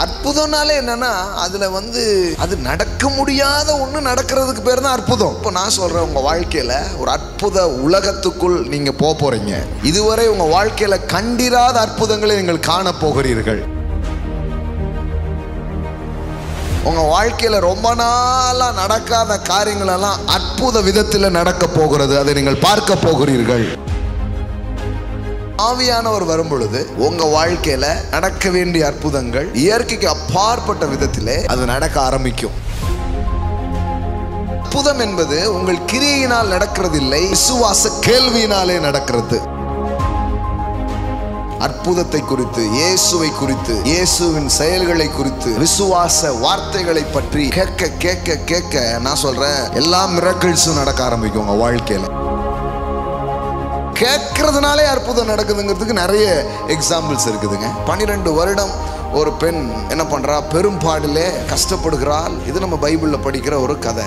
அற்புதம்னாலே என்னன்னா அதுல அது நடக்க முடியாத ஒண்ணு நடக்கிறதுக்கு பேர் தான் அற்புதம். இப்போ நான் சொல்றேன், உங்க வாழ்க்கையில ஒரு அற்புத உலகத்துக்குள் நீங்க போறீங்க. இதுவரை உங்க வாழ்க்கையில கண்டிராத அற்புதங்களை நீங்கள் காண போகிறீர்கள். உங்க வாழ்க்கையில ரொம்ப நாளா நடக்காத காரியங்கள் எல்லாம் அற்புத விதத்தில் நடக்க போகிறது. அதை நீங்கள் பார்க்க போகிறீர்கள். ஆவியானவர் வரும் பொழுது உங்க வாழ்க்கையில நடக்க வேண்டிய அற்புதங்கள் இயற்கைக்கு அப்பாற்பட்ட விதத்திலே அது நடக்க ஆரம்பிக்கும். அற்புதம் என்பது உங்கள் கிரியையினால் நடக்கிறது இல்லை, விசுவாச கேள்வியினாலே நடக்கிறது. அற்புதத்தை குறித்து, இயேசுவை குறித்து, இயேசுவின் செயல்களை குறித்து, விசுவாச வார்த்தைகளை பற்றி கேட்க கேட்க கேட்க நான் சொல்றேன், எல்லா மிரக்கிள்ஸும் நடக்க ஆரம்பிக்கும் உங்க வாழ்க்கையில. கேட்கறதுனாலே அற்புதம் நடக்குதுங்கிறதுக்கு நிறைய எக்ஸாம்பிள்ஸ் இருக்குதுங்க. 12 வருடம் ஒரு பெண் என்ன பண்றா, பெரும்பாடிலே கஷ்டப்படுகிறாள். இது நம்ம பைபிள்ல படிக்கிற ஒரு கதை.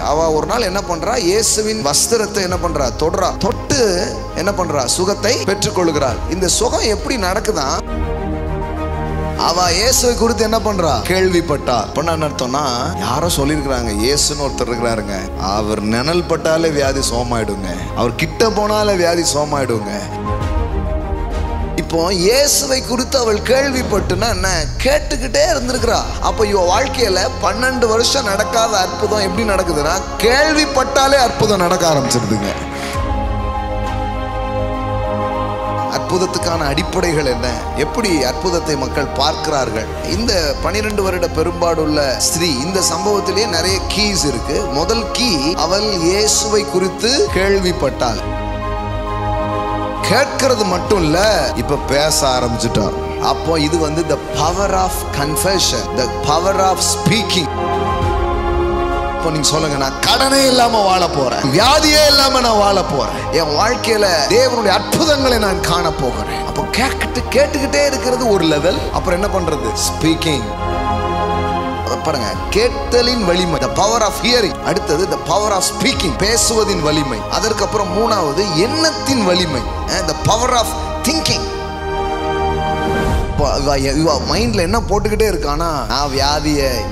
அவ ஒரு நாள் என்ன பண்றா, இயேசுவின் வஸ்திரத்தை என்ன பண்றா, தொடுறா. தொட்டு என்ன பண்றா, சுகத்தை பெற்றுக்கொள்கிறாள். இந்த சுகம் எப்படி நடக்குதான், அவ இயேசுவை குறித்து என்ன பண்றா, கேள்விப்பட்டா. என்ன அர்த்தம்னா, யாரோ சொல்லியிருக்கிறாங்க இயேசுன்னு ஒருத்தர் இருக்கிறாருங்க, அவர் நிழல் பட்டாலே வியாதி சோமாயிடுங்க, அவர் கிட்ட போனாலே வியாதி சோமாயிடுங்க. இப்போ இயேசுவை குறித்து அவள் கேள்விப்பட்டுனா என்ன, கேட்டுக்கிட்டே இருந்திருக்கிறா. அப்போ இவ வாழ்க்கையில 12 வருஷம் நடக்காத அற்புதம் எப்படி நடக்குதுன்னா, கேள்விப்பட்டாலே அற்புதம் நடக்க ஆரம்பிச்சிருதுங்க. அற்புதத்துக்கான அடிப்படைகள் என்ன, எப்படி அற்புதத்தை மக்கள் பார்க்கிறார்கள்? இந்த 12 வருட பெரும்பாடுள்ள ஸ்திரீ, இந்த சம்பவத்திலேயே நிறைய கீஸ் இருக்கு. முதல் கீ, அவள் இயேசுவை குறித்து கேள்விப்பட்டாள். கேட்கிறது மட்டும் இல்ல, இப்ப பேச ஆரம்பிச்சுட்டா. அப்போ இது the power of confession, the power of speaking. இப்போ நீங்க சொல்லுங்க, நான் கடனே இல்லாம வாழ போறேன், வியாதியே இல்லாம நான் வாழ போறேன், என் வாழ்க்கையில தேவனுடைய அற்புதங்களை நான் காண போகிறேன். அப்போ கேட்டுக்கிட்டே இருக்கிறது ஒரு லெவல். அப்புறம் என்ன பண்றது, ஸ்பீக்கிங். பாருங்க, கேட்டலின் வலிமை, the power of hearing. அடுத்தது the power of speaking, பேசுவதின் வலிமை. அதற்கு அப்புறம் மூணாவது எண்ணத்தின் வலிமை, the power of thinking. மைண்ட்ல என்ன போட்டுக்கிட்டே இருக்கானா, நான்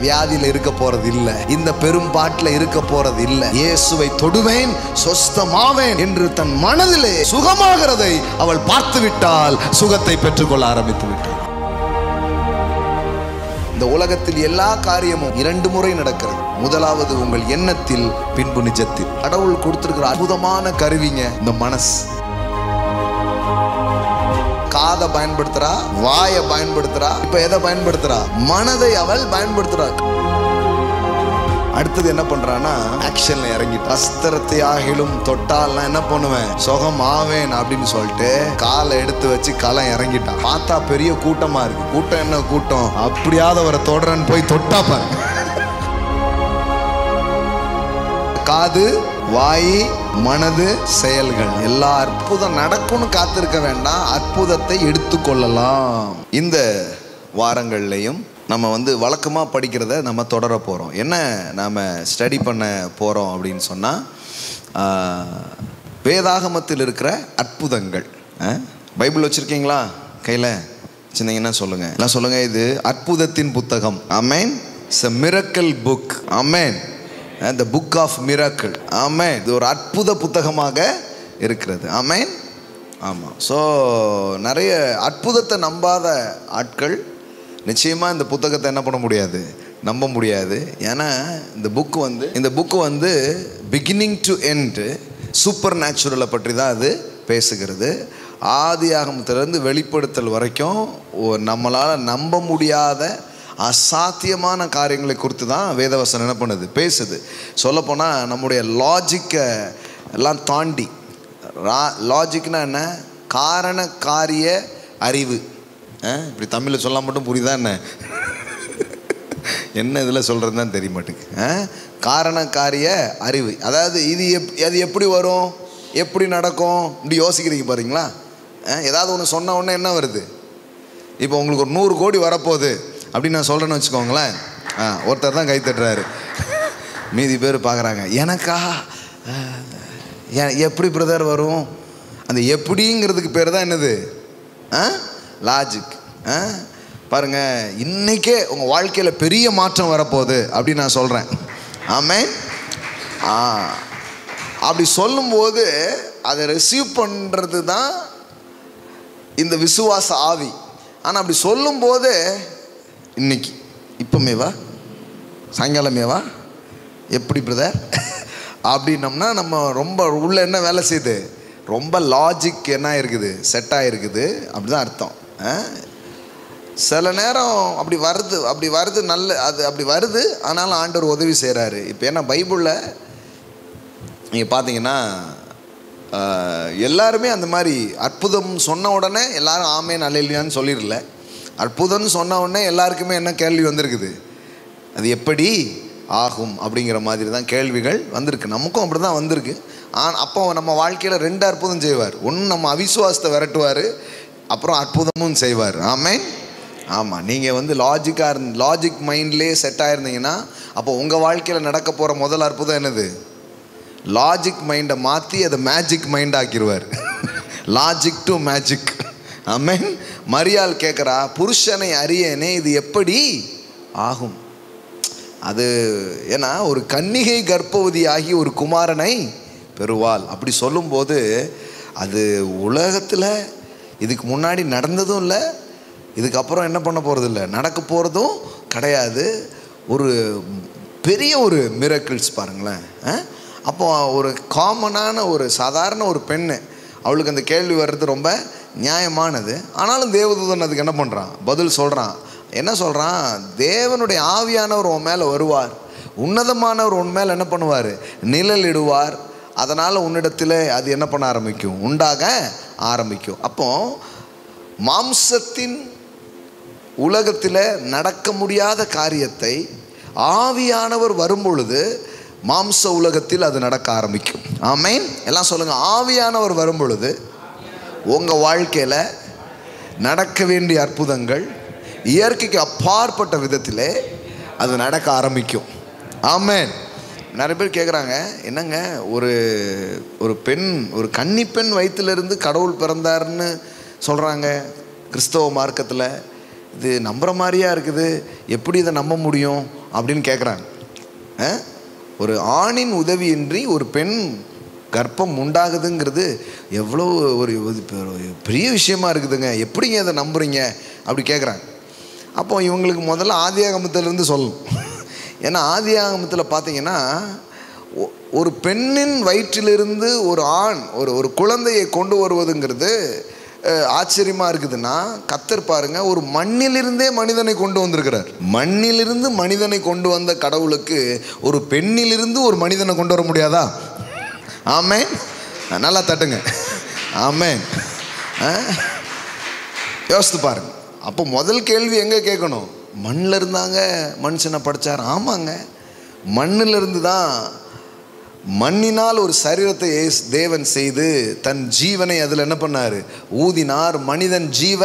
வியாதியில இருக்க போறது இல்ல, இந்த பெரும்பாட்டுல இருக்க போறது இல்ல, இயேசுவை தொடுவேன், சொஸ்தமாவேன் என்று தன் மனதிலே சுகமாகிறதை அவள் பார்த்து விட்டால் சுகத்தை பெற்றுக்கொள்ள ஆரம்பித்து விட்டாள். இந்த உலகத்தில் எல்லா காரியமும் 2 முறை நடக்கிறது. முதலாவது உங்கள் எண்ணத்தில், பின்பு நிஜத்தில். கடவுள் கொடுத்திருக்கிற அற்புதமான கருவிங்க இந்த மனசு. காதை பயன்படுத்துறா, வாயை பயன்படுத்துறா, இப்ப எதை பயன்படுத்துறா, மனதை அவள் பயன்படுத்துறா. அடுத்தது என்ன பண்றான்னா, ஆக்ஷன்ல இறங்கி, வஸ்திரத்தை ஆகிலும் தொட்டால் நான் என்ன பண்ணுவேன், சுகம் ஆவேன் அப்படின்னு சொல்லிட்டு காலை எடுத்து வச்சு களம் இறங்கிட்டான். பார்த்தா பெரிய கூட்டமா இருக்கு. கூட்டம் என்ன கூட்டம், அப்படியாவது அவரை தொடரன்னு போய் தொட்டா பாருங்க. காது, வாய், மனது, செயல்கள் எல்லா அற்புதம் நடக்கும்னு காத்திருக்க வேண்டாம், அற்புதத்தை எடுத்துக்கொள்ளலாம். இந்த வாரங்கள்லையும் நம்ம வழக்கமாக படிக்கிறத நம்ம தொடர போகிறோம். என்ன நாம் ஸ்டடி பண்ண போகிறோம் அப்படின்னு சொன்னால், வேதாகமத்தில் இருக்கிற அற்புதங்கள். பைபிள் வச்சுருக்கீங்களா கையில்? சின்னங்கன்னா சொல்லுங்கள், எல்லாம் சொல்லுங்கள், இது அற்புதத்தின் புத்தகம். Amen. It's a miracle book. Amen. the book of miracle. Amen. இது ஒரு அற்புத புத்தகமாக இருக்கிறது. ஆமென். ஆமாம். ஸோ நிறைய அற்புதத்தை நம்பாத ஆட்கள் நிச்சயமாக இந்த புத்தகத்தை என்ன பண்ண முடியாது, நம்ப முடியாது. ஏன்னா இந்த book beginning to end super நேச்சுரலை பற்றி தான் அது பேசுகிறது. ஆதியாகமத்திலிருந்து வெளிப்படுத்தல் வரைக்கும் நம்மளால் நம்ப முடியாத அசாத்தியமான காரியங்களை குறித்து தான் வேதவசனம் என்ன பண்ணுது, பேசுது. சொல்லப்போனால் நம்முடைய லாஜிக்கை எல்லாம் தாண்டி, லாஜிக்னா என்ன, காரண காரிய அறிவு. இப்படி தமிழில் சொல்ல மட்டும் புரியுதா என்ன, என்ன இதில் சொல்கிறது தான் தெரிய மாட்டேங்குது. காரண காரிய அறிவு, அதாவது அது எப்படி வரும், எப்படி நடக்கும், இப்படி யோசிக்கிறீங்க பாருங்களா. ஏதாவது ஒன்று சொன்ன உடனே என்ன வருது, இப்போ உங்களுக்கு ஒரு 100 கோடி வரப்போகுது அப்படின்னு நான் சொல்கிறேன்னு வச்சுக்கோங்களேன். ஒருத்தர் தான் கை தட்டுறாரு, மீதி பேர் பார்க்குறாங்க, எனக்கா எப்படி பிரதர் வரும்? அந்த எப்படிங்கிறதுக்கு பேர் தான் என்னது, லாஜிக். பாருங்க, இன்னைக்கே உங்கள் வாழ்க்கையில் பெரிய மாற்றம் வரப்போகுது அப்படின்னு நான் சொல்கிறேன். ஆமென். அப்படி சொல்லும்போது அதை ரிசீவ் பண்ணுறது தான் இந்த விசுவாச ஆவி. ஆனால் அப்படி சொல்லும்போது இன்னைக்கு இப்போமேவா, சாயங்காலமேவா, எப்படி பிரதர் அப்படின்னம்னா நம்ம ரொம்ப உள்ள என்ன வேலை செய்யுது, ரொம்ப லாஜிக் என்ன இருக்குது, செட் ஆகிருக்குது, அப்படி தான் அர்த்தம். சில நேரம் அப்படி வருது நல்ல, அது அப்படி வருது. ஆனாலும் ஆண்டவர் உதவி செய்கிறாரு. இப்போ ஏன்னா பைபிளில் நீங்கள் பார்த்தீங்கன்னா எல்லாருமே அந்த மாதிரி அற்புதம் சொன்ன உடனே எல்லாரும் ஆமேன் அல்லேலூயான்னு சொல்லிடல. அற்புதம்னு சொன்ன உடனே எல்லாருக்குமே என்ன கேள்வி வந்திருக்குது, அது எப்படி ஆகும் அப்படிங்கிற மாதிரி தான் கேள்விகள் வந்திருக்கு. நமக்கும் அப்படி தான் வந்திருக்கு. அப்போ நம்ம வாழ்க்கையில் 2 அற்புதம் செய்வார். ஒன்று நம்ம அவிசுவாசத்தை விரட்டுவார், அப்புறம் அற்புதமும் செய்வார். ஆமென். ஆமாம், நீங்கள் லாஜிக் மைண்ட்லேயே செட் ஆகிருந்தீங்கன்னா அப்போ உங்கள் வாழ்க்கையில் நடக்க போகிற முதல் அற்புதம் என்னது, லாஜிக் மைண்டை மாற்றி அதை மேஜிக் மைண்ட் ஆக்கிடுவார். Logic to magic. ஆமென். மரியாள் கேட்குறா, புருஷனை அறியேனே, இது எப்படி ஆகும்? அது ஏன்னா ஒரு கன்னிகை கர்ப்பவதி ஆகி ஒரு குமாரனை பெறுவாள் அப்படி சொல்லும்போது அது உலகத்தில் இதுக்கு முன்னாடி நடந்ததும் இல்லை, இதுக்கப்புறம் என்ன பண்ண போகிறது இல்லை, நடக்க போகிறதும் கிடையாது. ஒரு பெரிய ஒரு மிரக்கிள்ஸ் பாருங்களேன். அப்போ ஒரு காமனான ஒரு சாதாரண ஒரு பெண்ணு, அவளுக்கு அந்த கேள்வி வர்றது ரொம்ப நியாயமானது. ஆனாலும் தேவதூதன் அதுக்கு என்ன பண்ணுறான், பதில் சொல்கிறான். என்ன சொல்கிறான், தேவனுடைய ஆவியானவர் உன் மேலே வருவார், உன்னதமானவர் உன் மேலே என்ன பண்ணுவார், நிழல் இடுவார். அதனால் உன்னிடத்தில் அது என்ன பண்ண ஆரம்பிக்கும், உண்டாக ஆரம்பிக்கும். அப்போ மாம்சத்தின் உலகத்தில் நடக்க முடியாத காரியத்தை ஆவியானவர் வரும்பொழுது மாம்ச உலகத்தில் அது நடக்க ஆரம்பிக்கும். ஆமென். எல்லாம் சொல்லுங்கள், ஆவியானவர் வரும் பொழுது உங்கள் வாழ்க்கையில் நடக்க வேண்டிய அற்புதங்கள் இயற்கைக்கு அப்பாற்பட்ட விதத்திலே அது நடக்க ஆரம்பிக்கும். ஆமென். நிறைய பேர் கேட்குறாங்க, என்னங்க ஒரு பெண், ஒரு கன்னி பெண் வயிற்றிலிருந்து கடவுள் பிறந்தார்னு சொல்கிறாங்க கிறிஸ்தவ மார்க்கத்தில், இது நம்புகிற மாதிரியா இருக்குது, எப்படி இதை நம்ப முடியும் அப்படின்னு கேட்குறாங்க. ஒரு ஆணின் உதவியின்றி ஒரு பெண் கர்ப்பம் உண்டாகுதுங்கிறது எவ்வளோ ஒரு பெரிய விஷயமா இருக்குதுங்க, எப்படிங்க அதை நம்புறீங்க அப்படி கேட்குறாங்க. அப்போ இவங்களுக்கு முதல்ல ஆதியாகமத்திலிருந்து சொல்லணும். ஏன்னா ஆதியாகமத்தில் பார்த்தீங்கன்னா ஒரு பெண்ணின் வயிற்றிலிருந்து ஒரு ஆண் ஒரு குழந்தையை கொண்டு வருவதுங்கிறது ஆச்சரியமாக இருக்குதுன்னா, கர்த்தர் பாருங்க ஒரு மண்ணிலிருந்தே மனிதனை கொண்டு வந்திருக்கிறார். மண்ணிலிருந்து மனிதனை கொண்டு வந்த கடவுளுக்கு ஒரு பெண்ணிலிருந்து ஒரு மனிதனை கொண்டு வர முடியாதா? ஆமென். நல்லா தட்டுங்க. ஆமென். யோசித்து பாருங்க. அப்போ முதல் கேள்வி எங்கே கேட்கணும், மண்ணில் இருந்தாங்க மனுஷனை படைச்சார். ஆமாங்க, மண்ணிலிருந்து தான், மண்ணினால் ஒரு சரீரத்தை தேவன் செய்து தன் ஜீவனை அதில் என்ன பண்ணார், ஊதினார். மனிதன் ஜீவ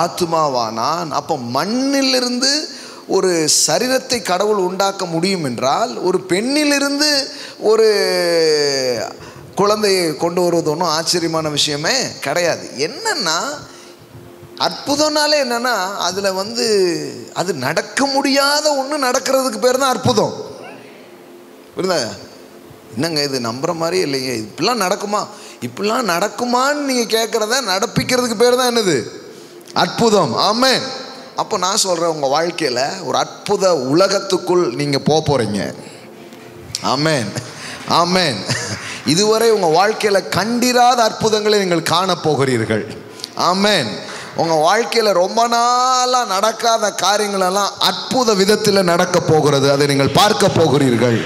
ஆத்துமாவானான். அப்போ மண்ணிலிருந்து ஒரு சரீரத்தை கடவுள் உண்டாக்க முடியும் என்றால் ஒரு பெண்ணிலிருந்து ஒரு குழந்தையை கொண்டு வருவது ஒன்றும் ஆச்சரியமான விஷயமே கிடையாது. என்னன்னா அற்புதம்னாலே என்னன்னா அதில் அது நடக்க முடியாத ஒன்று நடக்கிறதுக்கு பேர் தான் அற்புதம். புரியுதா? என்னங்க இது நம்புகிற மாதிரி இல்லைங்க, இப்படிலாம் நடக்குமா, இப்படிலாம் நடக்குமான்னு நீங்கள் கேட்குறத நடப்பிக்கிறதுக்கு பேர் தான் என்னது, அற்புதம். ஆமென். அப்போ நான் சொல்கிறேன், உங்கள் வாழ்க்கையில் ஒரு அற்புத உலகத்துக்குள் நீங்கள் போகிறீங்க. ஆமென். ஆமென். இதுவரை உங்கள் வாழ்க்கையில் கண்டிராத அற்புதங்களை நீங்கள் காணப்போகிறீர்கள். ஆமென். உங்கள் வாழ்க்கையில் ரொம்ப நாளாக நடக்காத காரியங்களெல்லாம் அற்புத விதத்தில் நடக்க போகிறது, அதை நீங்கள் பார்க்க போகிறீர்கள்.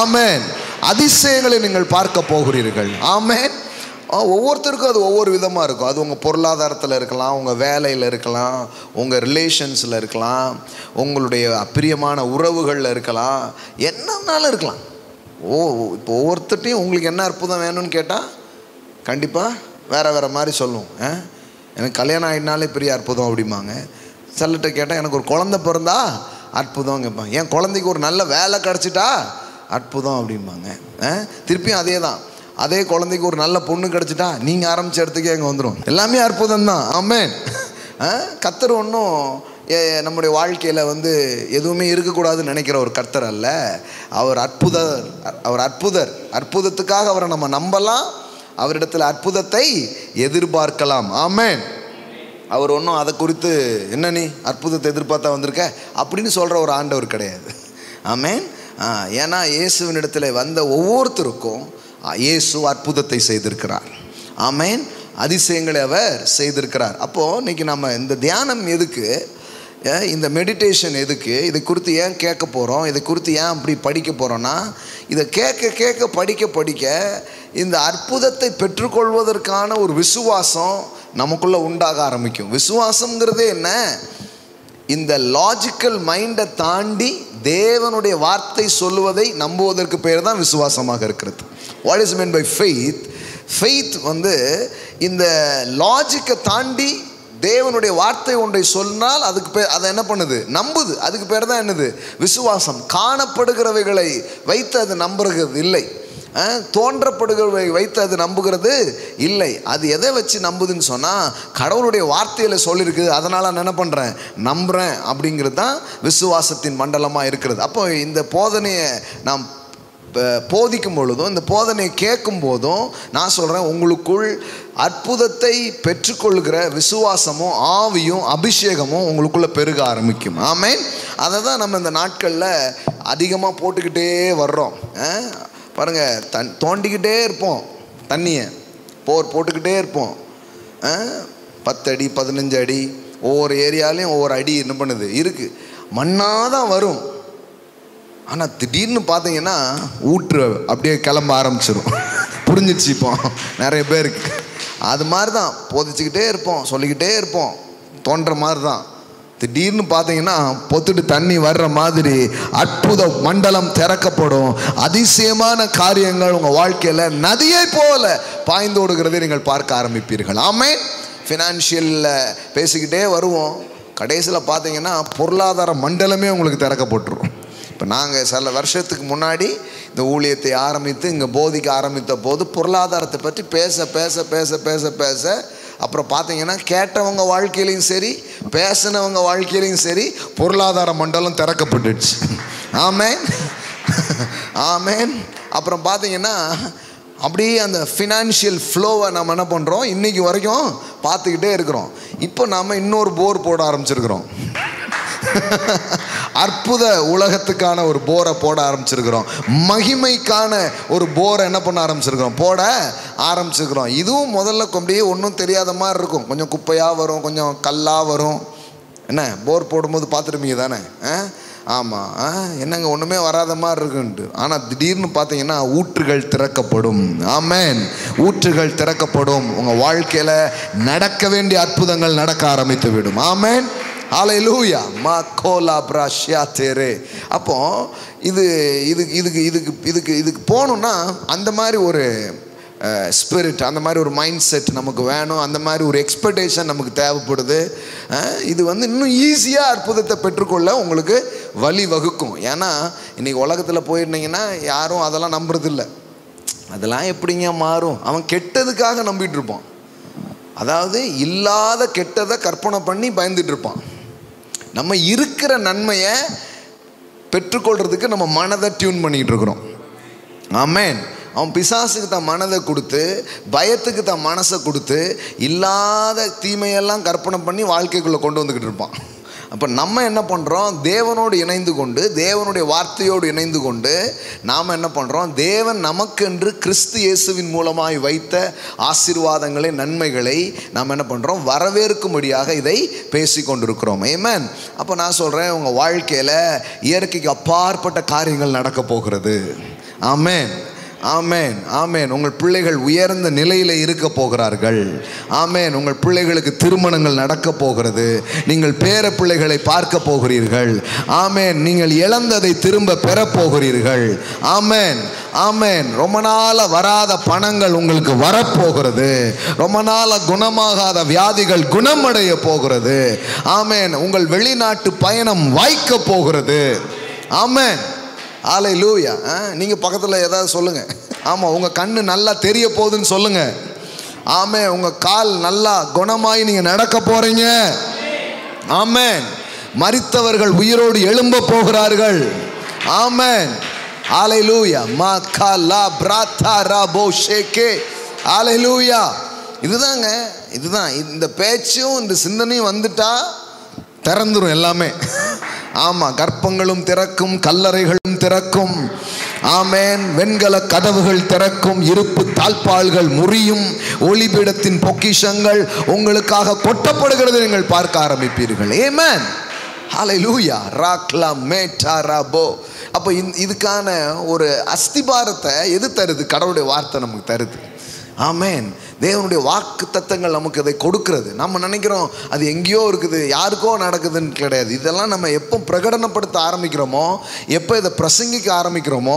ஆமென். அதிசயங்களை நீங்கள் பார்க்க போகிறீர்கள். ஆமென். ஒவ்வொருத்தருக்கும் அது ஒவ்வொரு விதமாக இருக்கும். அது உங்கள் பொருளாதாரத்தில் இருக்கலாம், உங்கள் வேலையில் இருக்கலாம், உங்கள் ரிலேஷன்ஸில் இருக்கலாம், உங்களுடைய அப்பிரியமான உறவுகளில் இருக்கலாம், என்னன்னாலும் இருக்கலாம். இப்போ ஒவ்வொருத்தட்டையும் உங்களுக்கு என்ன அற்புதம் வேணும்னு கேட்டால் கண்டிப்பாக வேறு மாதிரி சொல்லுவோம். எனக்கு கல்யாணம் ஆகினாலே பெரிய அற்புதம் அப்படிம்பாங்க. சிலர்கிட்ட கேட்டால் எனக்கு ஒரு குழந்தை பிறந்தா அற்புதம் கேட்பாங்க. என் குழந்தைக்கு ஒரு நல்ல வேலை கிடச்சிட்டா அற்புதம் அப்படிம்பாங்க. திருப்பியும் அதே தான், அதே குழந்தைக்கு ஒரு நல்ல பொண்ணு கிடச்சிட்டா நீங்கள் ஆரம்பித்த இடத்துக்கே அங்கே வந்துடும், எல்லாமே அற்புதம் தான். ஆமென். கர்த்தர் ஒன்றும் நம்முடைய வாழ்க்கையில் வந்து எதுவுமே இருக்கக்கூடாதுன்னு நினைக்கிற ஒரு கர்த்தர் அல்ல. அவர் அற்புதர். அற்புதத்துக்காக அவரை நம்ம நம்பலாம், அவரிடத்தில் அற்புதத்தை எதிர்பார்க்கலாம். ஆமென். அவர் ஒன்றும் அதை குறித்து என்ன நீ அற்புதத்தை எதிர்பார்த்தா வந்திருக்க அப்படின்னு சொல்கிற ஒரு ஆண்டவர் கிடையாது. ஆமென். ஏன்னா இயேசுவின் இடத்துல வந்த ஒவ்வொருத்தருக்கும் இயேசு அற்புதத்தை செய்திருக்கிறார். ஆமென். அதிசயங்களை அவர் செய்திருக்கிறார். அப்போது இன்றைக்கி நம்ம இந்த தியானம் எதுக்கு, இந்த மெடிடேஷன் எதுக்கு, இதை குறித்து ஏன் கேட்க போகிறோம், இதை குறித்து ஏன் அப்படி படிக்க போகிறோன்னா, இதை கேட்க படிக்க இந்த அற்புதத்தை பெற்றுக்கொள்வதற்கான ஒரு விசுவாசம் நமக்குள்ளே உண்டாக ஆரம்பிக்கும். விசுவாசங்கிறதே என்ன, இந்த லாஜிக்கல் மைண்டை தாண்டி தேவனுடைய வார்த்தை சொல்லுவதை நம்புவதற்கு பேர் தான் விசுவாசமாக இருக்கிறது. What is mean by faith? Faith வந்து இந்த லாஜிக்கை தாண்டி தேவனுடைய வார்த்தை ஒன்றை சொன்னால் அதுக்கு பேர், அதை என்ன பண்ணுது, நம்புது. அதுக்கு பேர் தான் என்னது, விசுவாசம். காணப்படுகிறவைகளை வைத்து அது நம்புகிறது இல்லை, தோன்றப்படுகிறவை வைத்து அது நம்புகிறது இல்லை. அது எதை வச்சு நம்புதுன்னு சொன்னால், கடவுளுடைய வார்த்தையில் சொல்லியிருக்குது, அதனால் நான் என்ன பண்ணுறேன், நம்புகிறேன் அப்படிங்கிறது தான் விசுவாசத்தின் மண்டலமாக இருக்கிறது. அப்போ இந்த போதனையை நாம் போதிக்கும் பொழுதும், இந்த போதனையை கேட்கும் போதும் நான் சொல்கிறேன், உங்களுக்குள் அற்புதத்தை பெற்றுக்கொள்கிற விசுவாசமும் ஆவியும் அபிஷேகமும் உங்களுக்குள்ளே பெருக ஆரம்பிக்கும். ஆமென். அதை தான் நம்ம இந்த நாட்களில் அதிகமாக போட்டுக்கிட்டே வர்றோம். பாருங்கள், தோண்டிக்கிட்டே இருப்போம், தண்ணியை போட்டுக்கிட்டே இருப்போம். 10 அடி 15 அடி ஒவ்வொரு ஏரியாலையும் ஒவ்வொரு அடி என்ன பண்ணுது இருக்குது, மண்ணாக தான் வரும். ஆனால் திடீர்னு பார்த்தீங்கன்னா ஊற்று அப்படியே கிளம்ப ஆரம்பிச்சிடும். புரிஞ்சிடுச்சு இப்போ நிறைய பேருக்கு. அது மாதிரி தான் போதிச்சுக்கிட்டே இருப்போம், சொல்லிக்கிட்டே இருப்போம், தோன்ற மாதிரி தான். திடீர்னு பார்த்தீங்கன்னா பொத்துட்டு தண்ணி வர்ற மாதிரி அற்புத மண்டலம் திறக்கப்படும். அதிசயமான காரியங்கள் உங்கள் வாழ்க்கையில் நதியை போல பாய்ந்தோடுகிறதை நீங்கள் பார்க்க ஆரம்பிப்பீர்கள். ஆமென். ஃபினான்ஷியலில் பேசிக்கிட்டே வருவோம், கடைசியில் பார்த்தீங்கன்னா பொருளாதார மண்டலமே உங்களுக்கு திறக்கப்பட்டுரும். இப்போ நாங்கள் சில வருஷத்துக்கு முன்னாடி இந்த ஊழியத்தை ஆரம்பித்து இங்கே போதிக்க ஆரம்பித்த போது பொருளாதாரத்தை பற்றி பேச அப்புறம் பார்த்தீங்கன்னா கேட்டவங்க வாழ்க்கையிலையும் சரி பேசினவங்க வாழ்க்கையிலையும் சரி பொருளாதார மண்டலம் திறக்கப்பட்டுடுச்சு. ஆமென். ஆமென். அப்புறம் பார்த்தீங்கன்னா அப்படியே அந்த ஃபினான்ஷியல் ஃப்ளோவை நம்ம என்ன பண்ணுறோம், இன்றைக்கி வரைக்கும் பார்த்துக்கிட்டே இருக்கிறோம். இப்போ நாம் இன்னொரு போர் போட ஆரம்பிச்சிருக்கிறோம். அற்புத உலகத்துக்கான ஒரு போரை போட ஆரம்பிச்சிருக்கிறோம். மகிமைக்கான ஒரு போரை என்ன பண்ண ஆரம்பிச்சிருக்கிறோம், போட ஆரம்பிச்சிருக்கிறோம். இதுவும் முதல்ல அப்படியே ஒன்றும் தெரியாத மாதிரி இருக்கும், கொஞ்சம் குப்பையாக வரும், கொஞ்சம் கல்லாக வரும். என்ன போர் போடும்போது பார்த்துருப்பீங்க தானே? ஆமாம், என்னங்க ஒன்றுமே வராத மாதிரி இருக்குன்ட்டு. ஆனால் திடீர்னு பார்த்தீங்கன்னா ஊற்றுகள் திறக்கப்படும். ஆமென். ஊற்றுகள் திறக்கப்படும். உங்கள் வாழ்க்கையில் நடக்க வேண்டிய அற்புதங்கள் நடக்க ஆரம்பித்து விடும். ஆமென். ஹல்லேலூயா. மாகோலா பிரஷ்யா தேரே. அப்போ இதுக்கு போகணுன்னா அந்த மாதிரி ஒரு ஸ்பிரிட், அந்த மாதிரி ஒரு மைண்ட் செட் நமக்கு வேணும். அந்த மாதிரி ஒரு எக்ஸ்பெக்டேஷன் நமக்கு தேவைப்படுது. இது வந்து இன்னும் ஈஸியாக அற்புதத்தை பெற்றுக்கொள்ள உங்களுக்கு வழி வகுக்கும். ஏன்னா இன்றைக்கி உலகத்தில் போயிருந்தீங்கன்னா யாரும் அதெல்லாம் நம்புறதில்லை. அதெல்லாம் எப்படிங்க மாறும், அவன் கெட்டதுக்காக நம்பிட்டு இருப்பான். அதாவது இல்லாத கெட்டதை கற்பனை பண்ணி பயந்துட்டு இருப்பான். நம்ம இருக்கிற நன்மையை பெற்றுக்கொள்றதுக்கு நம்ம மனதை டியூன் பண்ணிக்கிட்டு இருக்கிறோம். ஆமென். அவன் பிசாசுக்கு தான் மனதை கொடுத்து, பயத்துக்கு தான் மனசை கொடுத்து, இல்லாத தீமையெல்லாம் கற்பனை பண்ணி வாழ்க்கைக்குள்ளே கொண்டு வந்துக்கிட்டு இருப்பான். அப்போ நம்ம என்ன பண்ணுறோம், தேவனோடு இணைந்து கொண்டு, தேவனுடைய வார்த்தையோடு இணைந்து கொண்டு நாம் என்ன பண்ணுறோம், தேவன் நமக்கென்று கிறிஸ்து இயேசுவின் மூலமாய் வைத்த ஆசீர்வாதங்களை, நன்மைகளை நாம் என்ன பண்ணுறோம், வரவேற்கும்படியாக இதை பேசி கொண்டிருக்கிறோம். ஆமென். அப்போ நான் சொல்கிறேன், உங்கள் வாழ்க்கையில் இயற்கைக்கு அப்பாற்பட்ட காரியங்கள் நடக்க போகிறது. ஆமென். ஆமென். ஆமென். உங்கள் பிள்ளைகள் உயர்ந்த நிலையில் இருக்க போகிறார்கள். ஆமென். உங்கள் பிள்ளைகளுக்கு திருமணங்கள் நடக்க போகிறது. நீங்கள் பேர பிள்ளைகளை பார்க்க போகிறீர்கள். ஆமென். நீங்கள் இழந்ததை திரும்ப பெறப்போகிறீர்கள். ஆமென். ஆமென். ரொம்ப நாளாக வராத பணங்கள் உங்களுக்கு வரப்போகிறது. ரொம்ப நாளாக குணமாகாத வியாதிகள் குணமடைய போகிறது. ஆமென். உங்கள் வெளிநாட்டு பயணம் வாய்க்க போகிறது. ஆமென். ஹல்லேலூயா. நீங்கள் பக்கத்தில் ஏதாவது சொல்லுங்கள். ஆமாம், உங்கள் கண்ணு நல்லா தெரிய போகுதுன்னு சொல்லுங்கள். ஆமென். உங்கள் கால் நல்லா குணமாகி நீங்கள் நடக்க போகிறீங்க. ஆமென். மரித்தவர்கள் உயிரோடு எழும்ப போகிறார்கள். ஆமென். ஹalleluya. மக்கலா பிரதரா போஷேகே. ஹalleluya. இதுதான் இந்த பேச்சும் இந்த சிந்தனையும் வந்துட்டா திறந்துரும் எல்லாமே. ஆமா, கர்ப்பங்களும் திறக்கும், கல்லறைகளும் திறக்கும். ஆமென். வெண்கல கதவுகள் திறக்கும், இருப்பு தாழ்பாள்கள் முறியும், ஒளிபீடத்தின் பொக்கிஷங்கள் உங்களுக்காக கொட்டப்படுகிறது நீங்கள் பார்க்க ஆரம்பிப்பீர்கள். ஆமென். ஹalleluya. ராக்லா மேட்டாராபோ. அப்போ இதுக்கான ஒரு அஸ்திபாரத்தை எது தருது? கடவுளுடைய வார்த்தை நமக்கு தருது. ஆமென். தேவனுடைய வாக்கு தத்தங்கள் நமக்கு அதை கொடுக்கிறது. நம்ம நினைக்கிறோம் அது எங்கேயோ இருக்குது, யாருக்கோ நடக்குதுன்னு கிடையாது. இதெல்லாம் நம்ம எப்போ பிரகடனப்படுத்த ஆரம்பிக்கிறோமோ, எப்போ இதை பிரசங்கிக்க ஆரம்பிக்கிறோமோ,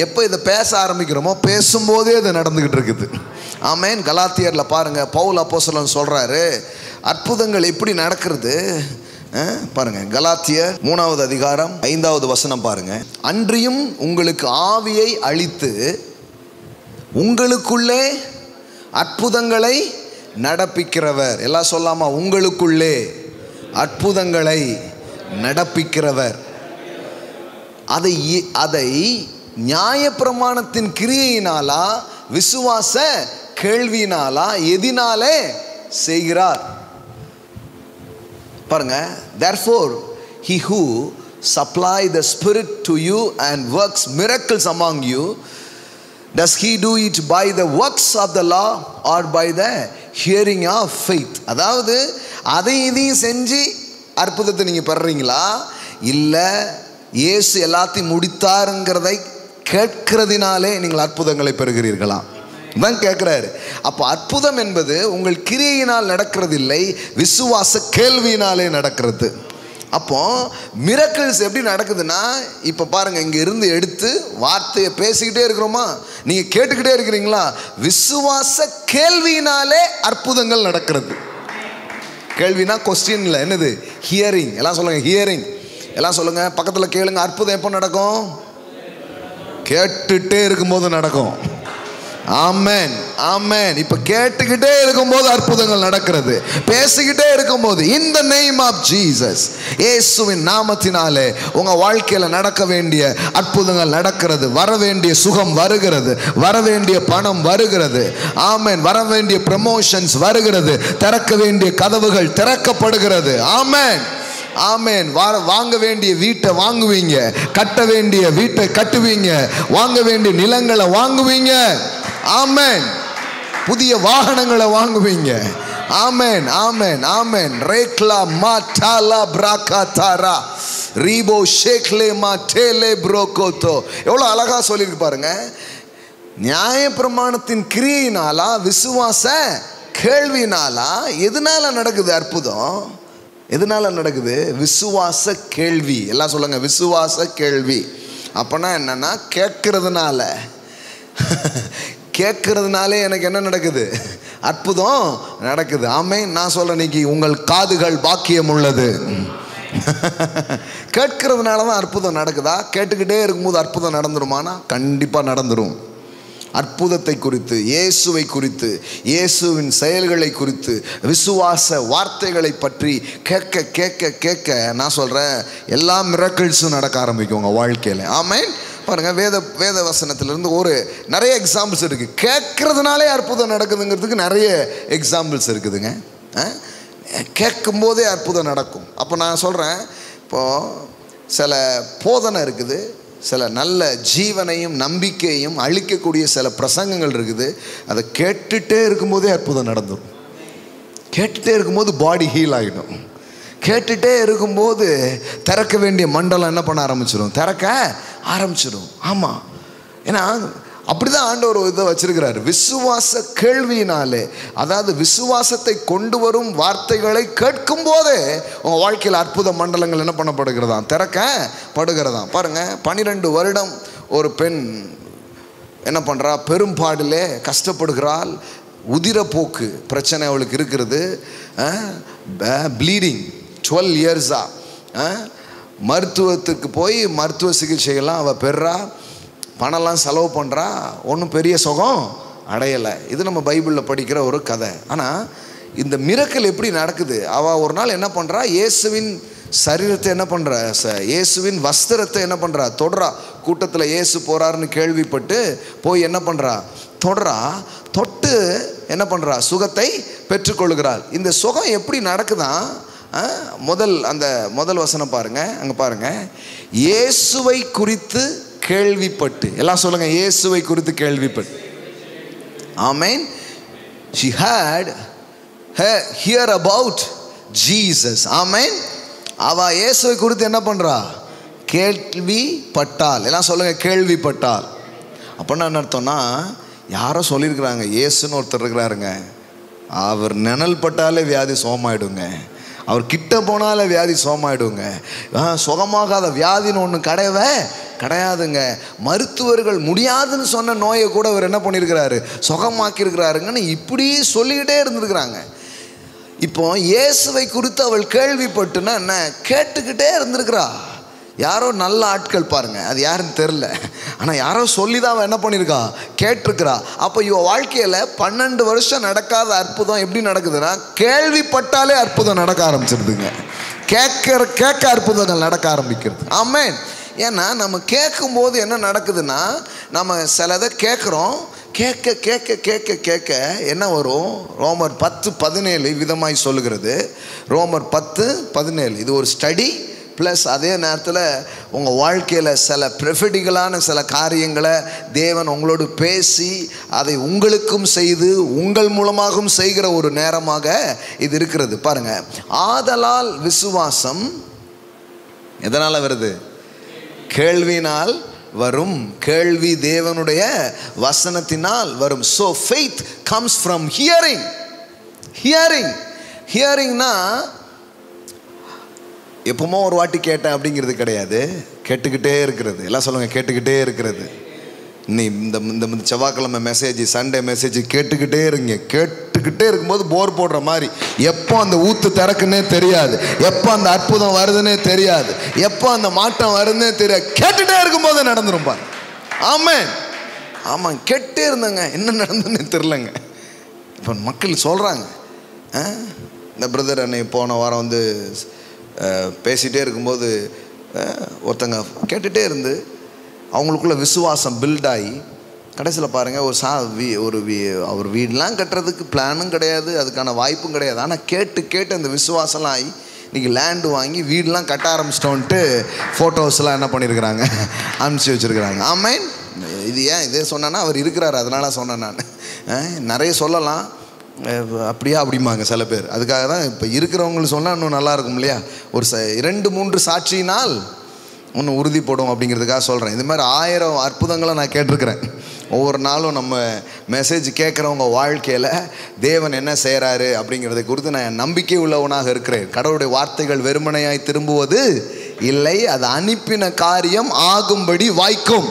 எப்போ இதை பேச ஆரம்பிக்கிறோமோ, பேசும்போதே இது நடந்துக்கிட்டு இருக்குது. ஆமென். கலாத்தியரில் பாருங்க, பவுல் அப்போஸ்தலன் சொல்றாரு அற்புதங்கள் எப்படி நடக்கிறது பாருங்க. கலாத்தியர் 3வது அதிகாரம் 5வது வசனம் பாருங்க. அன்றியும் உங்களுக்கு ஆவியை அளித்து உங்களுக்குள்ளே அற்புதங்களை நடப்பிக்கிறவர். எல்லாம் சொல்லாமா? உங்களுக்குள்ளே அற்புதங்களை நடப்பிக்கிறவர். அதை நியாயப்பிரமாணத்தின் கிரியையினாலா, விசுவாச கேள்வியினாலா, எதினாலே செய்கிறார்? பாருங்க. Therefore he who supply the spirit to you and works miracles among you, does he do it by the works of the law or by the hearing of faith? அதாவது அதை இதையும் செஞ்சு அற்புதத்தை நீங்க பெறுறீங்களா, இல்ல இயேசு எல்லாத்தையும் முடித்தாருங்கிறதை கேட்கிறதினாலே நீங்கள் அற்புதங்களை பெறுகிறீர்களா தான் கேட்கிறாரு. அப்போ அற்புதம் என்பது உங்கள் கிரியையினால் நடக்கிறதில்லை, விசுவாச கேள்வியினாலே நடக்கிறது. அப்போ மிரக்கிள்ஸ் எப்படி நடக்குதுன்னா, இப்போ பாருங்க, இங்க இருந்து எடுத்து வார்த்தையை பேசிக்கிட்டே இருக்கிறோமா, நீங்க கேட்டுக்கிட்டே இருக்கிறீங்களா, விசுவாச கேள்வியினாலே அற்புதங்கள் நடக்கிறது. கேள்வினா கொஸ்டின் இல்லை, என்னது? ஹியரிங். எல்லாம் சொல்லுங்க, ஹியரிங். எல்லாம் சொல்லுங்க, பக்கத்தில் கேளுங்க. அற்புதம் எப்போ நடக்கும்? கேட்டுட்டே இருக்கும்போது நடக்கும். ஆமென், ஆமென். இப்ப கேட்டுக்கிட்டே இருக்கும்போது அற்புதங்கள் நடக்கிறது, பேசிக்கிட்டே இருக்கும்போது. in the name of Jesus, இயேசுவின் நாமத்தினாலே உங்க வாழ்க்கையில நடக்க வேண்டிய அற்புதங்கள் நடக்கிறது. வர வேண்டிய சுகம் வருகிறது, வர வேண்டிய பணம் வருகிறது. ஆமென். வர வேண்டிய ப்ரமோஷன்ஸ் வருகிறது, திறக்க வேண்டிய கதவுகள் திறக்கப்படுகிறது. ஆமென், ஆமென். வாங்க வேண்டிய வீட்டை வாங்குவீங்க, கட்ட வேண்டிய வீட்டை கட்டுவீங்க, வாங்க வேண்டிய நிலங்களை வாங்குவீங்க. ஆமென். புதிய வாகனங்களை வாங்குவீங்க. ஆமென், ஆமென், ஆமென். ரேக்லா மாட்டாலா பிராகாதாரா ரீபோ ஷேக்லே மாட்டேலே ப்ரோகோதோ. எவ்வளோ அழகா சொல்லியிருக்கு பாருங்க. நியாயப்பிரமாணத்தின் கிரியையினாலா, விசுவாச கேள்வினாலா, எதனால நடக்குது அற்புதம்? எதனால நடக்குது? விசுவாச கேள்வி. எல்லாம் சொல்லுங்க, விசுவாச கேள்வி. அப்பனா என்னன்னா, கேட்கறதுனால கேட்கறதுனாலே எனக்கு என்ன நடக்குது? அற்புதம் நடக்குது. ஆமென். நான் சொல்றேன், இன்னைக்கு உங்கள் காதுகள் பாக்கியம் உள்ளது. கேட்கறதுனால தான் அற்புதம் நடக்குதா? கேட்டுக்கிட்டே இருக்கும்போது அற்புதம் நடந்துருமானா? கண்டிப்பா நடந்துரும். அற்புதத்தை குறித்து, இயேசுவை குறித்து, இயேசுவின் செயல்களை குறித்து, விசுவாச வார்த்தைகளை பற்றி கேட்க கேட்க கேட்க நான் சொல்றேன், எல்லா மிரக்கிள்ஸும் நடக்க ஆரம்பிக்கும் உங்க வாழ்க்கையில. ஆமென். பாருங்க, வேத வசனத்திலிருந்து ஒரு நிறைய எக்ஸாம்பிள்ஸ் இருக்கு. கேட்கறதுனாலே அற்புதம் நடக்குதுங்கிறதுக்கு நிறைய எக்ஸாம்பிள்ஸ் இருக்குதுங்க. கேட்கும் போதே அற்புதம் நடக்கும். அப்போ நான் சொல்றேன், இப்போ சில போதனை இருக்குது, சில நல்ல ஜீவனையும் நம்பிக்கையும் அளிக்கக்கூடிய சில பிரசங்கங்கள் இருக்குது. அதை கேட்டுட்டே இருக்கும்போதே அற்புதம் நடந்துடும். கேட்டுட்டே இருக்கும்போது பாடி ஹீல் ஆகிடும். கேட்டுட்டே இருக்கும்போது திறக்க வேண்டிய மண்டலம் என்ன பண்ண ஆரம்பிச்சிடும்? திறக்க ஆரம்பிச்சிடும். ஆமாம். ஏன்னா அப்படிதான் ஆண்டவர் ஒரு இதை வச்சிருக்கிறார். விசுவாச கேள்வியினாலே, அதாவது விசுவாசத்தை கொண்டு வரும் வார்த்தைகளை கேட்கும் போதே உங்க வாழ்க்கையில் அற்புத மண்டலங்கள் என்ன பண்ணப்படுகிறதாம்? திறக்கப்படுகிறதாம். பாருங்க, 12 வருடம் ஒரு பெண் என்ன பண்றா? பெரும்பாடிலே கஷ்டப்படுகிறாள். உதிரப்போக்கு பிரச்சனை அவளுக்கு இருக்கிறது. ப்ளீடிங் 12 இயர்ஸா. மருத்துவத்துக்கு போய் மருத்துவ சிகிச்சைகள்லாம் அவள் பெறா, பணம்லாம் செலவு பண்ணுறா, ஒன்றும் பெரிய சுகம் அடையலை. இது நம்ம பைபிளில் படிக்கிற ஒரு கதை. ஆனால் இந்த மிரக்கல் எப்படி நடக்குது? அவள் ஒரு நாள் என்ன பண்ணுறா? இயேசுவின் சரீரத்தை என்ன பண்ணுறா, இயேசுவின் வஸ்திரத்தை என்ன பண்ணுறா, தொடுறா. கூட்டத்தில் இயேசு போகிறாருன்னு கேள்விப்பட்டு போய் என்ன பண்ணுறா, தொடுறா. தொட்டு என்ன பண்ணுறா, சுகத்தை பெற்றுக்கொள்கிறாள். இந்த சுகம் எப்படி நடக்குதான்? முதல் வசனம் பாருங்க, அங்கே பாருங்க. இயேசுவை குறித்து கேள்விப்பட்டு, எல்லாம் சொல்லுங்க, இயேசுவை குறித்து கேள்விப்பட்டு. ஆமென். She had hear about Jesus. ஆமென். அவ இயேசுவை குறித்து என்ன பண்றா, கேள்விப்பட்டாள். எல்லாம் சொல்லுங்க, கேள்விப்பட்டாள். அப்படின்னா என்ன அர்த்தம்னா, யாரோ சொல்லியிருக்கிறாங்க, இயேசுன்னு ஒருத்தர் இருக்கிறாருங்க, அவர் நிழல் பட்டாலே வியாதி சோமாயிடுங்க, அவர் கிட்ட போனாலே வியாதி சோமாயிடுங்க. சுகமாகாத வியாதின்னு ஒன்று கிடையாதுங்க. மருத்துவர்கள் முடியாதுன்னு சொன்ன நோயை கூட அவர் என்ன பண்ணியிருக்கிறாரு, சுகமாக்கியிருக்கிறாருங்கன்னு இப்படி சொல்லிக்கிட்டே இருந்திருக்கிறாங்க. இப்போ இயேசுவை குறித்து அவள் கேள்விப்பட்டுன்னா என்ன, கேட்டுக்கிட்டே இருந்திருக்கிறா. யாரோ நல்ல ஆட்கள் பாருங்க, அது யாருன்னு தெரில, ஆனால் யாரோ சொல்லி தான் அவன் என்ன பண்ணியிருக்கா, கேட்டிருக்கிறா. அப்போ இவ வாழ்க்கையில் 12 வருஷம் நடக்காத அற்புதம் எப்படி நடக்குதுன்னா, கேள்விப்பட்டாலே அற்புதம் நடக்க ஆரம்பிச்சிருதுங்க. கேட்க அற்புதங்கள் நடக்க ஆரம்பிக்கிறது. ஆமென். ஏன்னா நம்ம கேட்கும்போது என்ன நடக்குதுன்னா, நம்ம சிலதை கேட்குறோம், கேட்க கேட்க கேட்க கேட்க என்ன வரும், ரோமர் 10:17 விதமாய் சொல்லுகிறது. ரோமர் 10:17 இது ஒரு ஸ்டடி ப்ளஸ் அதே நேரத்தில் உங்கள் வாழ்க்கையில் சில ப்ரெஃபடிகளான சில காரியங்களை தேவன் உங்களோடு பேசி அதை உங்களுக்கும் செய்து உங்கள் மூலமாகவும் செய்கிற ஒரு நேரமாக இது இருக்கிறது. பாருங்கள், ஆதலால் விசுவாசம் எதனால் வருது, கேள்வினால் வரும், கேள்வி தேவனுடைய வசனத்தினால் வரும். So faith comes from hearing. ஹியரிங்னா எப்பவுமோ ஒரு வாட்டி கேட்டேன் அப்படிங்கிறது கிடையாது, கேட்டுக்கிட்டே இருக்கிறது. எல்லாம் சொல்லுங்க, கேட்டுக்கிட்டே இருக்கிறது. நீ இந்த செவ்வாய்க்கிழமை மெசேஜ், சண்டே மெசேஜ் கேட்டுக்கிட்டே இருங்க. கேட்டுக்கிட்டே இருக்கும்போது போர் போடுற மாதிரி, எப்போ அந்த ஊத்து திறக்குன்னே தெரியாது, எப்போ அந்த அற்புதம் வருதுன்னே தெரியாது, எப்போ அந்த மாற்றம் வருதுன்னே தெரியாது. கேட்டுகிட்டே இருக்கும்போது நடந்துருப்பா. ஆமாம், கேட்டே இருந்தாங்க, என்ன நடந்துன்னு தெரிலங்க. இப்போ மக்கள் சொல்கிறாங்க, இந்த பிரதர் அன்னை போன வாரம் வந்து பேசிகிட்டே இருக்கும்போது ஒருத்தங்க கேட்டுகிட்டே இருந்து அவங்களுக்குள்ள விசுவாசம் பில்டாகி கடைசியில் பாருங்கள், அவர் வீடெலாம் கட்டுறதுக்கு பிளானும் கிடையாது, அதுக்கான வாய்ப்பும் கிடையாது. ஆனால் கேட்டு அந்த விசுவாசம்லாம் ஆகி இன்றைக்கி லேண்டு வாங்கி வீடெலாம் கட்ட ஆரம்பிச்சிட்டோன்ட்டு ஃபோட்டோஸ்லாம் என்ன பண்ணியிருக்கிறாங்க, அனுப்பிச்சி வச்சுருக்கிறாங்க. ஆமென். இது ஏன் இதே சொன்னேன்னா, அவர் இருக்கிறார் அதனால் சொன்னேன் நான். நிறைய சொல்லலாம், அப்படியா அப்படிம்பாங்க சில பேர். அதுக்காக தான் இப்போ இருக்கிறவங்களுக்கு சொன்னால் இன்னும் நல்லாயிருக்கும் இல்லையா. ஒரு 2-3 சாட்சியினால் ஒன்று உறுதிப்படும் அப்படிங்கிறதுக்காக சொல்கிறேன். இது மாதிரி 1000 அற்புதங்களை நான் கேட்டிருக்கிறேன். ஒவ்வொரு நாளும் நம்ம மெசேஜ் கேட்குறவங்க வாழ்க்கையில் தேவன் என்ன செய்கிறாரு அப்படிங்கிறத குறித்து நான் நம்பிக்கை உள்ளவனாக இருக்கிறேன். கடவுளுடைய வார்த்தைகள் வெறுமனையாய் திரும்புவது இல்லை, அது அனுப்பின காரியம் ஆகும்படி வாய்க்கும்.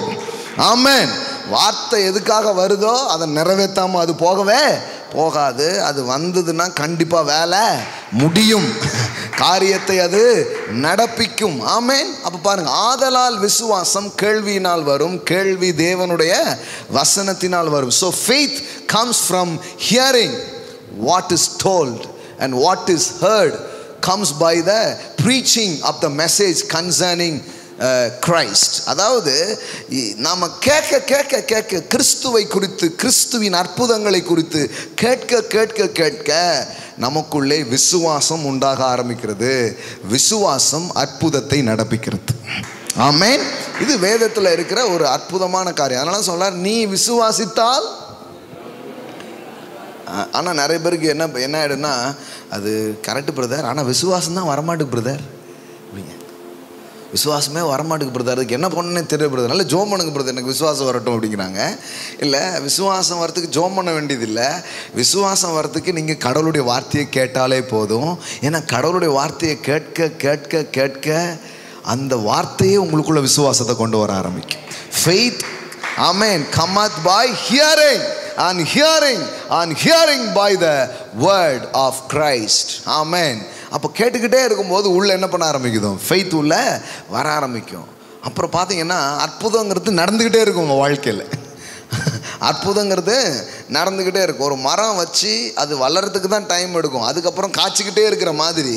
ஆமென். வார்த்தை எதுக்காக வருதோ அதை நிறைவேற்றாமல் அது போகவே போகாது. அது வந்ததுன்னா கண்டிப்பாக வேலை முடியும், காரியத்தை அது நடப்பிக்கும். ஆமென். அப்போ பாருங்க, ஆதலால் விசுவாசம் கேள்வியினால் வரும், கேள்வி தேவனுடைய வசனத்தினால் வரும். So faith comes from hearing what is told, and what is heard comes by the preaching of the message concerning Christ. அதாவது நாம் கேட்க கிறிஸ்துவை குறித்து, கிறிஸ்துவின் அற்புதங்களை குறித்து கேட்க நமக்குள்ளே விசுவாசம் உண்டாக ஆரம்பிக்கிறது. விசுவாசம் அற்புதத்தை நடப்பிக்கிறது. ஆமென். இது வேதத்தில் இருக்கிற ஒரு அற்புதமான காரியம். அதனால சொல்றார், நீ விசுவாசித்தால். ஆனால் நிறைய பேருக்கு என்ன ஆயிடுன்னா, அது கரெக்டு பிரதர், ஆனால் விசுவாசம் தான் வரமாட்டுக்கு பிரதர், விசுவாசமே வரமாட்டுக்கு பிரதர், அதுக்கு என்ன பண்ணனே தெரிய பிரதர், நல்ல ஜோம் பண்ணுங்க பிரதர், எனக்கு விசுவாசம் வரட்டும் அப்படிங்கிறாங்க. இல்லை, விசுவாசம் வரத்துக்கு ஜோம் பண்ண வேண்டியதில்லை. விசுவாசம் வரத்துக்கு நீங்கள் கடவுளுடைய வார்த்தையை கேட்டாலே போதும். ஏன்னா கடவுளுடைய வார்த்தையை கேட்க அந்த வார்த்தையே உங்களுக்குள்ள விசுவாசத்தை கொண்டு வர ஆரம்பிக்கும். Faith, amen, cometh by hearing, and hearing by the word of Christ. Amen. அப்போ கேட்டுக்கிட்டே இருக்கும்போது உள்ள என்ன பண்ண ஆரம்பிக்குதோ, ஃபெய்த் உள்ள வர ஆரம்பிக்கும். அப்புறம் பார்த்தீங்கன்னா அற்புதங்கிறது நடந்துக்கிட்டே இருக்கும் உங்கள் வாழ்க்கையில். அற்புதங்கிறது நடந்துக்கிட்டே இருக்கும். ஒரு மரம் வச்சு அது வளர்கிறதுக்கு தான் டைம் எடுக்கும், அதுக்கப்புறம் காய்ச்சிக்கிட்டே இருக்கிற மாதிரி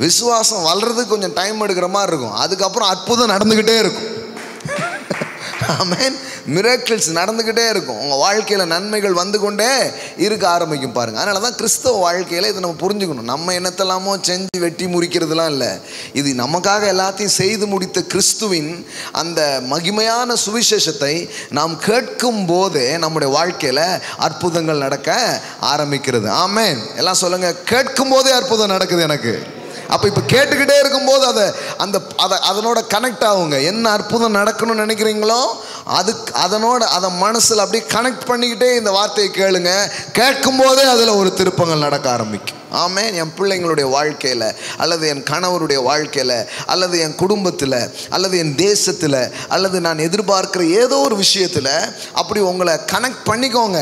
விசுவாசம் வளர்கிறதுக்கு கொஞ்சம் டைம் எடுக்கிற மாதிரி இருக்கும், அதுக்கப்புறம் அற்புதம் நடந்துக்கிட்டே இருக்கும். ஆமென். மிராக்கிள்ஸ் நடந்துக்கிட்டே இருக்கும். உங்கள் வாழ்க்கையில் நன்மைகள் வந்து கொண்டே இருக்க ஆரம்பிக்கும் பாருங்கள். அதனால தான் கிறிஸ்தவ வாழ்க்கையில் இதை நம்ம புரிஞ்சுக்கணும். நம்ம என்னத்தெல்லாமோ செஞ்சு வெட்டி முறிக்கிறதுலாம் இல்லை. இது நமக்காக எல்லாத்தையும் செய்து முடித்த கிறிஸ்துவின் அந்த மகிமையான சுவிசேஷத்தை நாம் கேட்கும் போதே நம்முடைய வாழ்க்கையில் அற்புதங்கள் நடக்க ஆரம்பிக்கிறது. ஆமென். எல்லாம் சொல்லுங்கள், கேட்கும் போதே அற்புதம் நடக்குது எனக்கு. அப்போ இப்போ கேட்டுக்கிட்டே இருக்கும்போது அதனோட கனெக்ட் ஆகுங்க. என்ன அற்புதம் நடக்கணும்னு நினைக்கிறீங்களோ அதை மனசில் அப்படியே கனெக்ட் பண்ணிக்கிட்டே இந்த வார்த்தையை கேளுங்க. கேட்கும் போதே அதில் ஒரு திருப்பங்கள் நடக்க ஆரம்பிக்கும். ஆமென். என் பிள்ளைங்களுடைய வாழ்க்கையில், அல்லது என் கணவருடைய வாழ்க்கையில், அல்லது என் குடும்பத்தில், அல்லது என் தேசத்தில், அல்லது நான் எதிர்பார்க்கிற ஏதோ ஒரு விஷயத்தில் அப்படி உங்களை கனெக்ட் பண்ணிக்கோங்க,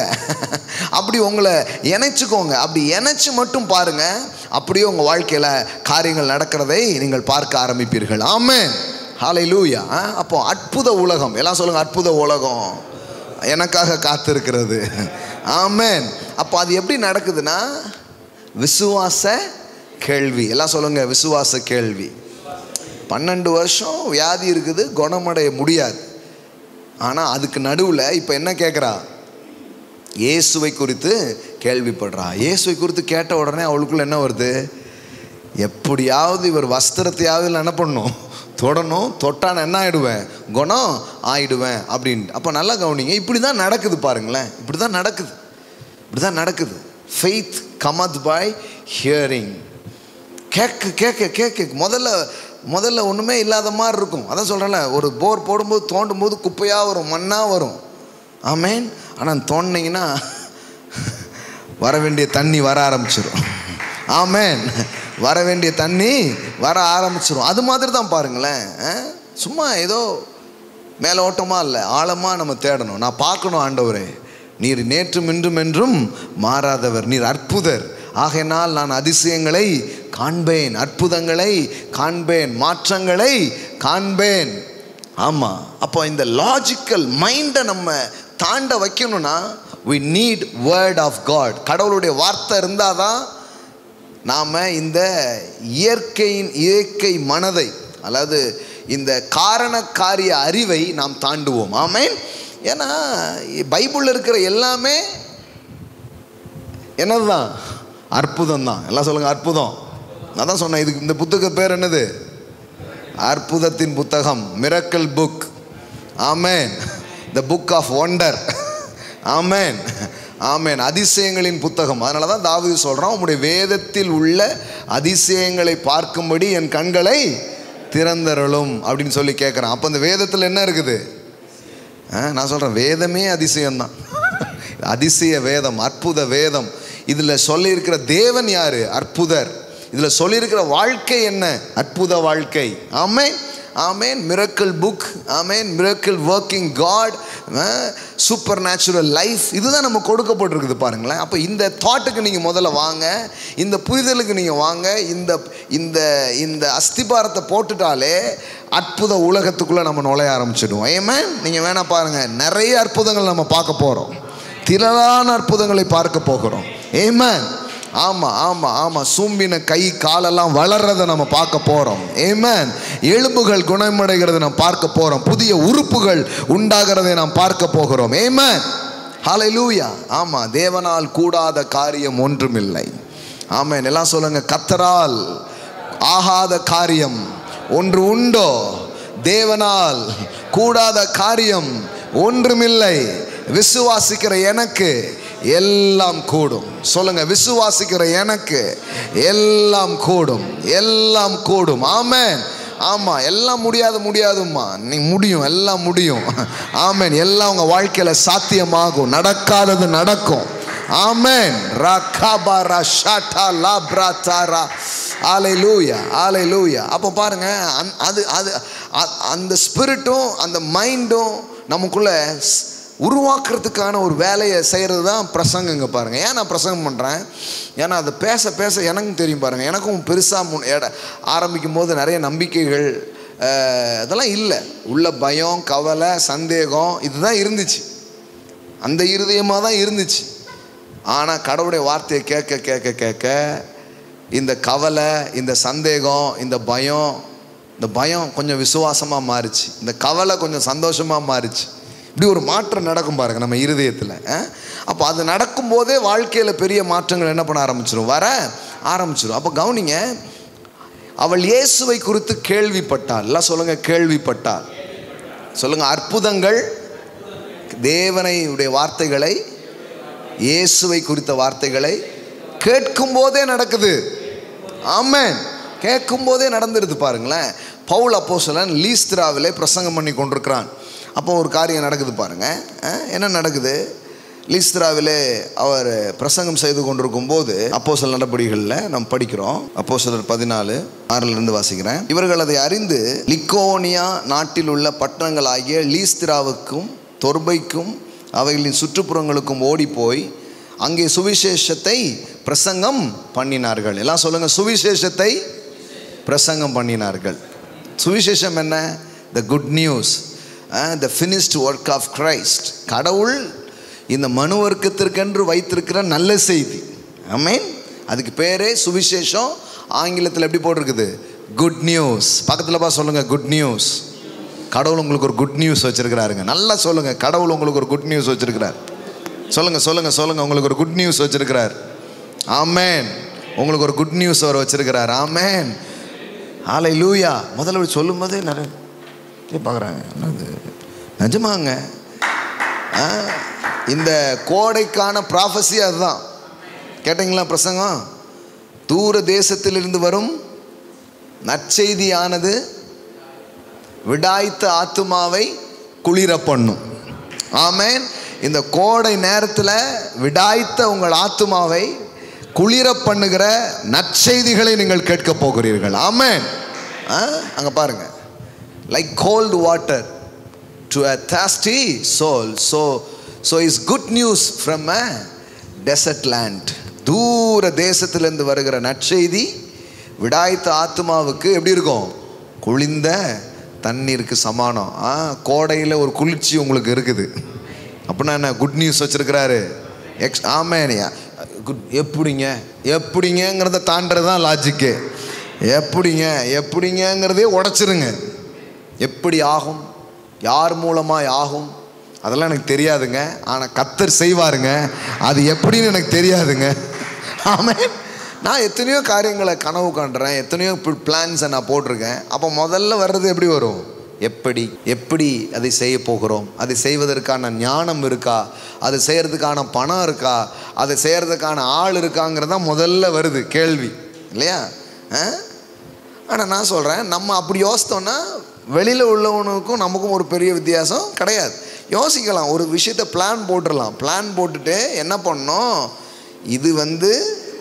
அப்படி உங்களை இணைச்சிக்கோங்க. அப்படி இணைச்சி மட்டும் பாருங்கள், அப்படியே உங்கள் வாழ்க்கையில் காரியங்கள் நடக்கிறதை நீங்கள் பார்க்க ஆரம்பிப்பீர்கள். ஆமென். ஹல்லேலூயா. அப்போ அற்புத உலகம், எல்லாம் சொல்லுங்கள், அற்புத உலகம் எனக்காக காத்திருக்கிறது. ஆமென். அப்போ அது எப்படி நடக்குதுன்னா விசுவாச கேள்வி. எல்லாம் சொல்லுங்க, விசுவாச கேள்வி. 12 வருஷம் வியாதி இருக்குது, குணமடைய முடியாது. ஆனால் அதுக்கு நடுவில் இப்போ என்ன கேட்குறா? இயேசுவை குறித்து கேள்விப்படுறா. இயேசுவை குறித்து கேட்ட உடனே அவளுக்குள்ள என்ன வருது? எப்படியாவது இவர் வஸ்திரத்தையாவது என்ன பண்ணணும், தொடணும், தொட்டான என்ன ஆகிடுவேன், குணம் ஆயிடுவேன் அப்படின்ட்டு. அப்போ நல்லா கவனிங்க, இப்படி தான் நடக்குது பாருங்களேன். இப்படி தான் நடக்குது. Faith cometh by hearing. கேட்க முதல்ல ஒன்றுமே இல்லாத மாதிரி இருக்கும். அதான் சொல்கிறேன்ல, ஒரு போர் போடும்போது தோண்டும் போது குப்பையாக வரும், மண்ணாக வரும். ஆமேன். ஆனால் தோண்டினீங்கன்னா வர வேண்டிய தண்ணி வர ஆரம்பிச்சிடும். ஆமேன். வர வேண்டிய தண்ணி வர ஆரம்பிச்சிடும். அது மாதிரி தான் பாருங்களேன். சும்மா ஏதோ மேலோட்டமாக இல்லை, ஆழமாக நம்ம தேடணும். நான் பார்க்கணும், ஆண்டவரே நீர் நேற்றும் இன்றும் என்றும் மாறாதவர், நீர் அற்புதர், ஆகையினால் நான் அதிசயங்களை காண்பேன், அற்புதங்களை காண்பேன், மாற்றங்களை காண்பேன். ஆமாம். அப்போ இந்த லாஜிக்கல் மைண்டை நம்ம தாண்ட வைக்கணும்னா we need word of God. கடவுளுடைய வார்த்தை இருந்தால் தான் நாம் இந்த இயற்கை மனதை, அதாவது இந்த காரண காரிய அறிவை நாம் தாண்டுவோம். ஆமென். ஏன்னா பைபிளில் இருக்கிற எல்லாமே என்னது தான்? அற்புதம் தான். எல்லாம் சொல்லுங்கள், அற்புதம். நான் தான் சொன்னேன், இதுக்கு இந்த புத்தக பேர் என்னது? அற்புதத்தின் புத்தகம், miracle book. Amen. The book of wonder. Amen. Amen. அதிசயங்களின் புத்தகம். அதனால தான் தாவீது சொல்கிறான், உம்முடைய வேதத்தில் உள்ள அதிசயங்களை பார்க்கும்படி என் கண்களை திறந்தருளும் அப்படின்னு சொல்லி கேட்குறான். அப்போ இந்த வேதத்தில் என்ன இருக்குது? நான் சொல்கிறேன், வேதமே அதிசயம்தான். அதிசய வேதம், அற்புத வேதம். இதில் சொல்லியிருக்கிற தேவன் யார்? அற்புதர். இதில் சொல்லியிருக்கிற வாழ்க்கை என்ன? அற்புத வாழ்க்கை. Amen. Amen. Miracle book. Amen. Miracle working God, supernatural life, இதுதான் நம்ம கொடுக்கப்பட்டிருக்குது பாருங்களேன். அப்போ இந்த தாட்டுக்கு நீங்கள் முதல்ல வாங்க, இந்த புரிதலுக்கு நீங்கள் வாங்க. இந்த இந்த அஸ்திபாரத்தை போட்டுட்டாலே அற்புத உலகத்துக்குள்ளே நம்ம நுழைய ஆரம்பிச்சிடுவோம். ஆமென். நீங்கள் வேணா பாருங்கள், நிறைய அற்புதங்கள் நம்ம பார்க்க போகிறோம், திரளான அற்புதங்களை பார்க்க போகிறோம். ஆமென். ஆமாம் ஆமாம் ஆமாம். சூம்பின கை காலெல்லாம் வளர்றதை நம்ம பார்க்க போகிறோம். ஆமென். எலும்புகள் குணமடைகிறதை நாம் பார்க்க போகிறோம். புதிய உறுப்புகள் உண்டாகிறதை நாம் பார்க்க போகிறோம். ஆமென். ஹல்லேலூயா. ஆமாம். தேவனால் கூடாத காரியம் ஒன்றுமில்லை. ஆமென். எல்லாம் சொல்லுங்க, கர்த்தரால் ஆகாத காரியம் ஒன்று உண்டோ? தேவனால் கூடாத காரியம் ஒன்றுமில்லை. விசுவாசிக்கிற எனக்கு எல்லாம் கூடும். சொல்லுங்க, விசுவாசிக்கிற எனக்கு எல்லாம் கூடும், எல்லாம் கூடும். ஆமென். ஆமாம். எல்லாம் முடியாதும்மா, நீ முடியும், எல்லாம் முடியும். ஆமென். எல்லாம் உங்கள் வாழ்க்கையில் சாத்தியமாகும், நடக்காதது நடக்கும். ஆமென். ரகபர ஷட்டா லாப்ரதாரா. ஹல்லேலூயா, ஹல்லேலூயா. அப்போ பாருங்க, அந்த ஸ்பிரிட்டும் அந்த மைண்டும் நமக்குள்ள உருவாக்குறதுக்கான ஒரு வேலையை செய்கிறது தான் பிரசங்கங்க பாருங்கள். ஏன் நான் பிரசங்கம் பண்ணுறேன்? ஏன்னா அது பேச பேச எனக்கும் தெரியும் பாருங்கள். எனக்கும் பெருசாக ஆரம்பிக்கும் போது நிறைய நம்பிக்கைகள் அதெல்லாம் இல்லை, உள்ள பயம், கவலை, சந்தேகம் இதுதான் இருந்துச்சு. அந்த இருதயமாக தான் இருந்துச்சு. ஆனால் கடவுளுடைய வார்த்தையை கேட்க கேட்க கேட்க இந்த கவலை, இந்த சந்தேகம், இந்த பயம் கொஞ்சம் விசுவாசமாக மாறிச்சு. இந்த கவலை கொஞ்சம் சந்தோஷமாக மாறிச்சு. இப்படி ஒரு மாற்றம் நடக்கும் பாருங்கள் நம்ம இருதயத்தில். அப்போ அது நடக்கும்போதே வாழ்க்கையில் பெரிய மாற்றங்கள் என்ன பண்ண ஆரம்பிச்சிடும், வர ஆரம்பிச்சிடும். அப்போ கவனிங்க, அவள் இயேசுவை குறித்து கேள்விப்பட்டாள். எல்லாம் சொல்லுங்கள், கேள்விப்பட்டாள். சொல்லுங்கள், அற்புதங்கள் தேவனுடைய வார்த்தைகளை, இயேசுவை குறித்த வார்த்தைகளை கேட்கும் போதே நடக்குது. ஆமென். கேட்கும் போதே நடந்துடுது. பாருங்களேன், பவுல் அப்போஸ்தலன் லீஸ்திராவிலே பிரசங்கம் பண்ணி கொண்டிருக்கிறான். அப்போ ஒரு காரியம் நடக்குது பாருங்க. என்ன நடக்குது? லீஸ்திராவிலே அவர் பிரசங்கம் செய்து கொண்டிருக்கும் போது அப்போஸ்தலர் நடபடிகளில் நாம் படிக்கிறோம். அப்போஸ்தலர் 14:6 வாசிக்கிறேன். இவர்கள் அதை அறிந்து லிக்கோனியா நாட்டில் உள்ள பட்டணங்களாகிய லீஸ்திராவுக்கும் தொர்பைக்கும் அவைகளின் சுற்றுப்புறங்களுக்கும் ஓடி போய் அங்கே சுவிசேஷத்தை பிரசங்கம் பண்ணினார்கள். எல்லாம் சொல்லுங்க, சுவிசேஷத்தை பிரசங்கம் பண்ணினார்கள். சுவிசேஷம் என்ன? The good news, the finished work of Christ. கடவுள் இந்த மனு வர்க்கத்திற்கென்று வைத்திருக்கிற நல்ல செய்தி. ஆமென். அதுக்கு பேரே சுவிசேஷம். ஆங்கிலத்தில் எப்படி போட்டிருக்குது? Good news. பக்கத்தில் சொல்லுங்க, குட் நியூஸ். கடவுள் உங்களுக்கு ஒரு குட் நியூஸ் வச்சிருக்கிறாருங்க. நல்லா சொல்லுங்க, கடவுள் உங்களுக்கு ஒரு குட் நியூஸ் வச்சிருக்கிறார். சொல்லுங்க சொல்லுங்க சொல்லுங்க, உங்களுக்கு ஒரு குட் நியூஸ் வச்சிருக்கிறார். ஆமென். உங்களுக்கு ஒரு குட் நியூஸ் அவர் வச்சிருக்கிறார். ஆமென். ஹல்லேலூயா. முதல்ல சொல்லும் போதே நிறைய பார்க்குறாங்க. என்னது நிஜமாங்க? இந்த கோடைக்கான ப்ராஃபஸி அதுதான். கேட்டீங்களா பிரசங்கம்? தூர தேசத்திலிருந்து வரும் நற்செய்தியானது விடாய்த்த ஆத்துமாவை குளிர பண்ணும். ஆமென். இந்த கோடை நேரத்தில் விடாய்த்த உங்கள் ஆத்துமாவை குளிர பண்ணுகிற நற்செய்திகளை நீங்கள் கேட்க போகிறீர்கள். ஆமென். அங்கே பாருங்க, like cold water to a thirsty soul, so is good news from a desert land. தூர தேசத்திலிருந்து வருகிற நற்செய்தி விடாய்த்த ஆத்துமாவுக்கு எப்படி இருக்கும்? குளிர்ந்த தண்ணீருக்கு சமானம். கோடையில் ஒரு குளிர்ச்சி உங்களுக்கு இருக்குது அப்படின்னா என்ன? குட் நியூஸ் வச்சிருக்கிறாரு. ஆமேனியா. எப்படிங்கிறத தாண்டது தான் லாஜிக்கு. எப்படிங்கிறதே உடைச்சிருங்க. எப்படி ஆகும், யார் மூலமாக ஆகும், அதெல்லாம் எனக்கு தெரியாதுங்க. ஆனால் கர்த்தர் செய்வாருங்க. அது எப்படின்னு எனக்கு தெரியாதுங்க. ஆமென். நான் எத்தனையோ காரியங்களை கனவு காண்றேன், எத்தனையோ பிளான்ஸை நான் போட்டிருக்கேன். அப்போ முதல்ல வர்றது எப்படி வரும்? எப்படி அதை செய்ய போகிறோம், அதை செய்வதற்கான ஞானம் இருக்கா, அதை செய்கிறதுக்கான பணம் இருக்கா, அதை செய்கிறதுக்கான ஆள் இருக்காங்கிறது தான் முதல்ல வருது கேள்வி, இல்லையா? ஆனால் நான் சொல்கிறேன், நம்ம அப்படி யோசித்தோன்னா வெளியில் உள்ளவனுக்கும் நமக்கும் ஒரு பெரிய வித்தியாசம் கிடையாது. யோசிக்கலாம், ஒரு விஷயத்தை பிளான் போட்டுடலாம். பிளான் போட்டுட்டு என்ன பண்ணணும், இது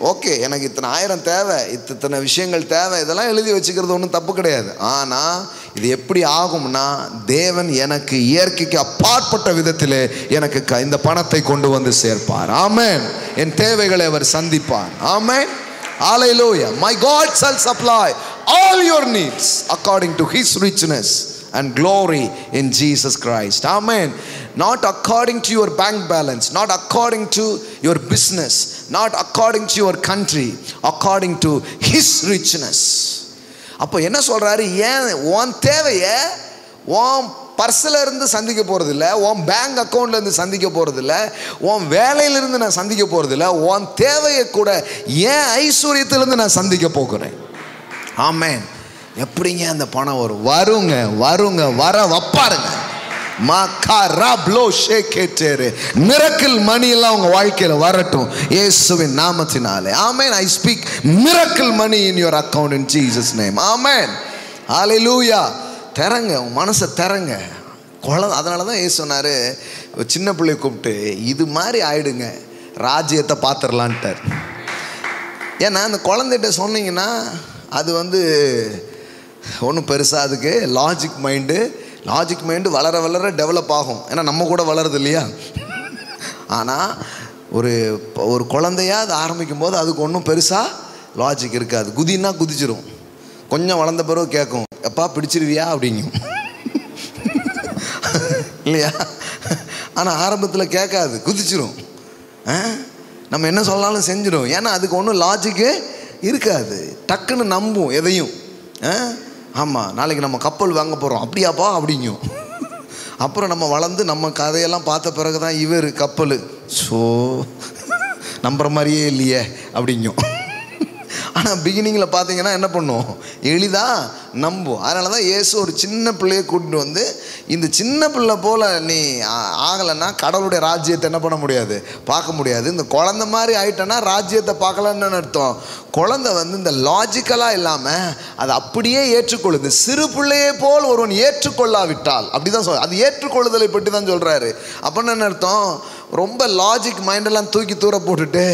ஓகே, எனக்கு இத்தனை 1000 தேவை, இத்தனை விஷயங்கள் தேவை, இதெல்லாம் எழுதி வச்சுக்கிறது ஒன்றும் தப்பு கிடையாது. ஆனால் இது எப்படி ஆகும்னா, தேவன் எனக்கு இயற்கைக்கு அப்பாற்பட்ட விதத்தில் எனக்கு இந்த பணத்தை கொண்டு வந்து சேர்ப்பார். ஆமென். என் தேவைகளை அவர் சந்திப்பார். ஆமென். Hallelujah. My God shall supply all your needs according to his richness and glory in Jesus Christ. Amen. Not according to your bank balance, not according to your business, not according to your country, according to his richness. அப்போ என்ன சொல்றாரு? ஏன் உன் தேவையை உன் பர்ஸில் இருந்து சந்திக்க போகிறதில்ல, உன் பேங்க் அக்கௌண்ட்லேருந்து சந்திக்க போகிறதில்ல, உன் வேலையிலிருந்து நான் சந்திக்க போகிறதில்ல, உன் தேவையை கூட ஏன் ஐஸ்வர்யத்திலிருந்து நான் சந்திக்க போகிறேன். ஆமென். எப்படிங்க அந்த பணம் வருங்க வர வைப்பாருங்க. மிரக்கிள் மணி எல்லாம் உங்க வாழ்க்கையில வரட்டும் இயேசுவின் நாமத்தினாலே. ஆமென். I speak miracle money in your account in Jesus name. ஆமென். ஹல்லேலூயா. தரங்க, உன் மனசை தரங்க. அதனால தான் ஏசு சொன்னாரு, சின்ன பிள்ளைய கூப்பிட்டு இது மாதிரி ஆயிடுங்க, ராஜ்யத்தை பார்த்துடலான்ட்டார். ஏன்னா அந்த குழந்தைகிட்ட சொன்னீங்கன்னா அது ஒன்றும் பெருசாக அதுக்கு லாஜிக் மைண்டு வளர வளர டெவலப் ஆகும். ஏன்னா நம்ம கூட வளருது இல்லையா? ஆனால் ஒரு குழந்தையா அது ஆரம்பிக்கும் போது அதுக்கு ஒன்றும் பெருசாக லாஜிக் இருக்காது. குதின்னா குதிச்சிரும். கொஞ்சம் வளர்ந்த பிறகு கேட்கும், எப்பா பிடிச்சிருவியா அப்படிங்கும் இல்லையா? ஆனால் ஆரம்பத்தில் கேட்காது, குதிச்சிடும். நம்ம என்ன சொன்னாலும் செஞ்சிடும். ஏன்னா அதுக்கு ஒன்றும் லாஜிக்கு இருக்காது. டக்குன்னு நம்பும் எதையும். ஆமாம், நாளைக்கு நம்ம கப்பல் வாங்க போகிறோம், அப்படியாப்பா அப்படிங்கும். அப்புறம் நம்ம வளர்ந்து நம்ம கதையெல்லாம் பார்த்த பிறகு தான் இவர் கப்பல் நம்புற மாதிரியே இல்லையே அப்படிங்கும். ஆனால் பிகினிங்கில் பார்த்தீங்கன்னா என்ன பண்ணும், எளிதாக நம்பும். அதனால தான் இயேசு ஒரு சின்ன பிள்ளையை கூட்டிட்டு வந்து, இந்த சின்ன பிள்ளை போல் நீ ஆகலைன்னா கடவுளுடைய ராஜ்யத்தை என்ன பண்ண முடியாது, பார்க்க முடியாது. இந்த குழந்தை மாதிரி ஆகிட்டேன்னா ராஜ்யத்தை பார்க்கலான்னு அர்த்தம். குழந்தை வந்து இந்த லாஜிக்கலாக இல்லாமல் அதை அப்படியே ஏற்றுக்கொள்ளுது. சிறு பிள்ளையே போல் ஒருவன் ஏற்றுக்கொள்ளாவிட்டால், அப்படி தான் சொல், அது ஏற்றுக்கொள்ளுதலை பற்றி தான் சொல்கிறாரு. அப்படின்னு என்ன அர்த்தம், ரொம்ப லாஜிக் மைண்டெல்லாம் தூக்கி தூர போட்டுட்டு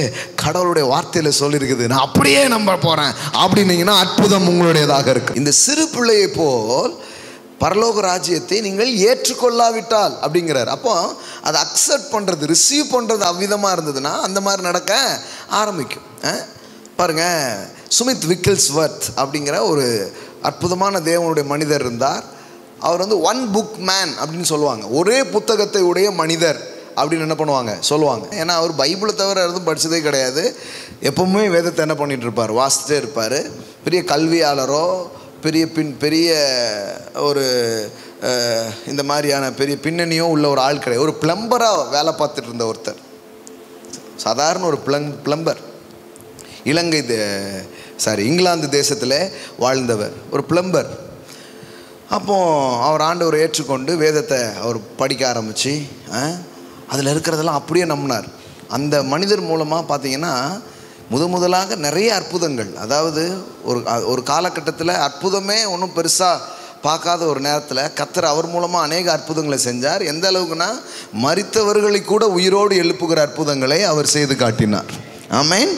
கடவுளுடைய வார்த்தையில் சொல்லியிருக்குது, நான் அப்படியே நம்ப போகிறேன் அப்படின்னீங்கன்னா அற்புதம் உங்களுடையதாக இருக்கு. இந்த சிறு பிள்ளையை போல் பரலோக ராஜ்யத்தை நீங்கள் ஏற்றுக்கொள்ளாவிட்டால் அப்படிங்கிறார். அப்போ அதை அக்செப்ட் பண்ணுறது, ரிசீவ் பண்ணுறது அவ்விதமாக இருந்ததுன்னா அந்த மாதிரி நடக்க ஆரம்பிக்கும். பாருங்கள், சுமித் விக்கில்ஸ்வர்த் அப்படிங்கிற ஒரு அற்புதமான தேவனுடைய மனிதர் இருந்தார். அவர் வந்து ஒன் புக் மேன் அப்படின்னு சொல்லுவாங்க, ஒரே புத்தகத்தை உடைய மனிதர் அப்படின்னு என்ன பண்ணுவாங்க, சொல்லுவாங்க. ஏன்னா அவர் பைபிளை தவிர எதுவும் படித்ததே கிடையாது. எப்பவுமே வேதத்தை என்ன பண்ணிகிட்டு இருப்பார், வாசித்தே இருப்பார். பெரிய கல்வியாளரோ பெரிய ஒரு இந்த மாதிரியான பெரிய பின்னணியோ உள்ள ஒரு ஆள் கிடையாது. ஒரு பிளம்பராக வேலை பார்த்துட்டு இருந்த ஒருத்தர், சாதாரண ஒரு பிளம்பர். இங்கிலாந்து தேசத்தில் வாழ்ந்தவர், ஒரு பிளம்பர். அப்போது அவர் ஆண்டவரை ஏற்றுக்கொண்டு வேதத்தை அவர் படிக்க ஆரம்பித்து அதில் இருக்கிறதெல்லாம் அப்படியே நம்பினார். அந்த மனிதர் மூலமாக பார்த்தீங்கன்னா முதலாக நிறைய அற்புதங்கள், அதாவது ஒரு காலகட்டத்தில் அற்புதமே ஒன்றும் பெருசாக பார்க்காத ஒரு நேரத்தில் கர்த்தர் அவர் மூலமாக அநேக அற்புதங்களை செஞ்சார். எந்த அளவுக்குன்னா மரித்தவர்களை கூட உயிரோடு எழுப்புகிற அற்புதங்களை அவர் செய்து காட்டினார். ஆமென்.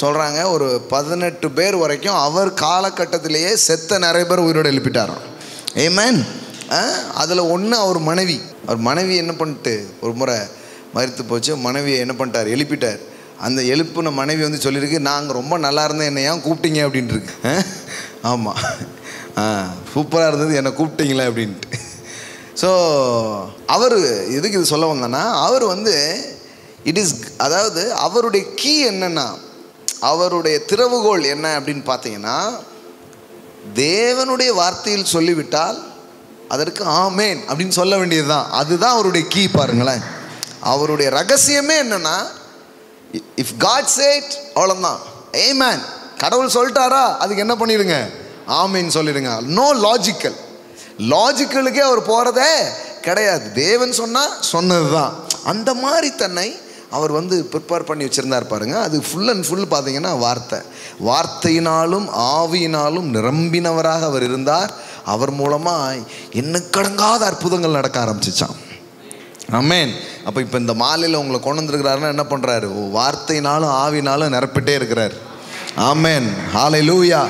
சொல்கிறாங்க, ஒரு 18 பேர் வரைக்கும் அவர் காலகட்டத்திலேயே செத்த நிறைய பேர் உயிரோடு எழுப்பிட்டாராம். ஆமென். அதில் ஒன்று அவர் மனைவி என்ன பண்ணிட்டு, ஒரு முறை மரித்து போச்சு, மனைவியை என்ன பண்ணிட்டார், எழுப்பிட்டார். அந்த எழுப்புன மனைவி வந்து சொல்லியிருக்கு, நாங்கள் ரொம்ப நல்லா இருந்தேன், என்னை ஏன் கூப்பிட்டீங்க அப்படின்ட்டுருக்கு. ஆமாம், சூப்பராக இருந்தது, என்னை கூப்பிட்டீங்களே அப்படின்ட்டு. ஸோ அவர் எதுக்கு இது சொல்ல வந்தேன்னா, அவர் வந்து அதாவது அவருடைய கீ என்னன்னா, அவருடைய திறவுகோல் என்ன அப்படின்னு பார்த்தீங்கன்னா, தேவனுடைய வார்த்தையில் சொல்லிவிட்டால் அதற்கு ஆமேன் அப்படின்னு சொல்ல வேண்டியது தான். அதுதான் அவருடைய கீ. பாருங்களேன், அவருடைய ரகசியமே என்னன்னா, இஃப் காட் சேட் அவ்வளோதான், ஆமென். கடவுள் சொல்லிட்டாரா, அதுக்கு என்ன பண்ணிடுங்க, ஆமேன் சொல்லிடுங்க. நோ லாஜிக்கலுக்கே அவர் போகிறதே கிடையாது. தேவன் சொன்னது தான். அந்த மாதிரி தன்னை அவர் வந்து ப்ரிப்பேர் பண்ணி வச்சுருந்தார் பாருங்க. அது ஃபுல் அண்ட் ஃபுல் பார்த்தீங்கன்னா வார்த்தையினாலும் ஆவியினாலும் நிரம்பினவராக அவர் இருந்தார். அவர் மூலமாக எண்ணுக்கடங்காத அற்புதங்கள் நடக்க ஆரம்பிச்சிச்சான். ஆமென். அப்போ இப்போ இந்த மாலையில் உங்களை கொண்டு வந்துருக்கிறாருன்னா என்ன பண்ணுறாரு, வார்த்தையினாலும் ஆவினாலும் நிரப்பிட்டே இருக்கிறார். ஆமென். ஹல்லேலூயா.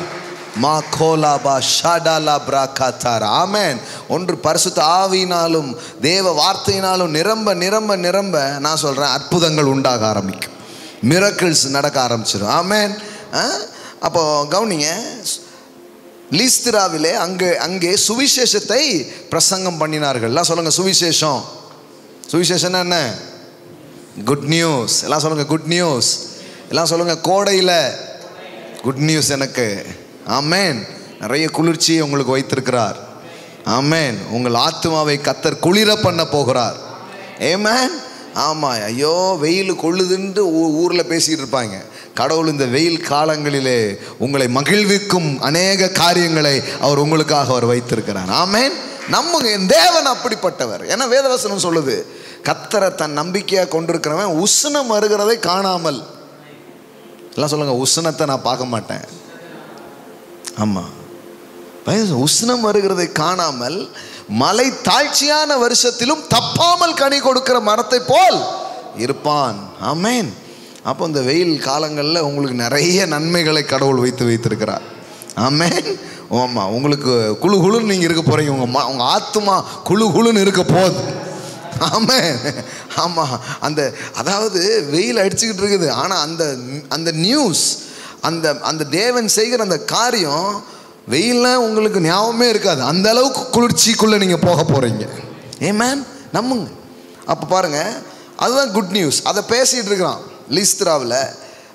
மா கோலாபா ஷாடாலா பிராகாத்தார். ஆமென். ஒன்று பரிசுத்த ஆவியினாலும் தேவ வார்த்தையினாலும் நிரம்ப நிரம்ப நிரம்ப நான் சொல்கிறேன், அற்புதங்கள் உண்டாக ஆரம்பிக்கும், மிரக்கிள்ஸ் நடக்க ஆரம்பிச்சிடும். ஆமென். அப்போ கவனிங்க, லீஸ்திராவிலே அங்கே சுவிசேஷத்தை பிரசங்கம் பண்ணினார்கள். எல்லாம் சொல்லுங்க, சுவிசேஷம்னா என்ன, குட் நியூஸ். எல்லாம் சொல்லுங்க, குட் நியூஸ். எல்லாம் சொல்லுங்க, கோடையில் குட் நியூஸ் எனக்கு. ஆமென். நிறைய குளிர்ச்சியை உங்களுக்கு வைத்திருக்கிறார். ஆமென். உங்கள் ஆத்துமாவை கர்த்தர் குளிர பண்ண போகிறார். ஆமென். ஆமாம். ஐயோ வெயில் கொள்ளுதுன்ட்டு ஊரில் பேசிக்கிட்டு இருப்பாங்க. கடவுள் இந்த வெயில் காலங்களிலே உங்களை மகிழ்விக்கும் அநேக காரியங்களை அவர் உங்களுக்காக அவர் வைத்திருக்கிறார். ஆமென். நம்புங்க, தேவன் அப்படிப்பட்டவர். ஏன்னா வேதவசனம் சொல்லுது, கர்த்தரை தன் நம்பிக்கையாக கொண்டிருக்கிறவன் உஷ்ணம் வருகிறதை காணாமல். எல்லாம் சொல்லுங்க, உஷ்ணத்தை நான் பார்க்க மாட்டேன். ஆமாம், உஷ்ணம் வருகிறதை காணாமல் மலை தாழ்ச்சியான வருஷத்திலும் தப்பாமல் கனி கொடுக்கிற மரத்தை போல் இருப்பான். ஆமென். அப்போ இந்த வெயில் காலங்களில் உங்களுக்கு நிறைய நன்மைகளை கடவுள் வைத்திருக்கிறார். ஆமென். ஆமாம், உங்களுக்கு குழு குழுன்னு நீங்கள் இருக்க போகிறீங்க. உங்கள் ஆத்துமா குழு குழுன்னு இருக்க போகுது. ஆமென். ஆமாம். அதாவது வெயில் அடிச்சுக்கிட்டு இருக்குது, ஆனால் அந்த நியூஸ், அந்த தேவன் செய்கிற அந்த காரியம் வெயில்லாம் உங்களுக்கு ஞாபகமே இருக்காது. அந்த அளவுக்கு குளிர்ச்சிக்குள்ளே நீங்கள் போக போகிறீங்க. ஆமென். நம்புங்க. அப்போ பாருங்கள், அதுதான் குட் நியூஸ். அதை பேசிகிட்டு இருக்கிறான் லீஸ்திராவில்.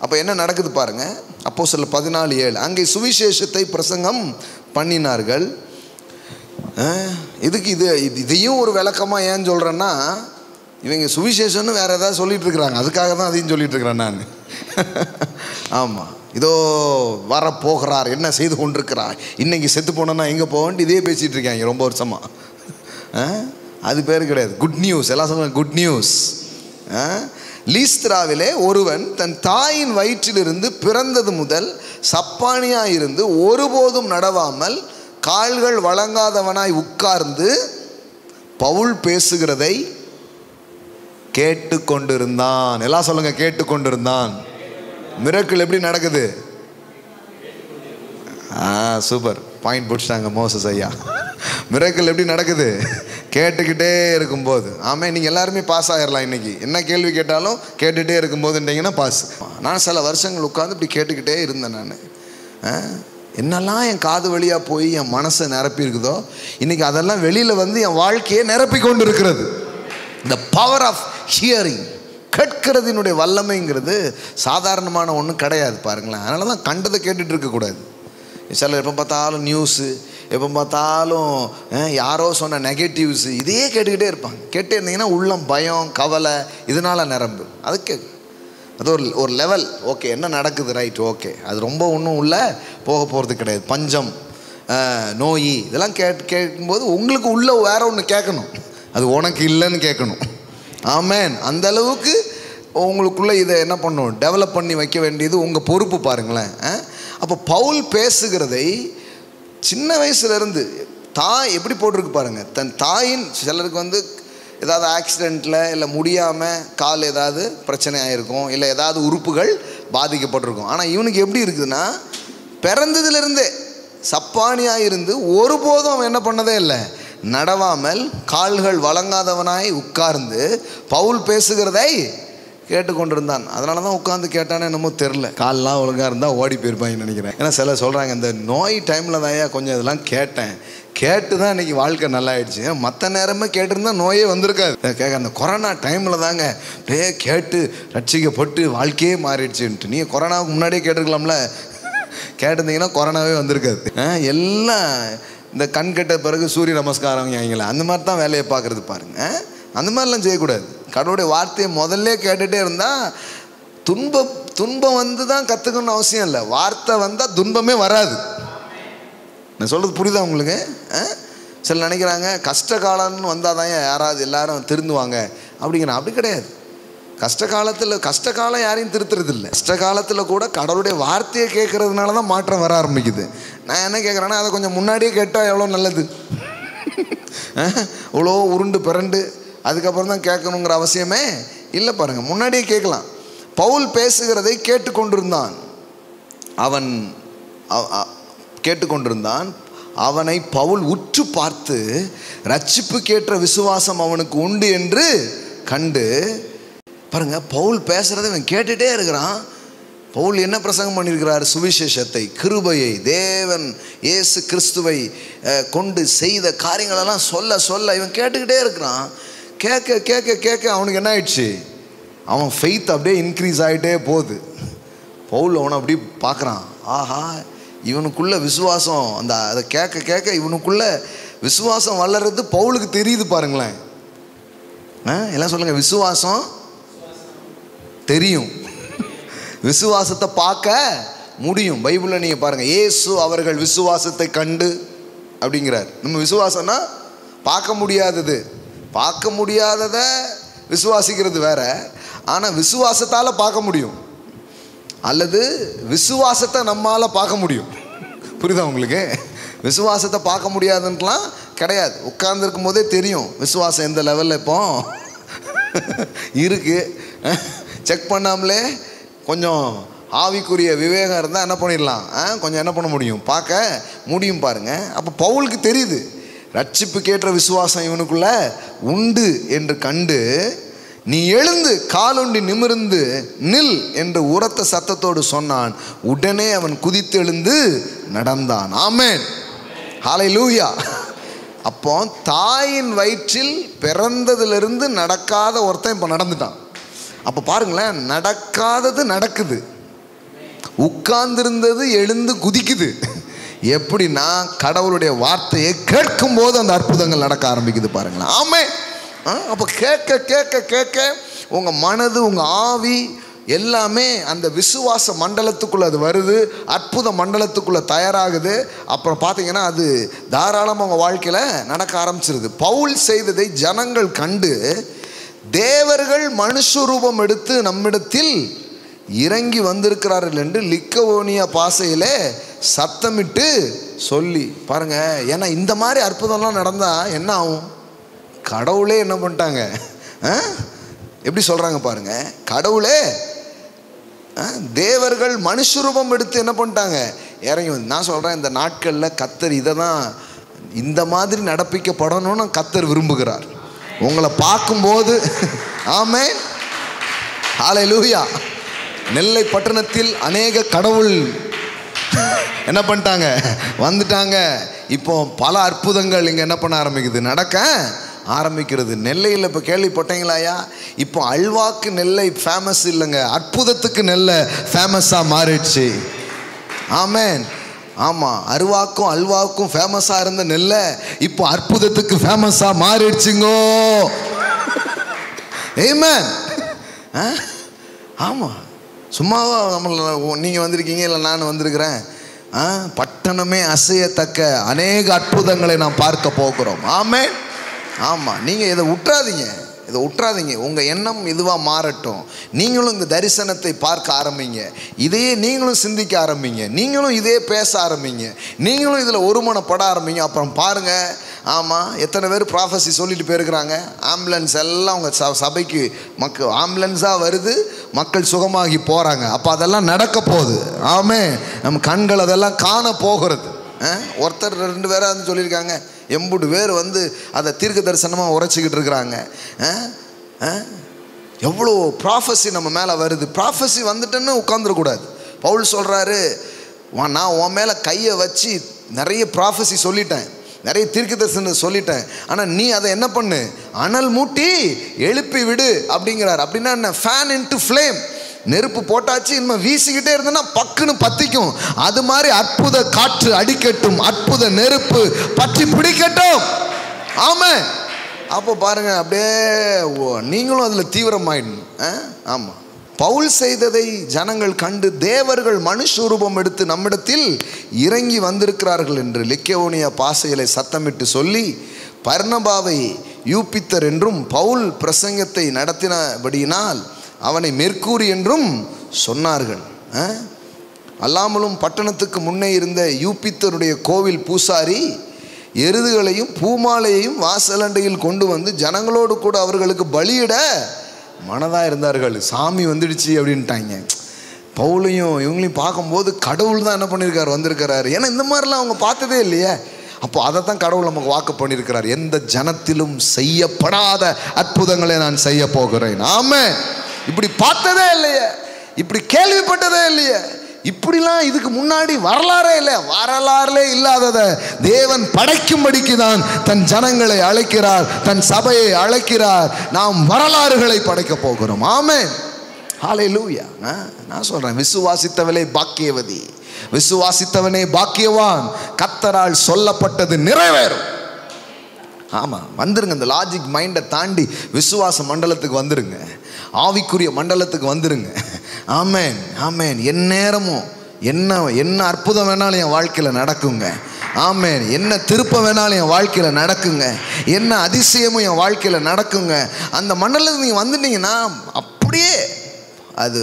அப்போ என்ன நடக்குது பாருங்கள், அப்போஸ்தலர் 14:7. அங்கே சுவிசேஷத்தை பிரசங்கம் பண்ணினார்கள். இதுக்கு இதையும் ஒரு விளக்கமாக ஏன் சொல்கிறேன்னா, இவங்க சுவிசேஷம்னு வேறு ஏதாவது சொல்லிகிட்டு இருக்கிறாங்க, அதுக்காக தான் அதையும் சொல்லிகிட்டு இருக்கிறேன் நான். ஆமாம், இதோ வரப்போகிறார், என்ன செய்து கொண்டிருக்கிறார், இன்றைக்கி செத்து போனோன்னா எங்கே போகணுன்னு இதே பேசிகிட்டு இருக்காங்க ரொம்ப வருஷமாக. அது பேர் கிடையாது குட் நியூஸ். எல்லாம் சொல்லுவாங்க குட் நியூஸ். லீஸ்திராவிலே ஒருவன் தன் தாயின் வயிற்றிலிருந்து பிறந்தது முதல் சப்பானியாய் இருந்து ஒருபோதும் நடவாமல் கால்கள் வழங்காதவனாய் உட்கார்ந்து பவுல் பேசுகிறதை கேட்டு கொண்டிருந்தான். எல்லாம் சொல்லுங்க, கேட்டு கொண்டிருந்தான். மிரக்கிள் எப்படி நடக்குது? சூப்பர் பாயிண்ட் பிடிச்சிட்டாங்க மோசஸ் ஐயா. மிரக்கிள் எப்படி நடக்குது? கேட்டுக்கிட்டே இருக்கும்போது. ஆமாம், நீங்கள் எல்லாருமே பாஸ் ஆகிடலாம். இன்றைக்கி என்ன கேள்வி கேட்டாலும் கேட்டுகிட்டே இருக்கும்போதுன்றீங்கன்னா பாஸ். நான் சில வருஷங்கள் உட்காந்து இப்படி கேட்டுக்கிட்டே இருந்தேன். நான் என்னெல்லாம் என் காது வழியாக போய் என் மனசை நிரப்பி இருக்குதோ, இன்றைக்கி அதெல்லாம் வெளியில் வந்து என் வாழ்க்கையை நிரப்பி கொண்டு இருக்கிறது. த பவர் ஆஃப் ஹியரிங், கேட்கிறதினுடைய வல்லமைங்கிறது சாதாரணமான ஒன்றும் கிடையாது பாருங்களேன். அதனால தான் கண்டதை கேட்டுட்டு இருக்கக்கூடாது. சில எப்போ பார்த்தாலும் நியூஸு, எப்போ பார்த்தாலும் யாரோ சொன்ன நெகட்டிவ்ஸு, இதையே கேட்டுக்கிட்டே இருப்பாங்க. கேட்டே இருந்தீங்கன்னா உள்ளம் பயம், கவலை இதனால் நிரம்பு. அதுக்கு அது ஒரு லெவல். ஓகே, என்ன நடக்குது, ரைட், ஓகே, அது ரொம்ப ஒன்றும் உள்ள போக போகிறது கிடையாது. பஞ்சம், நோய் இதெல்லாம் கேட்கும்போது உங்களுக்கு உள்ள வேற ஒன்று கேட்கணும், அது உனக்கு இல்லைன்னு கேட்கணும். ஆமேன். அந்த அளவுக்கு உங்களுக்குள்ளே இதை என்ன பண்ணணும், டெவலப் பண்ணி வைக்க வேண்டியது உங்கள் பொறுப்பு பாருங்களேன். அப்போ பவுல் பேசுகிறதை சின்ன வயசுலேருந்து தாய் எப்படி போட்டிருக்கு பாருங்கள். தன் தாயின், சிலருக்கு வந்து ஏதாவது ஆக்சிடெண்ட்டில் இல்லை முடியாமல் கால் ஏதாவது பிரச்சனை ஆகிருக்கும், இல்லை ஏதாவது உறுப்புகள் பாதிக்கப்பட்டிருக்கும். ஆனால் இவனுக்கு எப்படி இருக்குதுன்னா, பிறந்ததுலேருந்தே சப்பானியாக இருந்து ஒருபோதும் அவன் என்ன பண்ணதே இல்லை, நடவாமல் கால்கள் வழங்காதவனாய் உட்கார்ந்து பவுல் பேசுகிறதை கேட்டுக்கொண்டிருந்தான். அதனால தான் உட்காந்து கேட்டானே என்னமோ தெரில. கால்லாம் ஒழுங்காக இருந்தால் ஓடி போயிருப்பாங்கன்னு நினைக்கிறேன். ஏன்னா சில சொல்கிறாங்க, இந்த நோய் டைமில் தான் கொஞ்சம் இதெல்லாம் கேட்டு தான் இன்றைக்கி வாழ்க்கை நல்லா ஆயிடுச்சு. மற்ற நேரமே கேட்டிருந்தா நோயே வந்திருக்காது. கேட்க அந்த கொரோனா டைமில் தாங்க அப்படியே கேட்டு ரட்சிக்கப்பட்டு வாழ்க்கையே மாறிடுச்சுன்ட்டு. நீங்கள் கொரோனாவுக்கு முன்னாடியே கேட்டுருக்கலாம்ல, கேட்டிருந்தீங்கன்னா கொரோனாவே வந்திருக்காது. எல்லாம் இந்த கண் கெட்ட பிறகு சூரிய நமஸ்காரம் வாங்கிங்களா, அந்த மாதிரி தான் வேலையை பார்க்குறது பாருங்கள். அந்த மாதிரிலாம் செய்யக்கூடாது. கடவுளுடைய வார்த்தையை முதல்ல கேட்டுகிட்டே இருந்தால் துன்பம் வந்து தான் கற்றுக்கணும்னு அவசியம் இல்லை. வார்த்தை வந்தால் துன்பமே வராது. நான் சொல்கிறது புரியுதா உங்களுக்கு? சில நினைக்கிறாங்க கஷ்ட காலம்னு வந்தால் தான் யாராவது எல்லாரும் திருந்துவாங்க அப்படிங்கிறான். அப்படி கிடையாது. கஷ்ட காலம் யாரையும் திருத்துறதில்லை. கஷ்ட காலத்தில் கூட கடவுளுடைய வார்த்தையை கேட்கறதுனால தான் மாற்றம் வர ஆரம்பிக்குது. நான் என்ன கேட்குறேன்னா, அதை கொஞ்சம் முன்னாடியே கேட்டால் எவ்வளோ நல்லது. இவ்வளோ உருண்டு பிறண்டு அதுக்கப்புறம் தான் கேட்கணுங்கிற அவசியமே இல்லை பாருங்கள், முன்னாடியே கேட்கலாம். பவுல் பேசுகிறதை கேட்டுக்கொண்டிருந்தான். அவனை பவுல் உற்று பார்த்து ரட்சிப்புக்கேற்ற விசுவாசம் அவனுக்கு உண்டு என்று கண்டு. பாருங்க, பவுல் பேசுறதை அவன் கேட்டுட்டே இருக்கிறான். பவுல் என்ன பிரசங்கம் பண்ணியிருக்கிறார்? சுவிசேஷத்தை, கிருபையை, தேவன் இயேசு கிறிஸ்துவை கொண்டு செய்த காரியங்களெல்லாம் சொல்ல இவன் கேட்டுக்கிட்டே இருக்கிறான். கேட்க அவனுக்கு என்ன ஆயிடுச்சு? அவன் ஃபெய்த் அப்படியே இன்க்ரீஸ் ஆகிட்டே போகுது. பவுல் அவனை அப்படி பார்க்குறான். ஆஹா, இவனுக்குள்ள விசுவாசம், அதை கேட்க இவனுக்குள்ள விசுவாசம் வளர்றது பவுலுக்கு தெரியுது பாருங்களேன். எல்லாம் சொல்லுங்க, விசுவாசம் தெரியும், விசுவாசத்தை பார்க்க முடியும். பைபிளில் நீங்கள் பாருங்கள், இயேசு அவர்கள் விசுவாசத்தை கண்டு அப்படிங்கிறார். நம்ம விசுவாசம்னா பார்க்க முடியாததை விசுவாசிக்கிறது வேற. ஆனால் விசுவாசத்தால் பார்க்க முடியும், அல்லது விசுவாசத்தை நம்மால் பார்க்க முடியும். புரியுதா உங்களுக்கு? விசுவாசத்தை பார்க்க முடியாதுன்னுலாம் கிடையாது. உட்கார்ந்துருக்கும் போதே தெரியும் விசுவாசம் எந்த லெவலில் இப்போ இருக்குது. செக் பண்ணாமலே கொஞ்சம் ஆவிக்குரிய விவேகம் இருந்தால் என்ன பண்ணிடலாம், கொஞ்சம் என்ன பண்ண முடியும், பார்க்க முடியும் பாருங்கள். அப்போ பவுலுக்கு தெரியுது ரட்சிப்புக்கேற்ற விசுவாசம் இவனுக்குள்ள உண்டு என்று கண்டு, நீ எழுந்து காலுண்டி நிமிர்ந்து நில் என்று உரத்த சத்தத்தோடு சொன்னான். உடனே அவன் குதித்து எழுந்து நடந்தான். ஆமென், ஹல்லேலூயா. அப்போ தாயின் வயிற்றில் பிறந்ததிலிருந்து நடக்காத ஒருத்தன் இப்போ நடந்துட்டான். அப்போ பாருங்களேன், நடக்காதது நடக்குது, உட்கார்ந்திருந்தது எழுந்து குதிக்குது. எப்படின்னா கடவுளுடைய வார்த்தையை கேட்கும் போது அந்த அற்புதங்கள் நடக்க ஆரம்பிக்குது பாருங்களேன். ஆமே. அப்போ கேட்க கேட்க கேட்க உங்கள் மனது, உங்கள் ஆவி எல்லாமே அந்த விசுவாச மண்டலத்துக்குள்ளே அது வருது, அற்புத மண்டலத்துக்குள்ளே தயாராகுது. அப்புறம் பார்த்தீங்கன்னா அது தாராளமாக உங்கள் வாழ்க்கையில் நடக்க ஆரம்பிச்சிருது. பவுல் செய்ததை ஜனங்கள் கண்டு தேவர்கள் மனுஷ ரூபம் எடுத்து நம்மிடத்தில் இறங்கி வந்திருக்கிறார்கள் என்று லிக்கவோனியா பாசையிலே சத்தமிட்டு சொல்லி பாருங்க. ஏன்னா இந்த மாதிரி அற்புதம்லாம் நடந்தால் என்ன ஆகும்? கடவுளே என்ன பண்ணிட்டாங்க, எப்படி சொல்கிறாங்க பாருங்க, கடவுளே தேவர்கள் மனுஷ ரூபம் எடுத்து என்ன பண்ணிட்டாங்க, இறங்கி வந்து. நான் சொல்கிறேன், இந்த நாட்களில் கர்த்தர் இதை தான் இந்த மாதிரி நடப்பிக்கப்படணும்னு கர்த்தர் விரும்புகிறார். உங்களை பார்க்கும்போது ஆமென், ஹல்லேலூயா. நெல்லை பட்டணத்தில் அநேக கடவுள் என்ன பண்ணிட்டாங்க, வந்துட்டாங்க. இப்போ பல அற்புதங்கள் இங்கே என்ன பண்ண ஆரம்பிக்குது, நடக்க ஆரம்பிக்கிறது. நெல்லையில் இப்போ கேள்விப்பட்டீங்களாயா? இப்போ அல்வாக்கு நெல்லை ஃபேமஸ் இல்லைங்க, அற்புதத்துக்கு நெல்லை ஃபேமஸாக மாறிடுச்சு. ஆமென். ஆமாம், அருவாக்கும் அல்வாவுக்கும் ஃபேமஸாக இருந்த நெல்லை இப்போ அற்புதத்துக்கு ஃபேமஸாக மாறிடுச்சுங்கோ. ஆமென். ஆமாம், சும்மாவா நம்மள நீங்கள் வந்திருக்கீங்க, இல்லை நான் வந்திருக்கிறேன். பட்டணமே அசையத்தக்க அநேக அற்புதங்களை நாம் பார்க்க போகிறோம். ஆமென். ஆமாம், நீங்கள் இதை விட்டுறாதீங்க, இதை விட்டுறாதீங்க. உங்கள் எண்ணம் இதுவாக மாறட்டும். நீங்களும் இந்த தரிசனத்தை பார்க்க ஆரம்பிங்க, இதையே நீங்களும் சிந்திக்க ஆரம்பிங்க, நீங்களும் இதே பேச ஆரம்பிங்க, நீங்களும் இதில் ஒருமனப்பட ஆரம்பிங்க. அப்புறம் பாருங்கள், ஆமாம், எத்தனை பேர் ப்ராஃபஸி சொல்லிட்டு போயிருக்கிறாங்க. ஆம்புலன்ஸ் எல்லாம் உங்கள் சபைக்கு மக்கள் ஆம்புலன்ஸாக வருது, மக்கள் சுகமாகி போகிறாங்க. அப்போ அதெல்லாம் நடக்க போகுது. ஆமே, நம்ம கண்கள் அதெல்லாம் காண போகிறது. ஒருத்தர் 2 பேராக சொல்லியிருக்காங்க, 80 பேர் வந்து அதை தீர்க்க தரிசனமாக உரைச்சிக்கிட்டு இருக்கிறாங்க. எவ்வளோ ப்ராஃபஸி நம்ம மேலே வருது. ப்ராஃபஸி வந்துட்டேன்னு உட்காந்துடக்கூடாது. பவுல் சொல்கிறாரு, நான் உன் மேலே கையை வச்சு நிறைய ப்ராஃபஸி சொல்லிட்டேன், நிறைய தீர்க்க தரிசனம் சொல்லிட்டேன், ஆனால் நீ அதை என்ன பண்ணு, அனல் மூட்டி எழுப்பி விடு அப்படிங்கிறார். அப்படின்னா என்ன? Fan into flame. நெருப்பு போட்டாச்சு, இனிமே வீசிக்கிட்டே இருந்தேன்னா பக்குன்னு பற்றிக்கும். அது மாதிரி அற்புத காற்று அடிக்கட்டும், அற்புத நெருப்பு பற்றி பிடிக்கட்டும். ஆமாம். அப்போ பாருங்க, அப்படியே நீங்களும் அதில் தீவிரமாயிடணும். ஆமாம். பவுல் செய்ததை ஜனங்கள் கண்டு தேவர்கள் மனுஷ ரூபம் எடுத்து நம்மிடத்தில் இறங்கி வந்திருக்கிறார்கள் என்று லிக்கவோனியா பாசைகளை சத்தமிட்டு சொல்லி பர்னபாவை யூப்பித்தர் என்றும் பவுல் பிரசங்கத்தை நடத்தினபடியினால் அவனை மெர்க்கூரி என்றும் சொன்னார்கள். அல்லாமலும் பட்டணத்துக்கு முன்னே இருந்த யூப்பித்தருடைய கோவில் பூசாரி எருதுகளையும் பூமாலையையும் வாசலண்டையில் கொண்டு வந்து ஜனங்களோடு கூட அவர்களுக்கு பலியிட மனதாக இருந்தார்கள். சாமி வந்துடுச்சு அப்படின்ட்டாங்க. பவுலையும் இவங்களையும் பார்க்கும்போது கடவுள் தான் என்ன பண்ணியிருக்காரு, வந்திருக்கிறாரு. ஏன்னா இந்த மாதிரிலாம் அவங்க பார்த்ததே இல்லையே. அப்போ அதை தான் கடவுள் நமக்கு வாக்கு பண்ணியிருக்கிறார், எந்த ஜனத்திலும் செய்யப்படாத அற்புதங்களை நான் செய்ய போகிறேன். ஆமென். இப்படி பார்த்ததே இல்லையே, இப்படி கேள்விப்பட்டதே இல்லையே, இப்படிலாம் இதுக்கு முன்னாடி வரலாறே இல்லை. வரலாறுலே இல்லாததை தேவன் படைக்கும்படிக்கு தான் தன் ஜனங்களை அழைக்கிறார், தன் சபையை அழைக்கிறார். நாம் வரலாறுகளை படைக்க போகிறோம். ஆமென், ஹல்லேலூயா. நான் சொல்றேன், விசுவாசித்தவளே பாக்கியவதி, விசுவாசித்தவனே பாக்கியவான், கர்த்தரால் சொல்லப்பட்டது நிறைவேறும். ஆமாம், வந்துருங்க. இந்த லாஜிக் மைண்டை தாண்டி விசுவாச மண்டலத்துக்கு வந்துருங்க, ஆவிக்குரிய மண்டலத்துக்கு வந்துருங்க. ஆமென், ஆமென். என் நேரமும் என்ன அற்புதம் வேணாலும் என் வாழ்க்கையில் நடக்குங்க. ஆமென். என்ன திருப்பம் வேணாலும் என் வாழ்க்கையில் நடக்குங்க, என்ன அதிசயமும் என் வாழ்க்கையில் நடக்குங்க. அந்த மண்டலத்துக்கு நீங்கள் வந்துட்டீங்கன்னா அப்படியே அது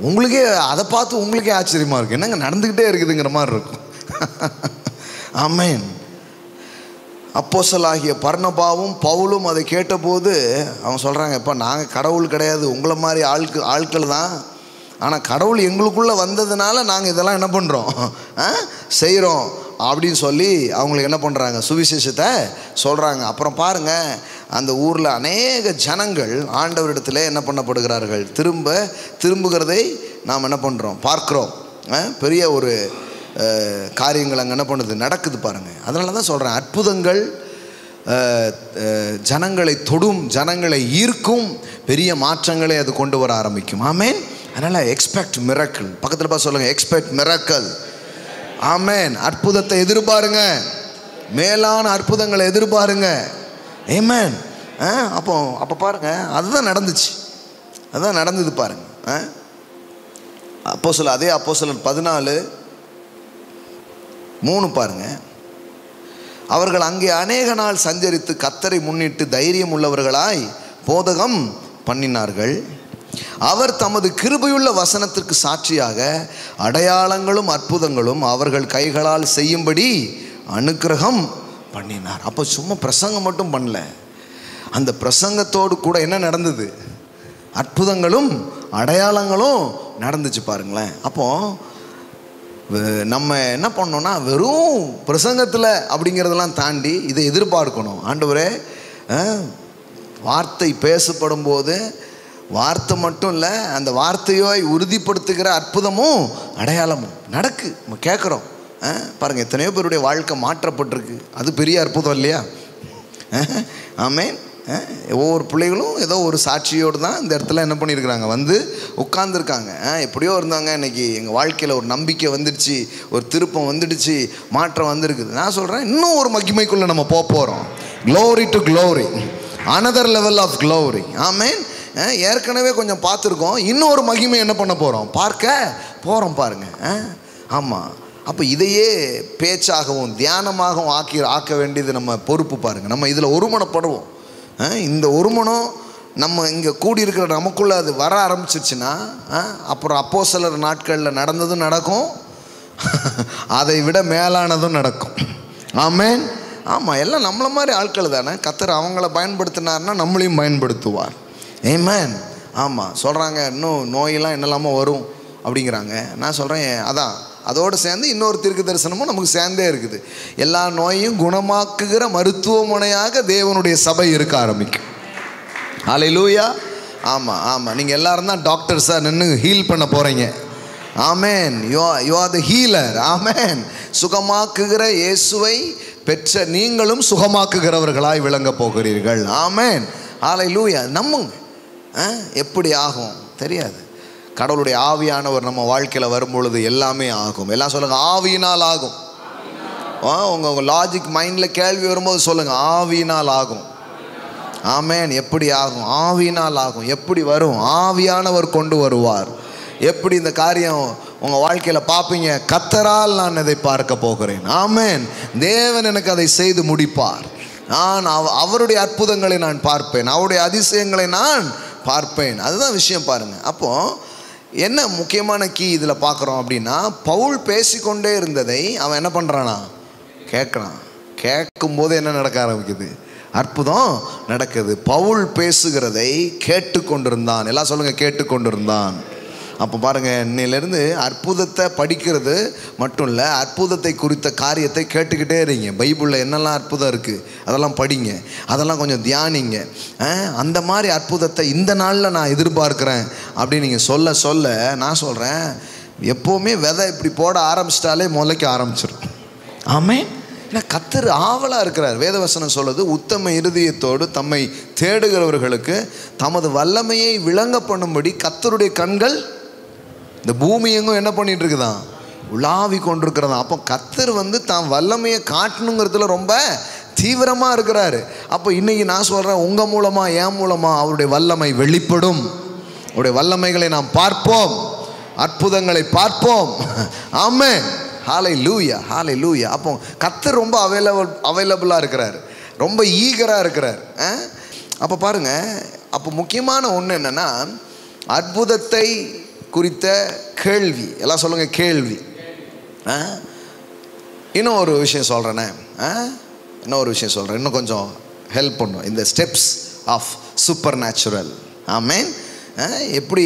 உங்களுக்கே, அதை பார்த்து உங்களுக்கே ஆச்சரியமாக இருக்கும், என்னங்க நடந்துக்கிட்டே இருக்குதுங்கிற மாதிரி இருக்கும். ஆமென். அப்போஸ்தலனாகிய பர்னபாவும் பவுலும் அதை கேட்டபோது அவங்க சொல்கிறாங்க, இப்போ நாங்கள் கடவுள் கிடையாது, உங்களை மாதிரி ஆட்கள் தான், ஆனால் கடவுள் எங்களுக்குள்ளே வந்ததுனால நாங்கள் இதெல்லாம் என்ன பண்ணுறோம், செய்கிறோம் அப்படின்னு சொல்லி அவங்களுக்கு என்ன பண்ணுறாங்க, சுவிசேஷத்தை சொல்கிறாங்க. அப்புறம் பாருங்கள், அந்த ஊரில் அநேக ஜனங்கள் ஆண்டவரிடத்தில் என்ன பண்ணப்படுகிறார்கள், திரும்புகிறதை நாம் என்ன பண்ணுறோம், பார்க்குறோம். பெரிய ஒரு காரியங்கள் அங்கே என்ன பண்ணுது, நடக்குது பாருங்கள். அதனால தான் சொல்கிறேன், அற்புதங்கள் ஜனங்களை தொடும், ஜனங்களை ஈர்க்கும், பெரிய மாற்றங்களை அது கொண்டு வர ஆரம்பிக்கும். ஆமேன். அதனால் எக்ஸ்பெக்ட் மிரக்கல். பக்கத்தில் பார்த்து சொல்லுங்கள், எக்ஸ்பெக்ட் மிரக்கல். ஆமேன். அற்புதத்தை எதிர்பாருங்க, மேலான அற்புதங்களை எதிர்பாருங்க. ஆமேன். அப்போ பாருங்க, அதுதான் நடந்துச்சு, அதுதான் நடந்தது பாருங்க. அப்போஸ்தலர், அதே அப்போஸ்தலர் 14:3 பாருங்க. அவர்கள் அங்கே அநேக நாள் சஞ்சரித்து கர்த்தரை முன்னிட்டு தைரியம் உள்ளவர்களாய் போதகம் பண்ணினார்கள். அவர் தமது கிருபையுள்ள வசனத்திற்கு சாட்சியாக அடையாளங்களும் அற்புதங்களும் அவர்கள் கைகளால் செய்யும்படி அனுக்கிரகம் பண்ணினார். அப்போ சும்மா பிரசங்கம் மட்டும் பண்ணல, அந்த பிரசங்கத்தோடு கூட என்ன நடந்தது, அற்புதங்களும் அடையாளங்களும் நடந்துச்சு பாருங்களேன். அப்போ நம்ம என்ன பண்ணோம்னா, வெறும் பிரசங்கத்தில் அப்படிங்கிறதெல்லாம் தாண்டி இதை எதிர்பார்க்கணும். ஆண்டவரே, வார்த்தை பேசப்படும் போது வார்த்தை மட்டும் இல்லை, அந்த வார்த்தையை உறுதிப்படுத்துகிற அற்புதமும் அடையாளமும் நடக்கு. நம்ம கேட்குறோம் பாருங்கள், எத்தனையோ பேருடைய வாழ்க்கை மாற்றப்பட்டிருக்கு. அது பெரிய அற்புதம் இல்லையா? ஆமேன். ஒவ்வொரு பிள்ளைகளும் ஏதோ ஒரு சாட்சியோடு தான் இந்த இடத்துல என்ன பண்ணியிருக்கிறாங்க, வந்து உட்கார்ந்துருக்காங்க. எப்படியோ இருந்தாங்க, இன்றைக்கி எங்கள் வாழ்க்கையில் ஒரு நம்பிக்கை வந்துடுச்சு, ஒரு திருப்பம் வந்துடுச்சு, மாற்றம் வந்திருக்குது. நான் சொல்கிறேன், இன்னும் ஒரு மகிமைக்குள்ளே நம்ம போக போகிறோம். Glory to glory, another level of glory. Amen. ஏற்கனவே கொஞ்சம் பார்த்துருக்கோம், இன்னும் ஒரு மகிமை என்ன பண்ண போகிறோம், பார்க்க போகிறோம் பாருங்கள். ஆமாம். அப்போ இதையே பேச்சாகவும் தியானமாகவும் ஆக்க வேண்டியது நம்ம பொறுப்பு பாருங்கள். நம்ம இதில் ஒருமனப்படுவோம். இந்த ஒருமனம் நம்ம இங்கே கூடியிருக்கிற நமக்குள்ளே அது வர ஆரம்பிச்சிருச்சுன்னா, அப்புறம் அப்போஸ்தலர் நாட்களில் நடந்ததும் நடக்கும், அதை விட மேலானதும் நடக்கும். ஆமேன். ஆமாம், எல்லாம் நம்மளை மாதிரி ஆட்கள் தானே. கர்த்தர் அவங்கள பயன்படுத்தினார்னா நம்மளையும் பயன்படுத்துவார். ஆமேன். ஆமாம். சொல்கிறாங்க, இன்னும் நோயெல்லாம் என்னெல்லாமோ வரும் அப்படிங்கிறாங்க. நான் சொல்கிறேன், அதான் அதோடு சேர்ந்து இன்னொரு தீர்க்க தரிசனமும் நமக்கு சேர்ந்தே இருக்குது. எல்லா நோயையும் குணமாக்குகிற மருத்துவமனையாக தேவனுடைய சபை இருக்க ஆரம்பிக்கும். ஹல்லேலூயா. ஆமாம், ஆமாம். நீங்கள் எல்லாரும் தான் டாக்டர்ஸாக நின்று ஹீல் பண்ண போகிறீங்க. Amen. You are the healer. Amen. சுகமாக்குகிற இயேசுவை பெற்ற நீங்களும் சுகமாக்குகிறவர்களாய் விளங்க போகிறீர்கள். ஆமேன். ஹல்லேலூயா. நம்புங்க. எப்படி ஆகும் தெரியாது. கடவுளுடைய ஆவியானவர் நம்ம வாழ்க்கையில் வரும்பொழுது எல்லாமே ஆகும். எல்லாம் சொல்லுங்கள், ஆவியினால் ஆகும். உங்கள் லாஜிக் மைண்டில் கேள்வி வரும்போது சொல்லுங்கள், ஆவியினால் ஆகும். ஆமேன். எப்படி ஆகும்? ஆவியினால் ஆகும். எப்படி வரும்? ஆவியானவர் கொண்டு வருவார். எப்படி இந்த காரியம் உங்கள் வாழ்க்கையில் பார்ப்பீங்க? கர்த்தரால் நான் இதை பார்க்க போகிறேன். ஆமேன். தேவன் எனக்கு அதை செய்து முடிப்பார். நான் அவருடைய அற்புதங்களை நான் பார்ப்பேன், அவருடைய அதிசயங்களை நான் பார்ப்பேன். அதுதான் விஷயம் பாருங்கள். அப்போது என்ன முக்கியமான கீ இதில் பார்க்குறோம் அப்படின்னா, பவுல் பேசிக்கொண்டே இருந்ததை அவன் என்ன பண்ணுறானா, கேட்குறான். கேட்கும்போது என்ன நடக்க ஆரம்பிக்குது? அற்புதம் நடக்குது. பவுல் பேசுகிறதை கேட்டுக்கொண்டிருந்தான். எல்லாம் சொல்லுங்கள், கேட்டுக்கொண்டிருந்தான். அப்போ பாருங்கள், இன்னிலேருந்து அற்புதத்தை படிக்கிறது மட்டும் இல்லை, அற்புதத்தை குறித்த காரியத்தை கேட்டுக்கிட்டே இருங்க. பைபிளில் என்னெல்லாம் அற்புதம் இருக்குது அதெல்லாம் படிங்க, அதெல்லாம் கொஞ்சம் தியானிங்க. அந்த மாதிரி அற்புதத்தை இந்த நாளில் நான் எதிர்பார்க்குறேன் அப்படின்னு நீங்கள் சொல்ல சொல்ல, நான் சொல்கிறேன், எப்போவுமே விதை இப்படி போட ஆரம்பிச்சிட்டாலே முளைக்க ஆரம்பிச்சிடும். ஆமேன். ஏன்னா கர்த்தர் ஆவலாக இருக்கிறார். வேதவசனம் சொல்லுது, உத்தம இருதயத்தோடு தம்மை தேடுகிறவர்களுக்கு தமது வல்லமையை விளங்க பண்ணும்படி கர்த்தருடைய கண்கள் இந்த பூமி எங்கும் என்ன பண்ணிட்டு இருக்குதான், உலாவி கொண்டிருக்கிறதா. அப்போ கர்த்தர் தான் வல்லமையை காட்டணுங்கிறதுல ரொம்ப தீவிரமாக இருக்கிறாரு. அப்போ இன்றைக்கி நான் சொல்கிறேன், உங்கள் மூலமாக என் மூலமாக அவருடைய வல்லமை வெளிப்படும். அவருடைய வல்லமைகளை நாம் பார்ப்போம், அற்புதங்களை பார்ப்போம். ஆமென். ஹல்லேலூயா, ஹல்லேலூயா. அப்போ கர்த்தர் ரொம்ப அவைலபிளாக இருக்கிறார், ரொம்ப ஈகராக இருக்கிறார். அப்போ பாருங்கள், அப்போ முக்கியமான ஒன்று என்னென்னா, அற்புதத்தை குறித்த கேள்வி. எல்லாம் சொல்லுங்கள், கேள்வி. இன்னும் ஒரு விஷயம் சொல்கிறேனே, இன்னும் கொஞ்சம் ஹெல்ப் பண்ணும் இந்த ஸ்டெப்ஸ் ஆஃப் சூப்பர் நேச்சுரல். ஆமேன். எப்படி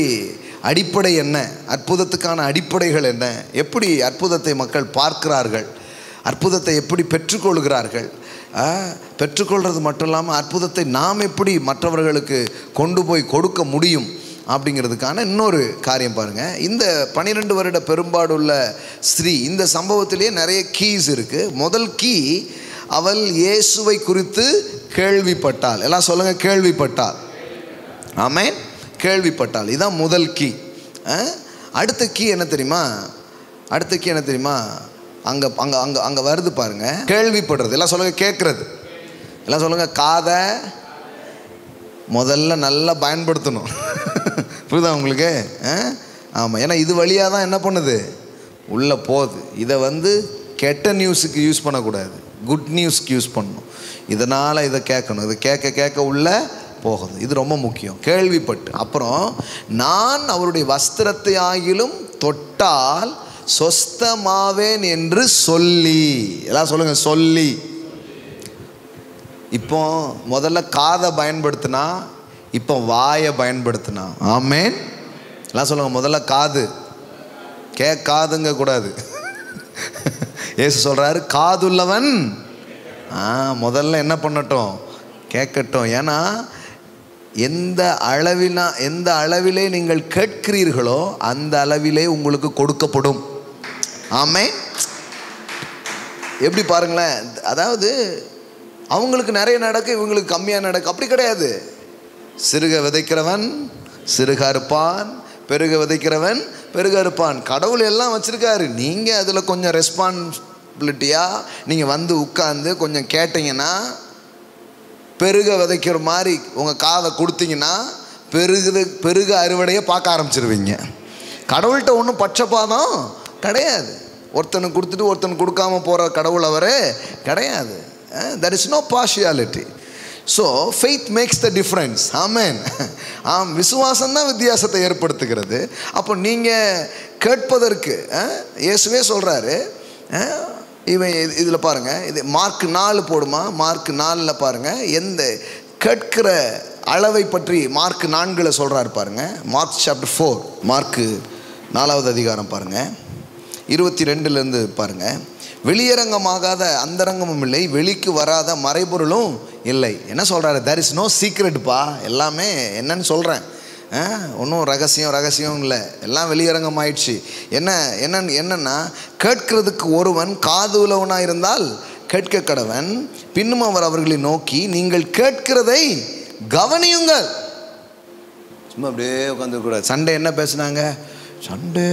அடிப்படை என்ன, அற்புதத்துக்கான அடிப்படைகள் என்ன, எப்படி அற்புதத்தை மக்கள் பார்க்கிறார்கள், அற்புதத்தை எப்படி பெற்றுக்கொள்கிறார்கள், பெற்றுக்கொள்வது மட்டும் இல்லாமல் அற்புதத்தை நாம் எப்படி மற்றவர்களுக்கு கொண்டு போய் கொடுக்க முடியும் அப்படிங்கிறதுக்கான இன்னொரு காரியம் பாருங்கள். இந்த 12 வருட பெரும்பாடுள்ள ஸ்திரீ, இந்த சம்பவத்திலேயே நிறைய கீஸ் இருக்குது. முதல் கீ, அவள் இயேசுவை குறித்து கேள்விப்பட்டாள். எல்லாம் சொல்லுங்கள், கேள்விப்பட்டாள். ஆமென், கேள்விப்பட்டாள். இதுதான் முதல் கீ. அடுத்த கீ என்ன தெரியுமா? அடுத்த கீ என்ன தெரியுமா? அங்கே அங்கே அங்கே அங்கே வருது பாருங்கள், கேள்விப்படுறது. எல்லாம் சொல்லுங்கள், கேட்குறது. எல்லாம் சொல்லுங்கள், காதை முதல்ல நல்லா பயன்படுத்தணும். புரியுதா உங்களுக்கு? ஆமாம், ஏன்னா இது வழியாக தான் என்ன பண்ணுது, உள்ளே போகுது. இதை கெட்ட நியூஸுக்கு யூஸ் பண்ணக்கூடாது, குட் நியூஸ்க்கு யூஸ் பண்ணணும். இதனால் இதை கேட்கணும், இதை கேட்க கேட்க உள்ளே போகுது. இது ரொம்ப முக்கியம். கேள்விப்பட்டு அப்புறம் நான் அவருடைய வஸ்திரத்தை ஆகிலும் தொட்டால் சொஸ்தமாவேன் என்று சொல்லி. எல்லாம் சொல்லுங்கள், சொல்லி. இப்போ முதல்ல காதை பயன்படுத்தினா, இப்போ வாயை பயன்படுத்தினா. ஆமென். எல்லாம் சொல்லுங்கள், முதல்ல காது. கேட்காதுங்க கூடாது. இயேசு சொல்கிறாரு, காதுள்ளவன் முதல்ல என்ன பண்ணட்டும், கேட்கட்டும். ஏன்னா எந்த அளவிலே நீங்கள் கேட்கிறீர்களோ அந்த அளவிலே உங்களுக்கு கொடுக்கப்படும். ஆமென். எப்படி பாருங்களேன், அதாவது அவங்களுக்கு நிறைய நடக்கு, இவங்களுக்கு கம்மியாக நடக்கு, அப்படி கிடையாது. சிறுக விதைக்கிறவன் சிறுக அறுப்பான், பெருக விதைக்கிறவன் பெருக அறுப்பான். கடவுள் எல்லாம் வச்சுருக்காரு. நீங்கள் அதில் கொஞ்சம் ரெஸ்பான்சிபிலிட்டியாக நீங்கள் உட்கார்ந்து கொஞ்சம் கேட்டிங்கன்னா, பெருக விதைக்கிற மாதிரி உங்கள் காதை கொடுத்தீங்கன்னா பெருக அறுவடையை பார்க்க ஆரம்பிச்சிருவீங்க. கடவுள்கிட்ட ஒன்றும் பட்சபாதம் கிடையாது. ஒருத்தனுக்கு கொடுத்துட்டு ஒருத்தனுக்கு கொடுக்காம போகிற கடவுள் அவரே கிடையாது. There is no partiality. So faith makes the difference. Amen. விசுவாசம் தான் வித்தியாசத்தை ஏற்படுத்துகிறது. அப்போ நீங்கள் கேட்பதற்கு இயேசுவே சொல்கிறாரு. இவன் இதில் பாருங்கள், இது மார்க் 4 போடுமா, மார்க் 4 பாருங்கள், எந்த கேட்கிற அளவை பற்றி மார்க் 4 சொல்கிறாரு பாருங்கள். மார்க் சாப்டர் 4, மார்க் 4வது அதிகாரம் பாருங்கள், 22 பாருங்கள். வெளியரங்கமாகாத அந்தரங்கமும் இல்லை, வெளிக்கு வராத மறைபொருளும் இல்லை. என்ன சொல்கிறாரு? there is no secret பா. எல்லாமே என்னன்னு சொல்கிறேன், ஒன்றும் ரகசியம் இல்லை, எல்லாம் வெளியரங்கம் ஆயிடுச்சு. என்னன்னா கேட்கிறதுக்கு ஒருவன் காது உள்ளவனாக இருந்தால் கேட்க கடவன். பின்னும் அவர் அவர்களை நோக்கி, நீங்கள் கேட்கிறதை கவனியுங்கள். சும்மா அப்படியே உட்காந்துக்கூடாது. சண்டே என்ன பேசுனாங்க, சண்டே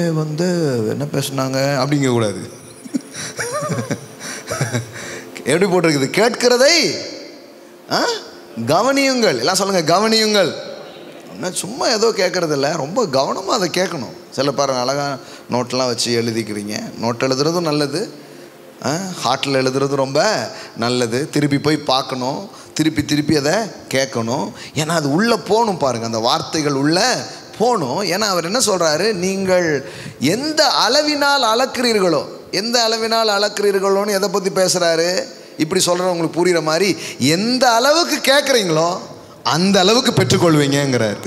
என்ன பேசுனாங்க அப்படிங்க கூடாது. எப்படி போட்டிருக்குது? கேட்கிறதை கவனியுங்கள். எல்லாம் சொல்லுங்க, கவனியுங்கள். சும்மா ஏதோ கேட்கறது இல்லை, ரொம்ப கவனமாக அதை கேட்கணும். சில பாருங்க அழகாக நோட்டெலாம் வச்சு எழுதிக்கிறீங்க. நோட் எழுதுறதும் நல்லது, ஹார்ட்டில் எழுதுறது ரொம்ப நல்லது. திருப்பி போய் பார்க்கணும், திருப்பி அதை கேட்கணும். ஏன்னா அது உள்ளே போகணும் பாருங்கள், அந்த வார்த்தைகள் உள்ளே போகணும். ஏன்னா அவர் என்ன சொல்கிறாரு, நீங்கள் எந்த அளவினால் அளக்கிறீர்களோ, எந்த அளவினால் அளக்கிறீர்களோன்னு எதை பற்றி பேசுகிறாரு? இப்படி சொல்கிற உங்களுக்கு புரிகிற மாதிரி, எந்த அளவுக்கு கேட்குறீங்களோ அந்த அளவுக்கு பெற்றுக்கொள்வீங்கிறார்.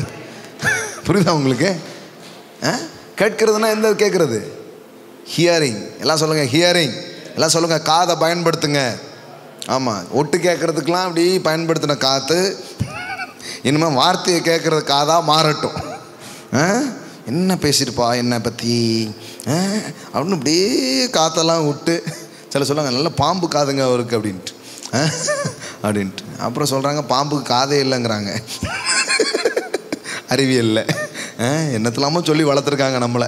புரியுதா உங்களுக்கு? கேட்கறதுனா எந்த கேட்குறது? ஹியரிங். எல்லாம் சொல்லுங்கள், ஹியரிங். எல்லாம் சொல்லுங்கள், காதை பயன்படுத்துங்க. ஆமாம், ஒட்டு கேட்குறதுக்கெலாம் அப்படி பயன்படுத்தின காற்று இனிமேல் வார்த்தையை கேட்குறது காதாக மாறட்டும். என்ன பேசியிருப்பா என்னை பற்றி அப்படின்னு அப்படியே காற்றெல்லாம் விட்டு, சில சொல்லுவாங்க நல்லா பாம்பு காதுங்க அவருக்கு அப்படின்ட்டு அப்புறம் சொல்கிறாங்க பாம்புக்கு காதே இல்லைங்கிறாங்க. அறிவியலில் என்னத்தெல்லாமோ சொல்லி வளர்த்துருக்காங்க நம்மளை.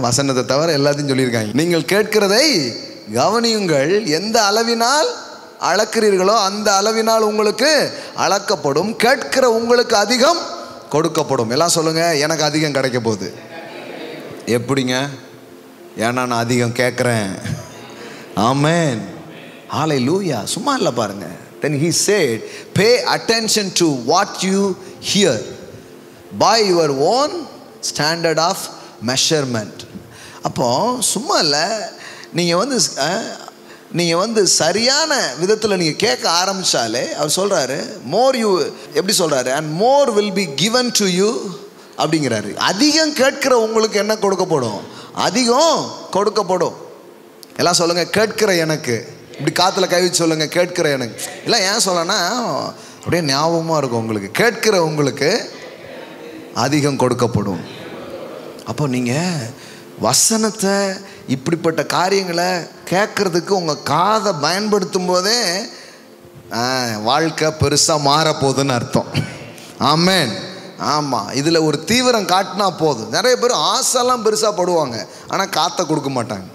வசனத்தை தவிர எல்லாத்தையும் சொல்லியிருக்காங்க. நீங்கள் கேட்கிறதை கவனியுங்கள், எந்த அளவினால் அளக்கிறீர்களோ அந்த அளவினால் உங்களுக்கு அளக்கப்படும், கேட்கிற உங்களுக்கு அதிகம் கொடுக்கப்படும். எல்லாம் சொல்லுங்கள், எனக்கு அதிகம் கிடைக்க போகுது. எப்படிங்க? ஏன்னா நான் அதிகம் கேட்குறேன். ஆமென், ஹல்லேலூயா. சும்மா இல்லை பாருங்க. Then he said, pay attention to what you hear by your own standard of measurement. அப்போ சும்மா இல்லை, நீங்கள் சரியான விதத்தில் நீங்கள் கேட்க ஆரம்பித்தாலே அவர் சொல்கிறாரு, மோர் யூ, எப்படி சொல்கிறாரு, and more will be given to you அப்படிங்கிறாரு. அதிகம் கேட்கிற உங்களுக்கு என்ன கொடுக்கப்படும்? அதிகம் கொடுக்கப்படும். எல்லாம் சொல்லுங்கள், கேட்கிற எனக்கு. இப்படி காற்றுல கை வச்சு சொல்லுங்கள், கேட்கிற எனக்கு. இல்லை ஏன் சொல்லனா அப்படியே ஞாபகமாக இருக்கும் உங்களுக்கு. கேட்கிற உங்களுக்கு அதிகம் கொடுக்கப்படும். அப்போ நீங்கள் வசனத்தை இப்படிப்பட்ட காரியங்களை கேட்குறதுக்கு உங்கள் காதை பயன்படுத்தும் போதே வாழ்க்கை பெருசாக மாறப்போகுதுன்னு அர்த்தம். ஆமென். ஆமாம், இதில் ஒரு தீவிரம் காட்டினா போதும். நிறைய பேர் ஆசைலாம் பெருசாக படுவாங்க, ஆனால் காற்றை கொடுக்க மாட்டாங்க.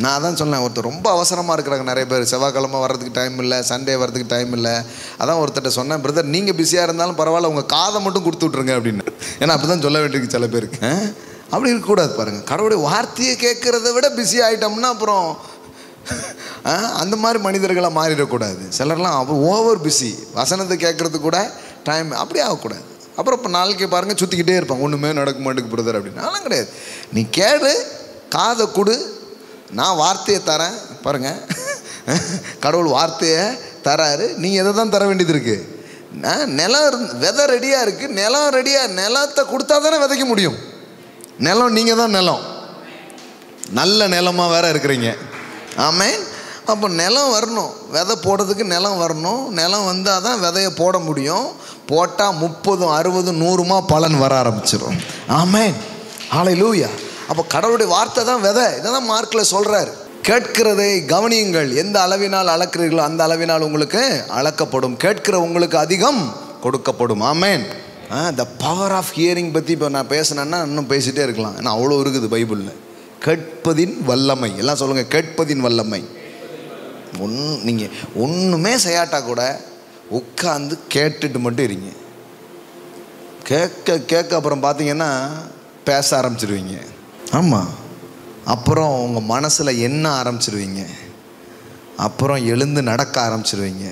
நான் தான் சொன்னேன், ஒருத்தர் ரொம்ப அவசரமாக இருக்கிறாங்க நிறைய பேர். செவ்வாய்க்கிழமை வர்றதுக்கு டைம் இல்லை, சண்டே வர்றதுக்கு டைம் இல்லை. அதான் ஒருத்தர்கிட்ட சொன்னேன், பிரதர் நீங்கள் பிஸியாக இருந்தாலும் பரவாயில்ல, உங்கள் காதை மட்டும் கொடுத்து விட்ருங்க அப்படின்னு. ஏன்னா அப்படி தான் சொல்ல வேண்டியிருக்கு சில பேருக்கு. அப்படி இருக்கக்கூடாது பாருங்கள். கடவுளுடைய வார்த்தையை கேட்குறத விட பிஸி ஆகிட்டோம்னா அப்புறம் அந்த மாதிரி மனிதர்களை மாறிடக்கூடாது. சிலர்லாம் அப்புறம் ஓவர் பிஸி, வசனத்தை கேட்குறது கூட டைம் அப்படி ஆகக்கூடாது. அப்புறம் இப்போ நாளைக்கு பாருங்கள் சுற்றிக்கிட்டே இருப்பாங்க, ஒன்றுமே நடக்க மாட்டேங்குது பிரதர் அப்படின்னு. அதெல்லாம் கிடையாது. நீ கேடு, காதை கொடு, நான் வார்த்தையை தரேன். பாருங்கள், கடவுள் வார்த்தையை தராரு, நீங்கள் எதை தான் தர வேண்டியது இருக்குது. நிலம் விதை ரெடியாக இருக்குது, நிலம் ரெடியாக, நிலத்தை கொடுத்தா தானே விதைக்க முடியும். நிலம் நீங்கள் தான் நிலம், நல்ல நிலமாக வேற இருக்கிறீங்க. ஆமென். அப்போ நிலம் வரணும், விதை போடுறதுக்கு நிலம் வரணும். நிலம் வந்தால் தான் விதையை போட முடியும். போட்டால் 30, 60, 100 பலன் வர ஆரம்பிச்சிடும். ஆமென். ஹல்லேலூயா. அப்போ கடவுளுடைய வார்த்தை தான் விதை. இதை தான் மார்க்கில் சொல்கிறார். கேட்கிறதை கவனியுங்கள், எந்த அளவினால் அளக்கிறீர்களோ அந்த அளவினால் உங்களுக்கு அளக்கப்படும், கேட்கிற உங்களுக்கு அதிகம் கொடுக்கப்படும். ஆமென். த பவர் ஆஃப் ஹியரிங் பற்றி இப்போ நான் பேசினேன்னா இன்னும் பேசிகிட்டே இருக்கலாம், ஏன்னா அவ்வளோ இருக்குது பைபிளில். கேட்பதின் வல்லமை, எல்லாம் சொல்லுங்கள், கேட்பதின் வல்லமை. நீங்கள் ஒன்றுமே செய்யாட்டா கூட உட்காந்து கேட்டுட்டு மட்டும் இருங்க. கேட்க அப்புறம் பார்த்தீங்கன்னா பேச ஆரம்பிச்சிருவீங்க. ஆமாம், அப்புறம் உங்கள் மனசில் என்ன ஆரம்பிச்சிருவீங்க, அப்புறம் எழுந்து நடக்க ஆரம்பிச்சிருவீங்க,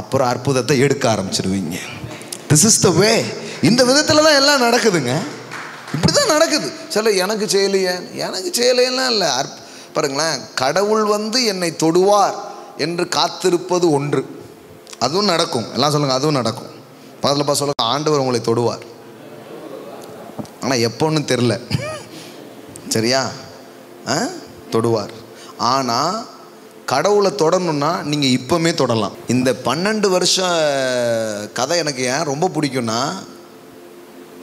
அப்புறம் அற்புதத்தை எடுக்க ஆரம்பிச்சிருவீங்க. திஸ் இஸ் த வே. இந்த விதத்தில் தான் எல்லாம் நடக்குதுங்க. இப்படி தான் நடக்குது. சில எனக்கு செய்யலையெல்லாம் இல்லை. பாருங்களேன், கடவுள் என்னை தொடுவார் என்று காத்திருப்பது ஒன்று, அதுவும் நடக்கும். எல்லாம் சொல்லுங்கள், அதுவும் நடக்கும். பதிலப்பா சொல்லுங்க, ஆண்டவர் உங்களை தொடுவார், ஆனால் எப்போன்னு தெரில. சரியா? தொடுவார். ஆனால் கடவுளை தொடரணுன்னா நீங்கள் இப்போமே தொடலாம். இந்த 12 வருஷ கதை எனக்கு ஏன் ரொம்ப பிடிக்கும்னா,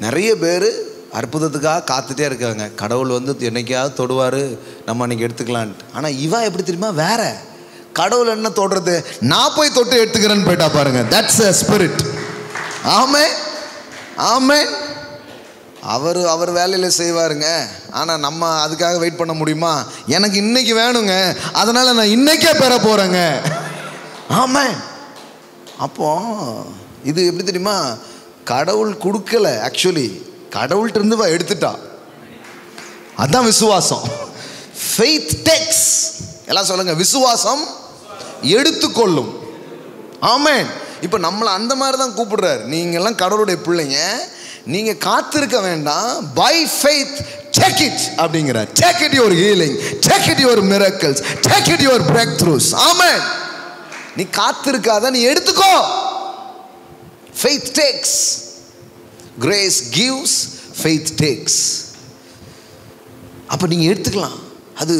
நிறைய பேர் அற்புதத்துக்காக காத்துட்டே இருக்காங்க. கடவுள் என்னைக்காவது தொடுவார், நம்ம அன்றைக்கி எடுத்துக்கலான்ட்டு. ஆனால் இவா எப்படி தெரியுமா, வேற கடவுள் என்ன தொடுறது, நான் போய் தொட்டு எடுத்துக்கிறேன்னு போயிட்டா பாருங்க. That's a spirit. ஆமென். ஆமென். அவர் வேலையில் செய்வாருங்க, ஆனால் நம்ம அதுக்காக வெயிட் பண்ண முடியுமா? எனக்கு இன்னைக்கு வேணுங்க, அதனால் நான் இன்னைக்கே பெற போகிறேங்க. ஆமென். அப்போ இது எப்படி தெரியுமா, கடவுள் கொடுக்கல, ஆக்சுவலி கடவுள்கிட்ட இருந்து எடுத்துட்டா. அதான் விசுவாசம். faith takes. எல்லாம் சொல்லுங்க, விசுவாசம் எடுத்துக்கொள்ளும். ஆமென். இப்போ நம்மளை அந்த மாதிரி தான் கூப்பிடுறாரு. நீங்கள்லாம் கடவுளுடைய பிள்ளைங்க, நீங்கள் காத்திருக்க வேண்டாம். பை ஃபெய்த் டேக் இட் அப்படிங்கிறார். Take it your healing, take it your miracles, take it your breakthroughs. Amen. நீ காத்திருக்காத, நீ எடுத்துக்கோ. Faith takes, grace gives, faith takes. அப்போ நீங்கள் எடுத்துக்கலாம். அது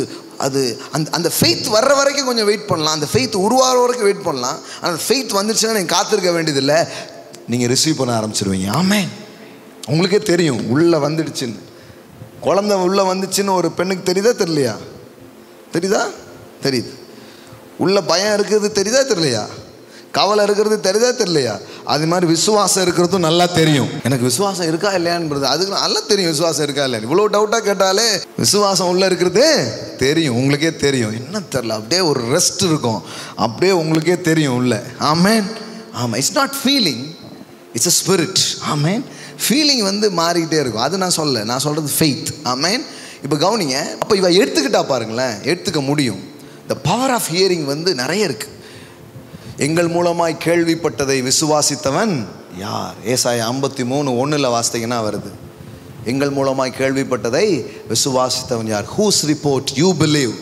அது அந்த ஃபெய்த் வர்ற வரைக்கும் கொஞ்சம் வெயிட் பண்ணலாம், அந்த ஃபெய்த் உருவாகிற வரைக்கும் வெயிட் பண்ணலாம். அந்த ஃபெய்த் வந்துருச்சுன்னா நீங்கள் காத்திருக்க வேண்டியதில்லை, நீங்கள் ரிசீவ் பண்ண ஆரம்பிச்சிருவீங்க. ஆமென். உங்களுக்கே தெரியும் உள்ளே வந்துடுச்சுன்னு. குழந்தை உள்ளே வந்துச்சுன்னு ஒரு பெண்ணுக்கு தெரியுதா தெரியலையா? தெரியுதா? தெரியுது. உள்ள பயம் இருக்கிறது தெரியுதா தெரியலையா? கவலை இருக்கிறது தெரியுதா தெரியலையா? அது மாதிரி விசுவாசம் இருக்கிறதும் நல்லா தெரியும். எனக்கு விசுவாசம் இருக்கா இல்லையான்றது அதுக்கு நல்லா தெரியும், விசுவாசம் இருக்கா இல்லையா. இவ்வளோ டவுட்டாக கேட்டாலே விசுவாசம் உள்ளே இருக்கிறது தெரியும், உங்களுக்கே தெரியும். என்ன தெரில, அப்படியே ஒரு ரெஸ்ட் இருக்கும், அப்படியே உங்களுக்கே தெரியும் உள்ள. ஆமென். ஆமாம். It's not feeling, it's a spirit. Amen. Feeling மாறிக்கிட்டே இருக்கும், அது நான் சொல்கிறது ஃபெய்த். ஆமென். இப்போ கவனிங்க, அப்போ இவ எடுத்துக்கிட்டா பாருங்களேன், எடுத்துக்க முடியும். த பவர் ஆஃப் ஹியரிங் நிறைய இருக்குது. எங்கள் மூலமாய் கேள்விப்பட்டதை விசுவாசித்தவன் யார்? ஏசாயா 53:1 வாசித்தீங்கன்னா வருது. எங்கள் மூலமாய் கேள்விப்பட்டதை விசுவாசித்தவன் யார்? Whose report you believe?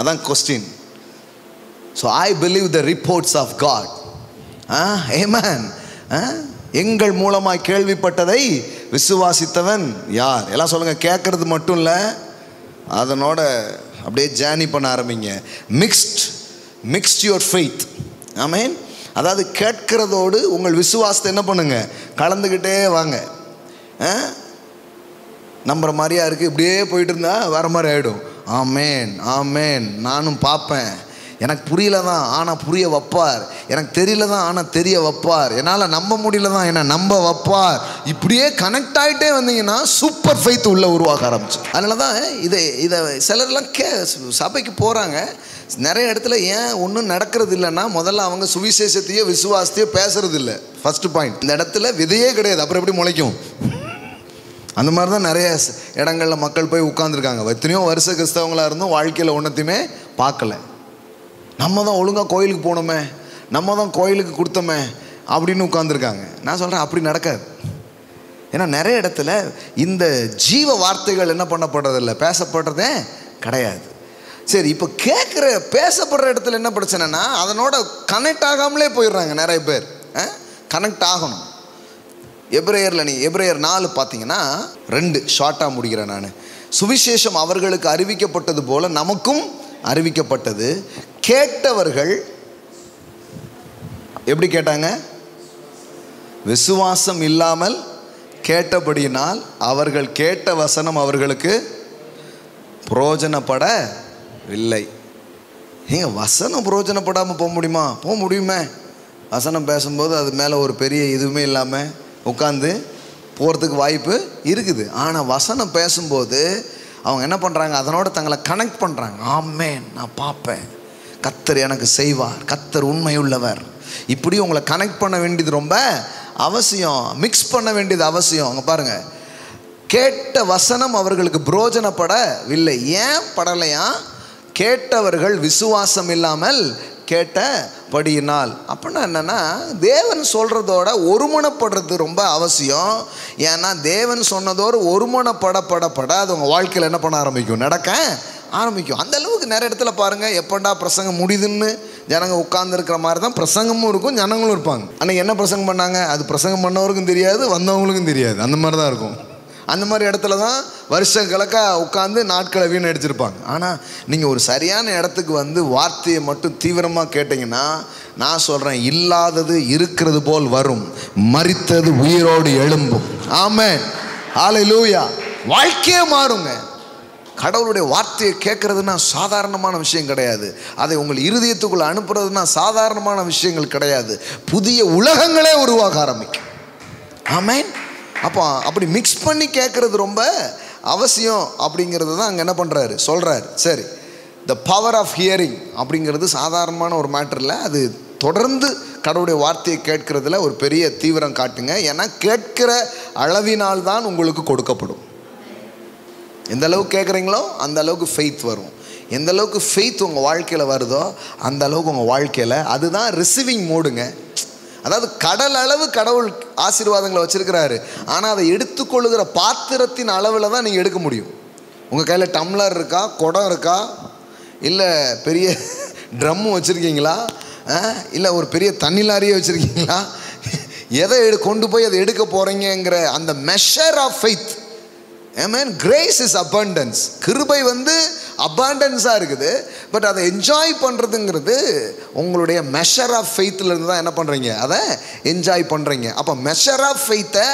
அதான் question. So I believe the reports of God. Amen. எங்கள் மூலமாய் கேள்விப்பட்டதை விசுவாசித்தவன் யார்? எல்லாம் சொல்லுங்கள். கேட்கறது மட்டும் இல்லை, அதனோட அப்படியே ஜேர்னி பண்ண ஆரம்பிங்க. Mixed your faith. ஆமென். அதாவது கேட்கிறதோடு உங்கள் விசுவாசத்தை என்ன பண்ணுங்க, கலந்துக்கிட்டே வாங்க. நம்புற மாதிரியா இருக்குது. இப்படியே போயிட்டு இருந்தா வேற மாதிரி ஆகிடும். ஆமேன் ஆமேன். நானும் பார்ப்பேன். எனக்கு புரியல தான் ஆனால் புரிய வைப்பார். எனக்கு தெரியல தான் ஆனால் தெரிய வைப்பார். என்னால் நம்ப முடியல தான் என்னை நம்ப வைப்பார். இப்படியே கனெக்ட் ஆகிட்டே வந்தீங்கன்னா சூப்பர் ஃபெய்த் உள்ள உருவாக்க ஆரம்பிச்சு. அதனால தான் இதை சிலர்லாம் சபைக்கு போகிறாங்க. நிறைய இடத்துல ஏன் ஒன்றும் நடக்கிறது இல்லைன்னா, முதல்ல அவங்க சுவிசேஷத்தையோ விசுவாசத்தையோ பேசுறது இல்லை. ஃபர்ஸ்ட் பாயிண்ட், இந்த இடத்துல விதையே கிடையாது, அப்புறம் எப்படி முளைக்கும்? அந்த மாதிரி தான் நிறைய இடங்களில் மக்கள் போய் உட்காந்துருக்காங்க. எத்தனையோ வருஷ கிறிஸ்தவங்களாக இருந்தும் வாழ்க்கையில் ஒன்றத்தையுமே பார்க்கல. நம்ம தான் ஒழுங்காக கோயிலுக்கு போனோமே, நம்ம தான் கோயிலுக்கு கொடுத்தோமே அப்படின்னு உட்காந்துருக்காங்க. நான் சொல்கிறேன், அப்படி நடக்காது. ஏன்னா நிறைய இடத்துல இந்த ஜீவ வார்த்தைகள் என்ன பண்ணப்படுறதில்லை, பேசப்படுறதே கிடையாது. சரி, இப்போ பேசப்படுற இடத்துல என்ன பிரச்சனைனா, அதனோட கனெக்ட் ஆகாமலே போயிடுறாங்க நிறைய பேர். கனெக்ட் ஆகணும். எபிரேயர் 4 பார்த்தீங்கன்னா 2 ஷார்ட்டாக முடிக்கிறேன் நான். சுவிசேஷம் அவர்களுக்கு அறிவிக்கப்பட்டது போல நமக்கும் அறிவிக்கப்பட்டது. கேட்டவர்கள் எப்படி கேட்டாங்க? விசுவாசம் இல்லாமல் கேட்டபடியினால் அவர்கள் கேட்ட வசனம் அவர்களுக்கு பிரயோஜனப்படவில்லை. ஏங்க, வசனம் பிரயோஜனப்படாமல் போக முடியுமா? போக முடியுமே. வசனம் பேசும்போது அது மேலே ஒரு பெரிய இதுவுமே இல்லாமல் உட்காந்து போகிறதுக்கு வாய்ப்பு இருக்குது. ஆனால் வசனம் பேசும்போது அவங்க என்ன பண்ணுறாங்க? அதனோட தங்களை கனெக்ட் பண்ணுறாங்க. ஆமேன், நான் பார்ப்பேன், கர்த்தர் எனக்கு செய்வார், கர்த்தர் உண்மையுள்ளவர். இப்படி உங்களை கனெக்ட் பண்ண வேண்டியது ரொம்ப அவசியம். மிக்ஸ் பண்ண வேண்டியது அவசியம். அங்கே பாருங்கள், கேட்ட வசனம் அவர்களுக்கு பிரயோஜனப்படவில்லை. ஏன் படலையா? கேட்டவர்கள் விசுவாசம் இல்லாமல் கேட்டபடியினால். அப்படின்னா என்னன்னா, தேவன் சொல்கிறதோட ஒருமனப்படுறது ரொம்ப அவசியம். ஏன்னா தேவன் சொன்னதோடு ஒருமனப்பட அது உங்கள் வாழ்க்கையில் என்ன பண்ண ஆரம்பிக்கும்? நடக்க ஆரம்பிக்கும். அந்த அளவுக்கு நிறைய இடத்துல பாருங்கள், எப்படா பிரசங்கம் முடியுதுன்னு ஜனங்க உட்கார்ந்துருக்கிற மாதிரி தான் பிரசங்கமும் இருக்கும், ஜனங்களும் இருப்பாங்க. அன்றைக்கி என்ன பிரசங்கம் பண்ணாங்க அது பிரசங்கம் பண்ணவருக்கும் தெரியாது, வந்தவங்களுக்கும் தெரியாது. அந்த மாதிரி தான் இருக்கும். அந்த மாதிரி இடத்துல தான் வருஷம் கணக்காக உட்காந்து நாட்களை வீணடிச்சிருப்பாங்க. ஆனால் நீங்கள் ஒரு சரியான இடத்துக்கு வந்து வார்த்தையை மட்டும் தீவிரமாக கேட்டிங்கன்னா, நான் சொல்கிறேன், இல்லாதது இருக்கிறது போல் வரும், மரித்தது உயிரோடு எழும்பும். ஆமென், ஹல்லேலூயா. வாழ்க்கையே மாறுங்க. கடவுளுடைய வார்த்தையை கேட்குறதுனா சாதாரணமான விஷயம் கிடையாது. அதை உங்கள் இருதயத்துக்குள்ளே அனுப்புறதுனா சாதாரணமான விஷயங்கள் கிடையாது. புதிய உலகங்களே உருவாக ஆரம்பிக்கும். ஆமென். அப்போ அப்படி மிக்ஸ் பண்ணி கேட்குறது ரொம்ப அவசியம். அப்படிங்கிறது தான் அங்கே என்ன பண்ணுறாரு, சொல்கிறாரு. சரி, த பவர் ஆஃப் ஹியரிங் அப்படிங்கிறது சாதாரணமான ஒரு மேட்டர் இல்லை. அது தொடர்ந்து கடவுளுடைய வார்த்தையை கேட்கறதுல ஒரு பெரிய தீவிரம் காட்டுங்க. ஏன்னா கேட்கிற அளவினால் தான் உங்களுக்கு கொடுக்கப்படும். எந்த அளவுக்கு கேட்குறீங்களோ அந்த அளவுக்கு ஃபெய்த் வரும். எந்த அளவுக்கு ஃபெய்த் உங்கள் வாழ்க்கையில் வருதோ அந்த அளவுக்கு உங்கள் வாழ்க்கையில், அதுதான் ரிசீவிங் மோடுங்க. அதாவது கடல் அளவு கடவுள் ஆசீர்வாதங்களை வச்சுருக்கிறாரு. ஆனால் அதை எடுத்துக்கொள்ளுகிற பாத்திரத்தின் அளவில் தான் நீங்கள் எடுக்க முடியும். உங்கள் கையில் டம்ளர் இருக்கா, குடம் இருக்கா, இல்லை பெரிய ட்ரம்மு வச்சுருக்கீங்களா, இல்லை ஒரு பெரிய தண்ணி லாரியே வச்சுருக்கீங்களா, எதை கொண்டு போய் அதை எடுக்க போகிறீங்கிற அந்த measure of faith. Amen. Grace is abundance. கிருபை வந்து அபண்டன்ஸாக இருக்குது. பட் அதை என்ஜாய் பண்ணுறதுங்கிறது உங்களுடைய மெஷர் ஆஃப் ஃபெய்த்லேருந்து தான் என்ன பண்ணுறீங்க, அதை என்ஜாய் பண்ணுறீங்க. அப்போ மெஷர் ஆஃப் ஃபெய்த்தை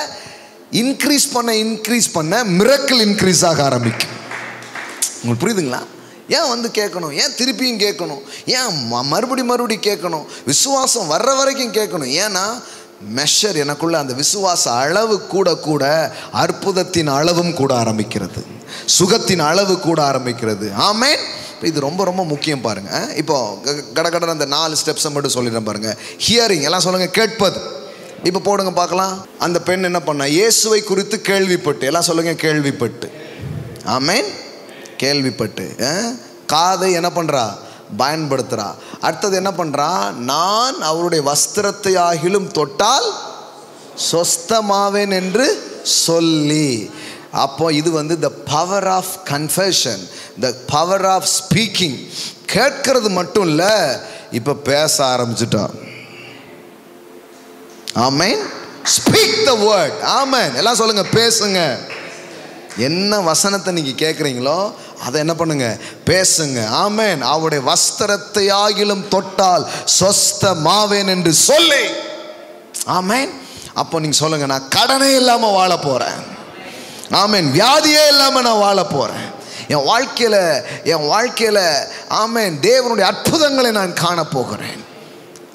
இன்க்ரீஸ் பண்ண மிரக்கிள் இன்க்ரீஸ் ஆக ஆரம்பிக்கும். உங்களுக்கு புரியுதுங்களா? ஏன் வந்து கேட்கணும், ஏன் திருப்பியும் கேட்கணும், ஏன் மறுபடி கேட்கணும், விசுவாசம் வர்ற வரைக்கும் கேட்கணும். ஏன்னா மெஷர் எனக்குள்ள அந்த விசுவாச அளவு கூட அற்புதத்தின் அளவும் கூட ஆரம்பிக்கிறது, சுகத்தின் அளவு கூட ஆரம்பிக்கிறது. ஆமென். இது ரொம்ப ரொம்ப முக்கியம் பாருங்க. இப்போ கடகடன் அந்த 4 ஸ்டெப்ஸை மட்டும் சொல்லிடுறேன் பாருங்க. ஹியரிங், எல்லாம் சொல்லுங்க, கேட்பது. இப்போ போடுங்க பார்க்கலாம். அந்த பெண் என்ன பண்ணா, இயேசுவை குறித்து கேள்விப்பட்டு, எல்லாம் சொல்லுங்க, கேள்விப்பட்டு. ஆமென். கேள்விப்பட்டு காதை என்ன பண்றா, பயன்படுத்துறா. அடுத்தது என்ன பண்றா, நான் அவருடைய வஸ்திரத்தை ஆகிலும் தொட்டால் சொஸ்தமாவேன் என்று சொல்லி. அப்போ இது வந்து the power of confession, the power of speaking. கேட்கிறது மட்டும் இல்ல, இப்ப பேச ஆரம்பிச்சுட்டா. ஆமென். speak the word. ஆமென். எல்லாம் சொல்லுங்க, பேசுங்க. என்ன வசனத்தை நீங்க கேட்குறீங்களோ அதை என்ன பண்ணுங்க, பேசுங்க. ஆமென். அவருடைய வஸ்திரத்தை ஆகிலும் தொட்டால் சொஸ்தமாவேன் என்று சொல்லி. ஆமென். அப்போ நீங்க சொல்லுங்க, நான் கடனே இல்லாம வாழ போறேன். ஆமென். வியாதியே இல்லாமல் நான் வாழ போகிறேன். என் வாழ்க்கையில் ஆமென் தேவனுடைய அற்புதங்களை நான் காண போகிறேன்.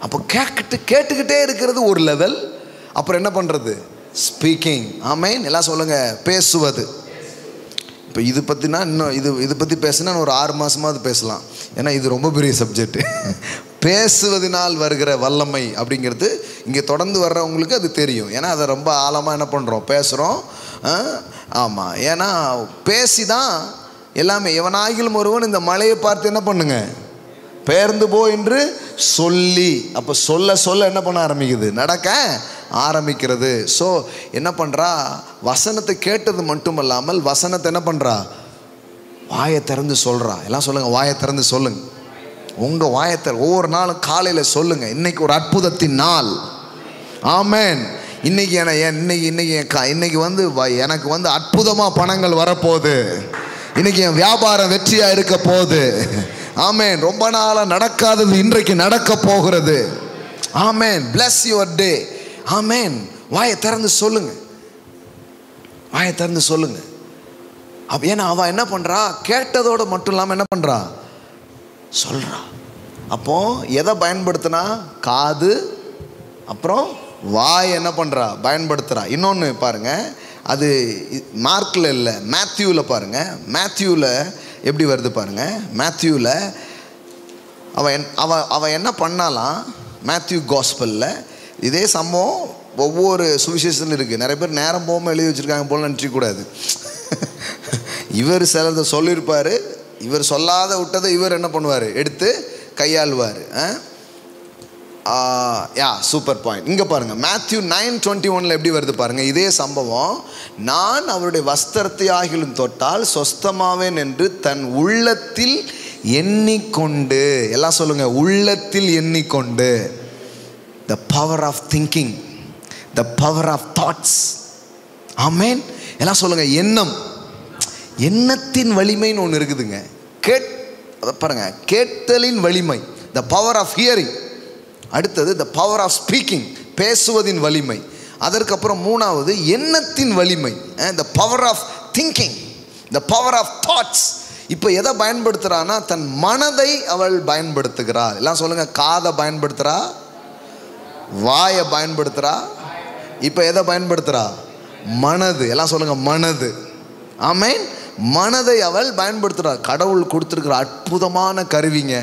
அப்போ கேட்டுக்கிட்டே இருக்கிறது ஒரு லெவல். அப்புறம் என்ன பண்ணுறது? ஸ்பீக்கிங். ஆமென். எல்லாம் சொல்லுங்கள், பேசுவது. இப்போ இது பற்றினா இன்னும் இது பற்றி பேசினா ஒரு 6 மாதமாவது பேசலாம். ஏன்னா இது ரொம்ப பெரிய சப்ஜெக்ட். பேசுவதனால் வருகிற வல்லமை அப்படிங்கிறது இங்கே தொடர்ந்து வர்றவங்களுக்கு அது தெரியும். ஏன்னா அதை ரொம்ப ஆழமாக என்ன பண்ணுறோம், பேசுகிறோம். ஆமாம், ஏன்னா பேசி தான் எல்லாமே. எவனாகிலும் ஒருவன் இந்த மலையை பார்த்து என்ன பண்ணுங்க, பெயர்ந்து போ என்று சொல்லி. அப்போ சொல்ல என்ன பண்ண ஆரம்பிக்குது, நடக்க ஆரம்பிக்கிறது. ஸோ என்ன பண்ணுறா, வசனத்தை கேட்டது மட்டுமல்லாமல் வசனத்தை என்ன பண்ணுறா, வாயை திறந்து சொல்கிறா. எல்லாம் சொல்லுங்கள், வாயை திறந்து சொல்லுங்க. உங்கள் வாயை ஒவ்வொரு நாளும் காலையில் சொல்லுங்கள், இன்னைக்கு ஒரு அற்புதத்தின் நாள். ஆமென். இன்னைக்கு இன்னைக்கு வந்து எனக்கு வந்து அற்புதமாக பணங்கள் வரப்போகுது. இன்னைக்கு என் வியாபாரம் வெற்றியாக இருக்க போகுது. ஆமென். ரொம்ப நாளாக நடக்காதது இன்றைக்கு நடக்க போகிறது. ஆமென். bless your day. ஆமென். வாயை திறந்து சொல்லுங்க, வாயை திறந்து சொல்லுங்க. ஏன்னா அவன் என்ன பண்ணுறா, கேட்டதோடு மட்டும் இல்லாமல் என்ன பண்ணுறா, சொல்கிறா. அப்போ எதை பயன்படுத்தினா, காது அப்புறம் வாய் என்ன பண்ணுறா, பயன்படுத்துகிறா. இன்னொன்று பாருங்கள், அது மார்க்கில் இல்லை, மேத்யூவில் பாருங்கள். மேத்யூவில் எப்படி வருது பாருங்கள். மேத்யூவில் அவன் என்ன பண்ணாலாம், மேத்யூ காஸ்பலில் இதே சம்பவம் ஒவ்வொரு சுவிசேஷத்தில் இருக்குது. நிறைய பேர் நேரம் போகாமல் எழுதி வச்சுருக்காங்க போல நினச்சிக்கூடாது. இவர் சிலதை சொல்லியிருப்பார், இவர் சொல்லாத விட்டதை இவர் என்ன பண்ணுவார், எடுத்து கையாளுவார். Super point. இங்கே பாருங்கள், மேத்யூ 9:21 எப்படி வருது பாருங்கள். இதே சம்பவம், நான் அவருடைய வஸ்திரத்தை ஆகிலும் தொட்டால் சொஸ்தமாவேன் என்று தன் உள்ளத்தில் எண்ணிக்கொண்டு. எல்லாம் சொல்லுங்கள், உள்ளத்தில் எண்ணிக்கொண்டு. the power of thinking, the power of thoughts. ஆமென். எல்லாம் சொல்லுங்கள், எண்ணத்தின் வலிமைன்னு ஒன்று இருக்குதுங்க. பாருங்க, கேட்டலின் வலிமை, the power of hearing. அடுத்தது the power of speaking, பேசுவதின் வலிமை. அதற்கப்புறம் மூணாவது எண்ணத்தின் வலிமை, the power of thinking, the power of thoughts. இப்போ எதை பயன்படுத்துகிறான்னா, தன் மனதை அவள் பயன்படுத்துகிறாள். எல்லாம் சொல்லுங்க, காதை பயன்படுத்துகிறா, வாயை பயன்படுத்துகிறா, இப்போ எதை பயன்படுத்துகிறா, மனது. எல்லாம் சொல்லுங்க, மனது. ஆமென். மனதை அவள் பயன்படுத்துகிறாள். கடவுள் கொடுத்துருக்கிற அற்புதமான கருவிங்க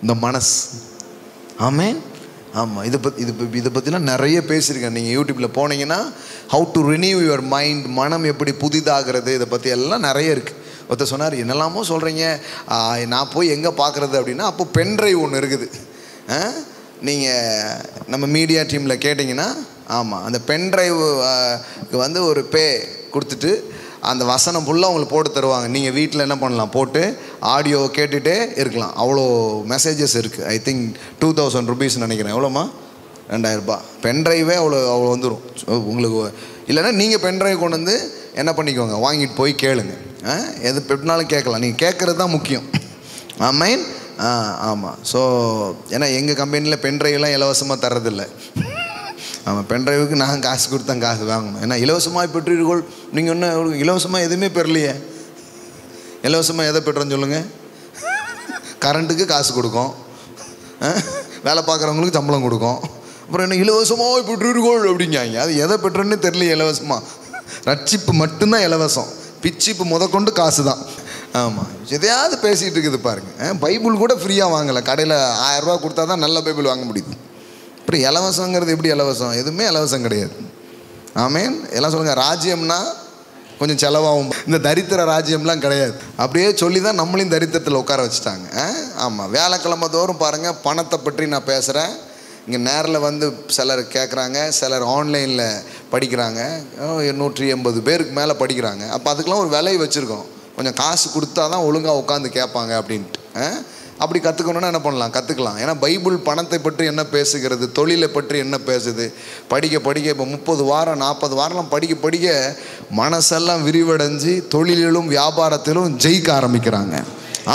இந்த மனசு. ஆமென். ஆமாம், இதை பற்றிலாம் நிறைய பேசியிருக்கேன். நீங்கள் யூடியூப்பில் போனீங்கன்னா how to renew your mind, மனம் எப்படி புதிதாகிறது, இதை பற்றி எல்லாம் நிறைய இருக்குது. ஒருத்தர் சொன்னார், என்னெல்லாமோ சொல்கிறீங்க, நான் போய் எங்கே பார்க்குறது அப்படின்னா, அப்போ பென்ட்ரைவ் ஒன்று இருக்குது. நீங்கள் நம்ம மீடியா டீமில் கேட்டிங்கன்னா, ஆமாம், அந்த பென்ட்ரைவுக்கு வந்து ஒரு பே கொடுத்துட்டு அந்த வசனம் ஃபுல்லாக உங்களுக்கு போட்டு தருவாங்க. நீங்கள் வீட்டில் என்ன பண்ணலாம், போட்டு ஆடியோவை கேட்டுகிட்டே இருக்கலாம். அவ்வளோ மெசேஜஸ் இருக்குது. ஐ திங்க் 2000 rupees நினைக்கிறேன். எவ்வளோமா, 2000 ரூபாய். பென்ட்ரைவே அவ்வளோ வந்துடும் உங்களுக்கு. இல்லைன்னா நீங்கள் பென்ட்ரைவ் கொண்டு வந்து என்ன பண்ணிக்கோங்க, வாங்கிட்டு போய் கேளுங்க. எது எப்படினாலும் கேட்கலாம், நீங்கள் கேட்குறது தான் முக்கியம். ஆமென். ஆமாம். ஸோ ஏன்னா எங்கள் கம்பெனியில் பென்ட்ரைவ்லாம் இலவசமாக தர்றதில்லை. ஆமாம், பென்ட்ரைவுக்கு நான் காசு கொடுத்தேன், காசு வாங்கணும். ஏன்னா இலவசமாக பெற்றீர்கள். நீங்கள் ஒன்றும் இலவசமாக எதுவுமே பெறலையே. இலவசமாக எதை பெற்றோன்னு சொல்லுங்கள். கரண்ட்டுக்கு காசு கொடுக்கும், வேலை பார்க்குறவங்களுக்கு சம்பளம் கொடுக்கும். அப்புறம் என்ன இலவசமாக பெற்றீர்கள் அப்படிங்காங்க. அது எதை பெற்றோன்னு தெரியலையே. இலவசமாக ரட்சிப்பு மட்டும்தான் இலவசம், பிச்சிப்பு முதற்கொண்டு காசு தான். ஆமாம், எதையாவது பேசிகிட்டு இருக்குது பாருங்கள். பைபிள் கூட ஃப்ரீயாக வாங்கலை, கடையில் 1000 ரூபா கொடுத்தா தான் நல்ல பைபிள் வாங்க முடியுது. அப்புறம் இலவசங்கிறது எப்படி இலவசம்? எதுவுமே இலவசம் கிடையாது. ஆமென். எல்லாம் சொல்லுங்கள், ராஜ்யம்னா கொஞ்சம் செலவாகும். இந்த தரித்திர ராஜ்யம்லாம் கிடையாது. அப்படியே சொல்லி தான் நம்மளையும் தரித்திரத்தில் உட்கார வச்சுட்டாங்க. ஆமாம், வியாழக்கிழமை தோறும் பாருங்கள், பணத்தை பற்றி நான் பேசுகிறேன். இங்கே நேரில் வந்து சிலர் கேட்குறாங்க, சிலர் ஆன்லைனில் படிக்கிறாங்க. 180 பேருக்கு மேலே படிக்கிறாங்க. அப்போ அதுக்கெலாம் ஒரு விலை வச்சுருக்கோம். கொஞ்சம் காசு கொடுத்தா தான் ஒழுங்காக உட்காந்து கேட்பாங்க அப்படின்ட்டு. அப்படி கற்றுக்கணுன்னா என்ன பண்ணலாம், கற்றுக்கலாம். ஏன்னா பைபிள் பணத்தை பற்றி என்ன பேசுகிறது, தொழிலை பற்றி என்ன பேசுது. படிக்க இப்போ 30 வாரம் 40 வாரம்லாம் படிக்க மனசெல்லாம் விரிவடைஞ்சு தொழிலிலும் வியாபாரத்திலும் ஜெயிக்க ஆரம்பிக்கிறாங்க.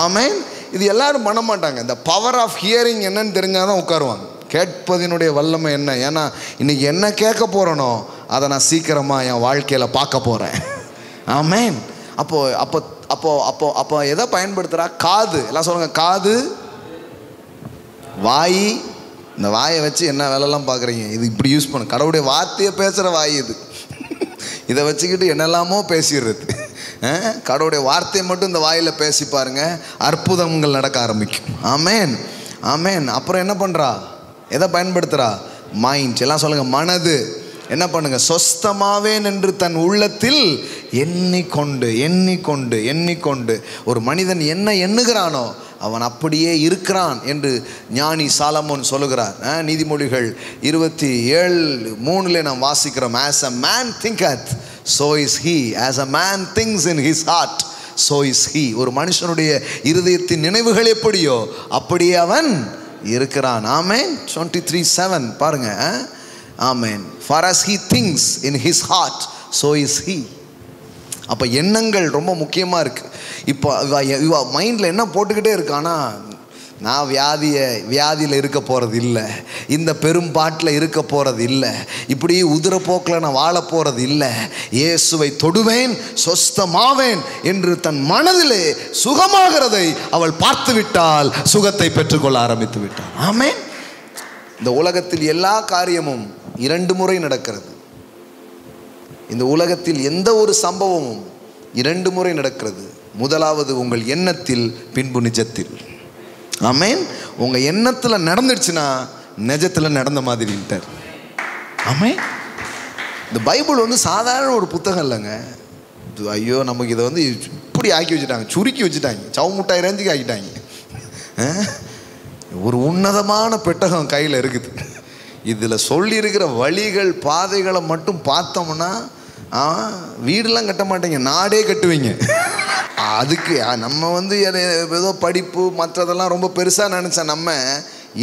ஆமென். இது எல்லாரும் பண்ண மாட்டாங்க. இந்த பவர் ஆஃப் ஹியரிங் என்னன்னு தெரிஞ்சால் தான் உட்காருவாங்க. கேட்பதினுடைய வல்லமை என்ன. ஏன்னா இன்றைக்கி என்ன கேட்க போகிறனோ அதை நான் சீக்கிரமாக என் வாழ்க்கையில் பார்க்க போகிறேன். ஆமென். அப்போ அப்போ அப்போ அப்போ அப்போ எதை பயன்படுத்துகிறா? காது. எல்லாம் சொல்லுங்க, காது, வாய். இந்த வாயை வச்சு என்ன வேலைலாம் பார்க்குறீங்க? இது இப்படி யூஸ் பண்ணு. கடவுளுடைய வார்த்தையை பேசுகிற வாய் இது. இதை வச்சுக்கிட்டு என்னெல்லாமோ பேசிடுறது. கடவுளுடைய வார்த்தையை மட்டும் இந்த வாயில் பேசி பாருங்க, அற்புதங்கள் நடக்க ஆரம்பிக்கும். ஆமென், ஆமென். அப்புறம் என்ன பண்ணுறா? எதை பயன்படுத்துகிறா? மைண்ட். எல்லாம் சொல்லுங்க, மனது. என்ன பண்ணுங்க? சொஸ்தமாவேன் என்று தன் உள்ளத்தில் எண்ணிக்கொண்டு எண்ணிக்கொண்டு எண்ணிக்கொண்டு. ஒரு மனிதன் என்ன எண்ணுகிறானோ அவன் அப்படியே இருக்கிறான் என்று ஞானி சாலமோன் சொல்லுகிறார். நீதிமொழிகள் 27:3 நாம் வாசிக்கிறோம். as a man thinketh so is he, as a man thinks in his heart so is he. ஒரு மனுஷனுடைய இருதயத்தின் நினைவுகள் எப்படியோ அப்படியே அவன் இருக்கிறான். ஆமென். 23:7 பாருங்க. ஆமென். for as he thinks in his heart so is he. அப்போ எண்ணங்கள் ரொம்ப முக்கியமாக இருக்குது. இப்போ இவ மைண்டில் என்ன போட்டுக்கிட்டே இருக்கானா, நான் வியாதியில் இருக்க போகிறது இல்லை, இந்த பெரும்பாட்டில் இருக்க போகிறது இல்லை, இப்படி உதிரப்போக்கில் நான் வாழ போகிறது இல்லை, இயேசுவை தொடுவேன், சொஸ்தமாவேன் என்று தன் மனதிலே சுகமாகிறதை அவள் பார்த்து விட்டால் சுகத்தை பெற்றுக்கொள்ள ஆரம்பித்து விட்டாள். ஆமென். இந்த உலகத்தில் எல்லா காரியமும் 2 முறை நடக்கிறது. இந்த உலகத்தில் எந்த ஒரு சம்பவமும் 2 முறை நடக்கிறது. முதலாவது உங்கள் எண்ணத்தில், பின்பு நிஜத்தில். ஆமென். உங்கள் எண்ணத்தில் நடந்துடுச்சுன்னா நிஜத்தில் நடந்த மாதிரி இருக்கார். ஆமென். இந்த பைபிள் வந்து சாதாரண ஒரு புத்தகம் இல்லைங்க. ஐயோ, நமக்கு இதை வந்து இப்படி ஆக்கி வச்சுட்டாங்க, சுருக்கி வச்சுட்டாங்க, சவு முட்டாய் ரேஞ்சுக்கு ஆக்கிட்டாங்க. ஒரு உன்னதமான பெட்டகம் கையில் இருக்குது. இதில் சொல்லியிருக்கிற வழிகள், பாதைகளை மட்டும் பார்த்தோம்னா வீடெல்லாம் கட்ட மாட்டேங்க, நாடே கட்டுவீங்க. அதுக்கு நம்ம வந்து ஏதோ படிப்பு மற்றதெல்லாம் ரொம்ப பெருசாக நினச்சேன். நம்ம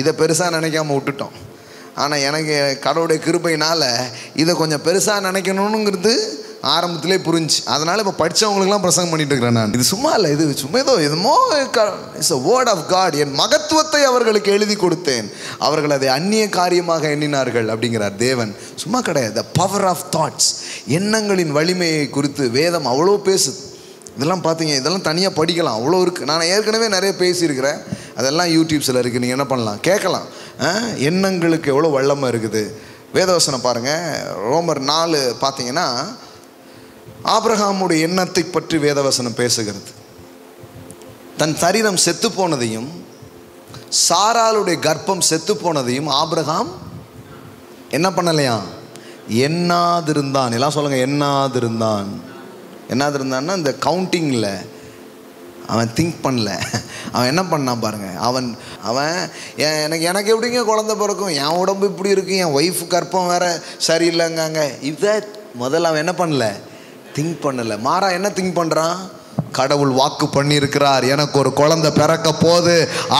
இதை பெருசாக நினைக்காம விட்டுட்டோம். ஆனால் எனக்கு கடவுளுடைய கிருபையினால் இதை கொஞ்சம் பெருசாக நினைக்கணுங்கிறது ஆரம்பத்திலே புரிஞ்சு, அதனால் இப்போ படித்தவங்களுக்குலாம் பிரசங்கம் பண்ணிட்டு இருக்கிறேன் நான். இது சும்மா இல்லை, இது சும்மா எதுமோ it's a word of God. என் மகத்துவத்தை அவர்களுக்கு எழுதி கொடுத்தேன், அவர்கள் அதை அந்நிய காரியமாக எண்ணினார்கள் அப்படிங்கிறார் தேவன். சும்மா கிடையாது. the power of thoughts, எண்ணங்களின் வலிமையை குறித்து வேதம் அவ்வளோ பேசுது. இதெல்லாம் பார்த்தீங்க, இதெல்லாம் தனியாக படிக்கலாம், அவ்வளோ இருக்குது. நான் ஏற்கனவே நிறைய பேசியிருக்கிறேன், அதெல்லாம் யூடியூப்ஸில் இருக்குது, நீங்கள் என்ன பண்ணலாம், கேட்கலாம். எண்ணங்களுக்கு எவ்வளோ வல்லமை இருக்குது. வேதவசனம் பாருங்கள், ரோமர் 4 பார்த்தீங்கன்னா ஆபிரகாமுடைய எண்ணத்தை பற்றி வேதவசனம் பேசுகிறது. தன் சரீரம் செத்து போனதையும் சாராளுடைய கர்ப்பம் செத்து போனதையும் ஆபிரகாம் என்ன பண்ணலையா? எண்ணாதிருந்தான். எல்லாம் சொல்லுங்க, எண்ணாதிருந்தான். எண்ணாதிருந்தான்னா இந்த கவுண்டிங்கில் அவன் திங்க் பண்ணல. அவன் என்ன பண்ணான் பாருங்க. அவன் எனக்கு எப்படிங்க குழந்தை பிறக்கும், என் உடம்பு இப்படி இருக்கு, என் ஒய்ஃபு கர்ப்பம் வேற சரியில்லைங்காங்க. இதை முதல்ல அவன் என்ன பண்ணல? திங்க் பண்ணலை. மாறா என்ன திங்க் பண்ணுறான்? கடவுள் வாக்கு பண்ணியிருக்கிறார், எனக்கு ஒரு குழந்தை பிறக்க போது,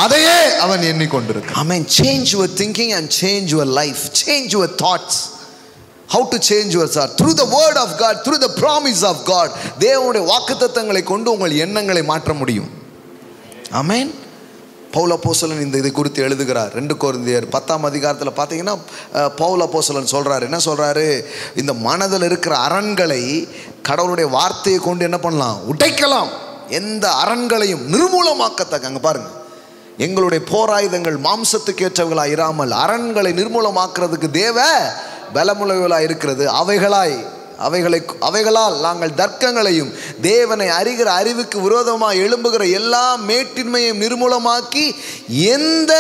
அதையே அவன் எண்ணிக்கொண்டிருக்கான். I mean, change your thinking and change your life, change your thoughts. How to change your thoughts? Through the word of God, through the promise of God. தேவனுடைய வாக்குத்தத்தங்களை கொண்டு உங்கள் எண்ணங்களை மாற்ற முடியும். ஆமென். பவுல் அப்போஸ்தலன் இதை குறித்து எழுதுகிறார். 2 கொரிந்தியர் 10ஆம் அதிகாரத்தில் பார்த்தீங்கன்னா பவுல் அப்போஸ்தலன் சொல்கிறார். என்ன சொல்கிறாரு? இந்த மனதில் இருக்கிற அரண்களை கடவுளுடைய வார்த்தையை கொண்டு என்ன பண்ணலாம்? உடைக்கலாம். எந்த அரண்களையும் நிர்மூலமாக்கத்தக்க. அங்கே பாருங்கள், எங்களுடைய போராயுதங்கள் மாம்சத்துக்கு ஏற்றவர்களாக இராமல் அரண்களை நிர்மூலமாக்குறதுக்கு தேவ பலமுள்ளவர்களாக இருக்கிறது. அவைகளால் நாங்கள் தர்க்கங்களையும் தேவனை அறிகிற அறிவுக்கு விரோதமாக எழும்புகிற எல்லா மேட்டின்மையும் நிர்மூலமாக்கி எந்த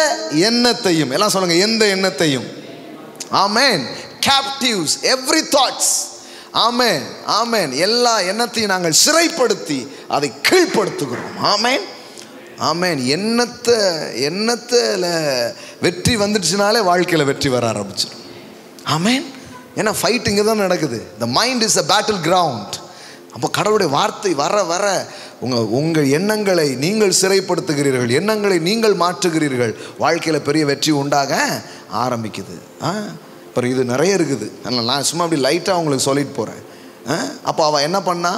எண்ணத்தையும், எல்லாம் சொல்லுங்க, எந்த எண்ணத்தையும், ஆமென், captives every thoughts, ஆமென், ஆமென், எல்லா எண்ணத்தையும் நாங்கள் சிறைப்படுத்தி அதை கீழ்ப்படுத்துகிறோம். ஆமென், ஆமென். எண்ணத்தில் வெற்றி வந்துடுச்சுனாலே வாழ்க்கையில் வெற்றி வர ஆரம்பிச்சிடும். ஆமென். ஏன்னா ஃபைட் இங்கே தான் நடக்குது. The mind is a battle ground. அப்போ கடவுளுடைய வார்த்தை வர வர உங்கள் எண்ணங்களை நீங்கள் சிறைப்படுத்துகிறீர்கள், எண்ணங்களை நீங்கள் மாற்றுகிறீர்கள், வாழ்க்கையில் பெரிய வெற்றி உண்டாக ஆரம்பிக்குது. அப்புறம் இது நிறைய இருக்குது, நான் சும்மா அப்படி லைட்டாக உங்களுக்கு சொல்லிட்டு போகிறேன். அப்போ அவள் என்ன பண்ணா?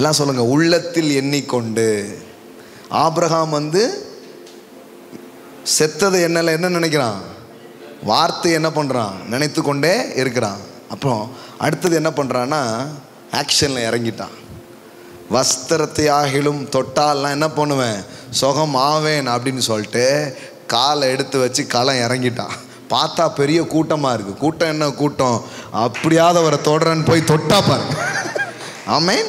எல்லாம் சொல்லுங்கள், உள்ளத்தில் எண்ணிக்கொண்டு. ஆபிரகாம் வந்து செத்ததை என்ன நினைக்கிறான்? வார்த்தை என்ன பண்ணுறான்? நினைத்து கொண்டே இருக்கிறான். அப்புறம் அடுத்தது என்ன பண்ணுறான்னா, ஆக்ஷனில் இறங்கிட்டான். வஸ்திரத்தை ஆகிலும் தொட்டால்லாம் என்ன பண்ணுவேன், சுகம் ஆவேன் அப்படின்னு சொல்லிட்டு காலை எடுத்து வச்சு களம் இறங்கிட்டான். பார்த்தா பெரிய கூட்டமாக இருக்குது. கூட்டம் என்ன கூட்டம், அப்படியாதவரை தொடரன்னு போய் தொட்டா பாருங்க. ஆமேன்.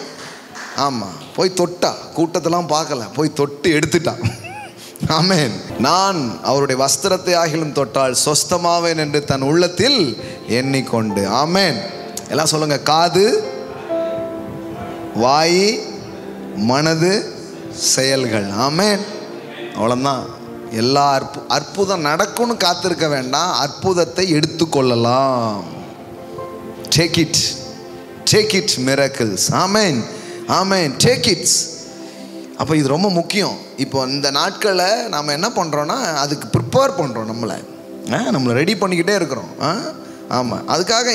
ஆமாம், போய் தொட்டா, கூட்டத்தெல்லாம் பார்க்கல, போய் தொட்டு எடுத்துட்டான். ஆமேன். நான் அவருடைய வஸ்திரத்தை ஆகிலும் தொட்டால் சொஸ்தமாவேன் என்று தன் உள்ளத்தில் எண்ணிக்கொண்டு. ஆமேன். எல்லாம் சொல்லுங்க, காது, வாய், மனது, செயல்கள். ஆமேன். அவ்வளோதான். எல்லா அற்புதம் நடக்கும்னு காத்திருக்க வேண்டாம், அற்புதத்தை எடுத்துக்கொள்ளலாம். Take it, take it miracles. Amen, amen, take it's. அப்போ இது ரொம்ப முக்கியம். இப்போ இந்த நாட்களில் நாம் என்ன பண்ணுறோன்னா அதுக்கு ப்ரிப்பேர் பண்ணுறோம், நம்மளை ரெடி பண்ணிக்கிட்டே இருக்கிறோம். ஆமாம், அதுக்காக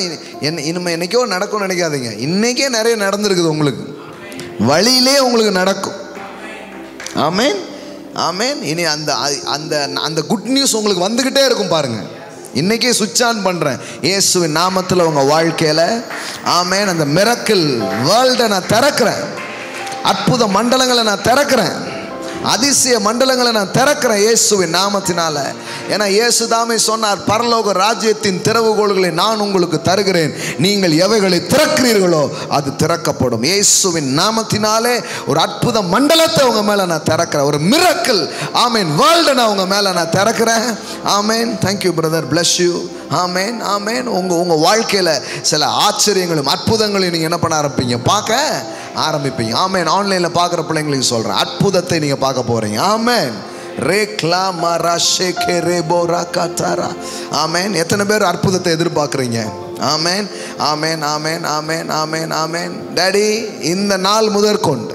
இனிமேல் என்றைக்கோ நடக்கும்னு நினைக்காதீங்க. இன்றைக்கே நிறைய நடந்திருக்குது, உங்களுக்கு வழியிலே உங்களுக்கு நடக்கும். ஆமேன், ஆமேன். இனி அந்த அந்த அந்த குட் நியூஸ் உங்களுக்கு வந்துக்கிட்டே இருக்கும் பாருங்கள். இன்றைக்கே சுவிட்ச் ஆன் பண்ணுறேன் இயேசுவின் நாமத்தில் உங்கள் வாழ்க்கையில். ஆமேன். அந்த மிரக்கிள் வேர்ல்டை நான் திறக்கிறேன், அற்புத மண்டலங்களை நான் திறக்கிறேன், அதிசய மண்டலங்களை நான் திறக்கிறேன் இயேசுவின் நாமத்தினால. ஏன்னா இயேசு தாமே சொன்னார், பரலோக ராஜ்யத்தின் திறவுகோல்களை நான் உங்களுக்கு தருகிறேன், நீங்கள் எவைகளை திறக்கிறீர்களோ அது திறக்கப்படும். இயேசுவின் நாமத்தினாலே ஒரு அற்புத மண்டலத்தை உங்க மேல நான் திறக்கிறேன், ஒரு மிரக்கிள் ஆமேன் வேர்ல்டை நான் உங்க மேல நான் திறக்கிறேன். Amen. Thank you brother, bless you. Amen, amen. உங்க வாழ்க்கையில சில ஆச்சரியங்களும் அற்புதங்களையும் நீங்க என்ன பண்ண ஆரம்பிப்பீங்க, பார்க்க ஆரம்பிப்பீங்க. ஆமேன். ஆன்லைன்ல பார்க்குற பிள்ளைங்களுக்கு சொல்றேன், அற்புதத்தை நீங்க பார்க்க போறீங்க. ஆமேன். ஆமேன். எத்தனை பேர் அற்புதத்தை எதிர்பார்க்குறீங்க? ஆமேன், ஆமேன், ஆமேன், ஆமேன், ஆமேன், ஆமேன். டாடி, இந்த நாள் முதற்கொண்டு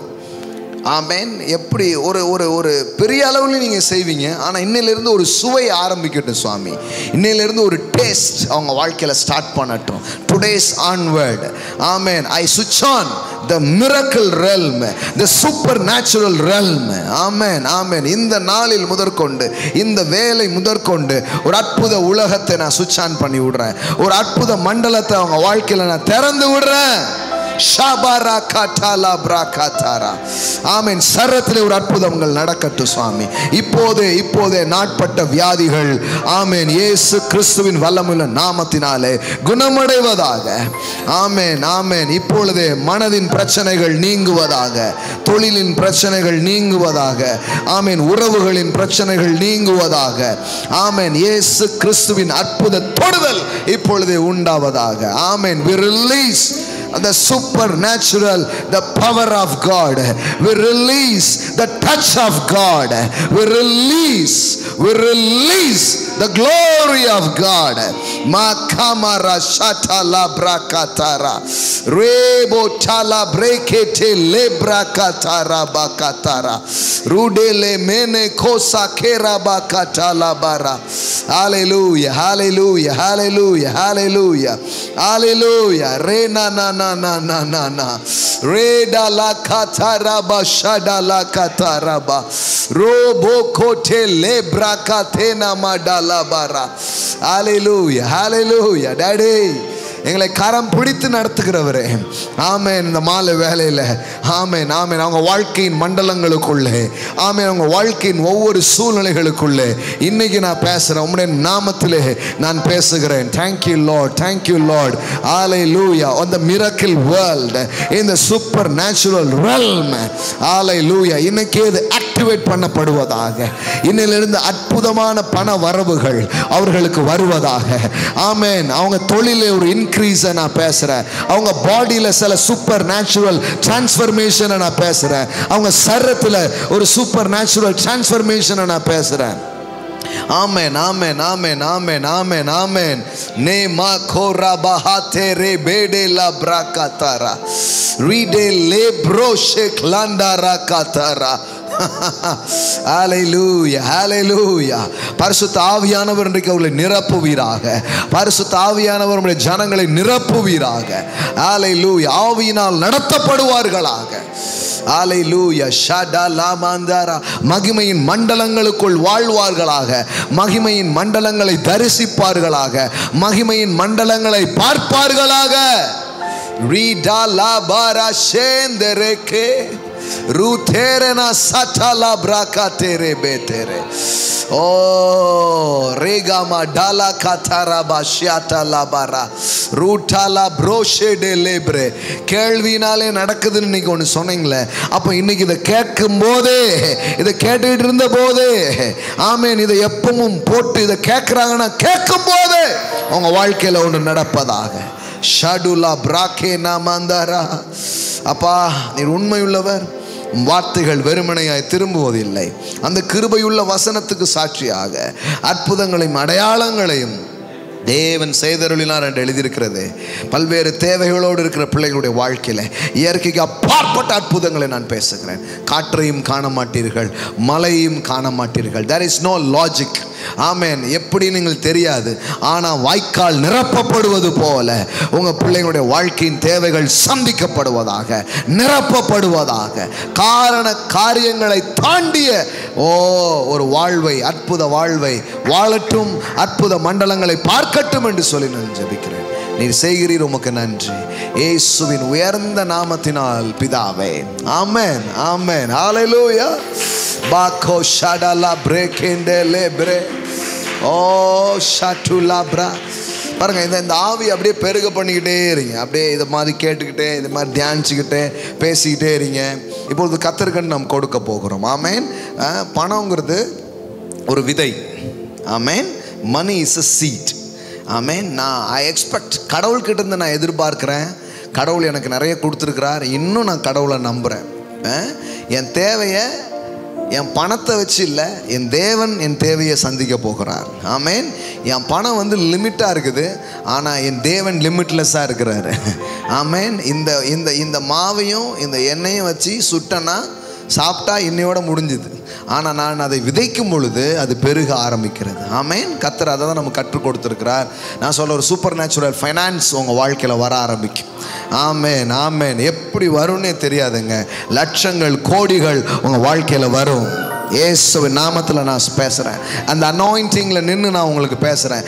ஆமேன் எப்படி ஒரு ஒரு ஒரு பெரிய அளவில் நீங்கள் செய்வீங்க. ஆனால் இன்னிலிருந்து ஒரு சுவை ஆரம்பிக்கட்டும் சுவாமி. இன்னிலிருந்து ஒரு டேஸ்ட் அவங்க வாழ்க்கையில் ஸ்டார்ட் பண்ணட்டும். Today's onward. ஆமேன். ஐ சுவிட்ச் on the miracle realm, the supernatural realm. ஆமென், ஆமென். இந்த நாளில் முதற்கொண்டு, இந்த வேலை முதற்கொண்டு ஒரு அற்புத உலகத்தை நான் சுவிட்ச் ஆன் பண்ணி விடுறேன். ஒரு அற்புத மண்டலத்தை அவங்க வாழ்க்கையில் நான் திறந்து விடுறேன். ஆமென். சரத்திலே ஒரு அற்புதங்கள் நடக்கட்டும் சுவாமி. இப்போதே நாட்பட்ட வியாதிகள் ஆமென் இயேசு கிறிஸ்துவின் வல்லமையுள்ள நாமத்தினாலே குணமடைவதாக. ஆமென், ஆமென். இப்பொழுதே மனதின் பிரச்சனைகள் நீங்குவதாக, தொழிலின் பிரச்சனைகள் நீங்குவதாக, ஆமென். உறவுகளின் பிரச்சனைகள் நீங்குவதாக. ஆமென். இயேசு கிறிஸ்துவின் அற்புத தொடுதல் இப்பொழுதே உண்டாவதாக. ஆமென். We release the supernatural, the power of God. We release the touch of God. We release the glory of God. Makamara shatala brakatara rebo chala brekete lebrakatara bakatara rudele mene kosa kera bakatala bara. Hallelujah, hallelujah, hallelujah, hallelujah, hallelujah. Rena na na na na na na reda la kataraba shada la kataraba robo kote lebra katena madala bara. Hallelujah, hallelujah. Daddy, எங்களை கரம் பிடித்து நடத்துகிறவரே, ஆமென். இந்த மாலை வேளையில் ஆமென், ஆமென். அவங்க வாழ்க்கையின் மண்டலங்களுக்குள்ளே, ஆமென், அவங்க வாழ்க்கையின் ஒவ்வொரு சூழ்நிலைகளுக்குள்ளே இன்னைக்கு நான் பேசுகிறேன். உம்முடைய நாமத்திலே நான் பேசுகிறேன். Thank you Lord, thank you Lord. Hallelujah. On the miracle world, in the supernatural realm, hallelujah. இன்னைக்கு இது ஆக்டிவேட் பண்ணப்படுவதாக. இன்னிலிருந்து அற்புதமான பண வரவுகள் அவர்களுக்கு வருவதாக. ஆமென். அவங்க தொழிலே ஒரு இன்க்ரீஸ் நான் பேசுறேன். அவங்க பாடியில சில சூப்பர் நேச்சுரல் டிரான்ஸ்ஃபர்மேஷன் நான் பேசுறேன். அவங்க சரீரத்தில் ஒரு சூப்பர் நேச்சுரல் டிரான்ஸ்ஃபர்மேஷன் நான் பேசுறேன். ஆமென், ஆமென், ஆமென், ஆமென், ஆமென், ஆமென். நேமா கோரா பஹாதே ரே பேடே லா பிராகாதாரா ரீடே லே ப்ரோஷேக் லாண்டாரா காதாரா. ஹalleluya, hallelujah. பரிசுத்த ஆவியானவர் இன்றைக்கு அவர்களை நிரப்புவீராக. பரிசுத்த ஆவியானவர் நம்முடைய ஜனங்களை நிரப்புவீராக. ஹalleluya. ஆவியினால் நடத்தப்படுவார்களாக. ஹalleluya. ஷடா லாமாந்தாரா. மகிமையின் மண்டலங்களுக்குள் வாழ்வார்களாக. மகிமையின் மண்டலங்களை தரிசிப்பார்களாக. மகிமையின் மண்டலங்களை பார்ப்பார்களாக. Ridala bara shendereke ruterena satala brakatere betere. Oh, regama dala katara bashiata labara rutala broshe de lebre. கேள்வினாலே நடக்குதுன்னு இன்னைக்கு ஒன்று சொன்னீங்களே, அப்போ இன்னைக்கு இதை கேட்கும் போதே, இதை கேட்டுக்கிட்டு இருந்த போதே, ஆமேன், இதை எப்பவும் போட்டு இதை கேட்குறாங்கன்னா கேட்கும் போதே உங்க வாழ்க்கையில் ஒன்று நடப்பதாக. ஷடுலா பிராக்கே நாமந்தாரா. அப்பா நீர் உண்மையுள்ளவர், வார்த்தைகள் வெறுமனையாய் திரும்புவதில்லை. அந்த கிருபையுள்ள வசனத்துக்கு சாட்சியாக அற்புதங்களையும் அடையாளங்களையும் தேவன் செய்தருளினார் என்று எழுதியிருக்கிறது. பல்வேறு தேவைகளோடு இருக்கிற பிள்ளைகளுடைய வாழ்க்கையில் இயற்கைக்கு அப்பாற்பட்ட அற்புதங்களை நான் பேசுகிறேன். காற்றையும் காண மாட்டீர்கள், மலையும் காண மாட்டீர்கள். there is no logic. ஆமேன். எப்படி நீங்கள் தெரியாது, ஆனால் வாய்க்கால் நிரப்பப்படுவது போல உங்க பிள்ளைகளுடைய வாழ்க்கையின் தேவைகள் சந்திக்கப்படுவதாக, நிரப்பப்படுவதாக, காரியங்களை தாண்டிய ஒரு வாழ்வை, அற்புத வாழ்வை வாழட்டும், அற்புத மண்டலங்களை பார்க்கட்டும் என்று சொல்லி நான் ஜெபிக்கிறேன். நீர் செய்கிறீர், உமக்கு நன்றி. இயேசுவின் உயர்ந்த நாமத்தினால் பிதாவே, ஆமென், ஆமென், ஹல்லேலூயா. பாக்கோ ஷடலா பிரேக்கெண்டலே பிரே ஓ ஷட்டுலா பிரா. பாருங்க, இந்த ஆவி அப்படியே பெருக பண்ணிக்கிட்டே இருங்க. அப்படியே இதை மாதிரி கேட்டுக்கிட்டே, இது மாதிரி தியானிச்சுக்கிட்டே பேசிக்கிட்டே இருங்க. இப்பொழுது கத்தருக்கன்னு நாம் கொடுக்க போகிறோம். ஆமேன். பணங்கிறது ஒரு விதை. Amen. Money is a seed. Amen. I expect, கடவுள்கிட்ட இருந்து நான் எதிர்பார்க்கிறேன். கடவுள் எனக்கு நிறைய கொடுத்துருக்கிறார். இன்னும் நான் கடவுளை நம்புகிறேன். என் தேவையை என் பணத்தை வச்சு இல்லை, என் தேவன் என் தேவையை சந்திக்க போகிறார். ஆமேன். என் பணம் வந்து லிமிட்டாக இருக்குது, ஆனால் என் தேவன் லிமிட்லெஸ்ஸாக இருக்கிறாரு. ஆமேன். இந்த மாவையும் இந்த எண்ணெயும் வச்சு சுட்டனா சாப்பிட்டா இன்னையோட முடிஞ்சுது. ஆனால் நான் அதை விதைக்கும் பொழுது அது பெருக ஆரம்பிக்கிறது. ஆமேன். கர்த்தர் அதை தான் நமக்கு கற்றுக் கொடுத்துருக்கிறார். நான் சொல்ல ஒரு சூப்பர் நேச்சுரல் ஃபைனான்ஸ் உங்கள் வாழ்க்கையில் வர ஆரம்பிக்கும். ஆமேன், ஆமேன். எப்படி வரும்னே தெரியாதுங்க. லட்சங்கள், கோடிகள் உங்கள் வாழ்க்கையில் வரும். இயேசுவின் நாமத்தில் நான் பேசுகிறேன். அந்த அனாயிண்டிங்கில் நின்று நான் உங்களுக்கு பேசுகிறேன்.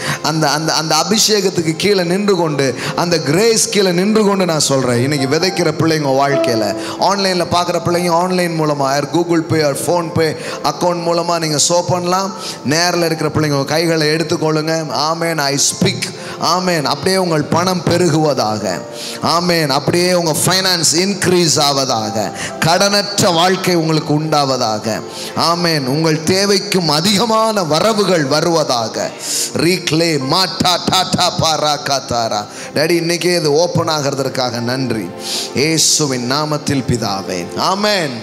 அந்த அபிஷேகத்துக்கு கீழே நின்று கொண்டு, அந்த கிரேஸ் கீழே நின்று கொண்டு நான் சொல்கிறேன். இன்றைக்கி விதைக்கிற பிள்ளைங்க வாழ்க்கையில், ஆன்லைனில் பார்க்குற பிள்ளைங்க ஆன்லைன் மூலமாக, Google Pay or PhonePe account மூலமாக நீங்கள் சோ பண்ணலாம். நேரில் இருக்கிற பிள்ளைங்க கைகளை எடுத்துக்கொள்ளுங்க. ஆமேன். I speak. ஆமேன். அப்படியே உங்கள் பணம் பெருகுவதாக. ஆமேன். அப்படியே உங்கள் ஃபைனான்ஸ் இன்க்ரீஸ் ஆவதாக. கடனற்ற வாழ்க்கை உங்களுக்கு உண்டாவதாக. ஆமேன். உங்கள் தேவைக்கும் அதிகமான வரவுகள் வருவதாக. ரீக்லே மாட்டா டாடா பாரா காத்தாரா. டாடி, இன்னைக்கே இது ஓப்பன் ஆகிறதுக்காக நன்றி. இயேசுவின் நாமத்தில் பிதாவே, ஆமேன்.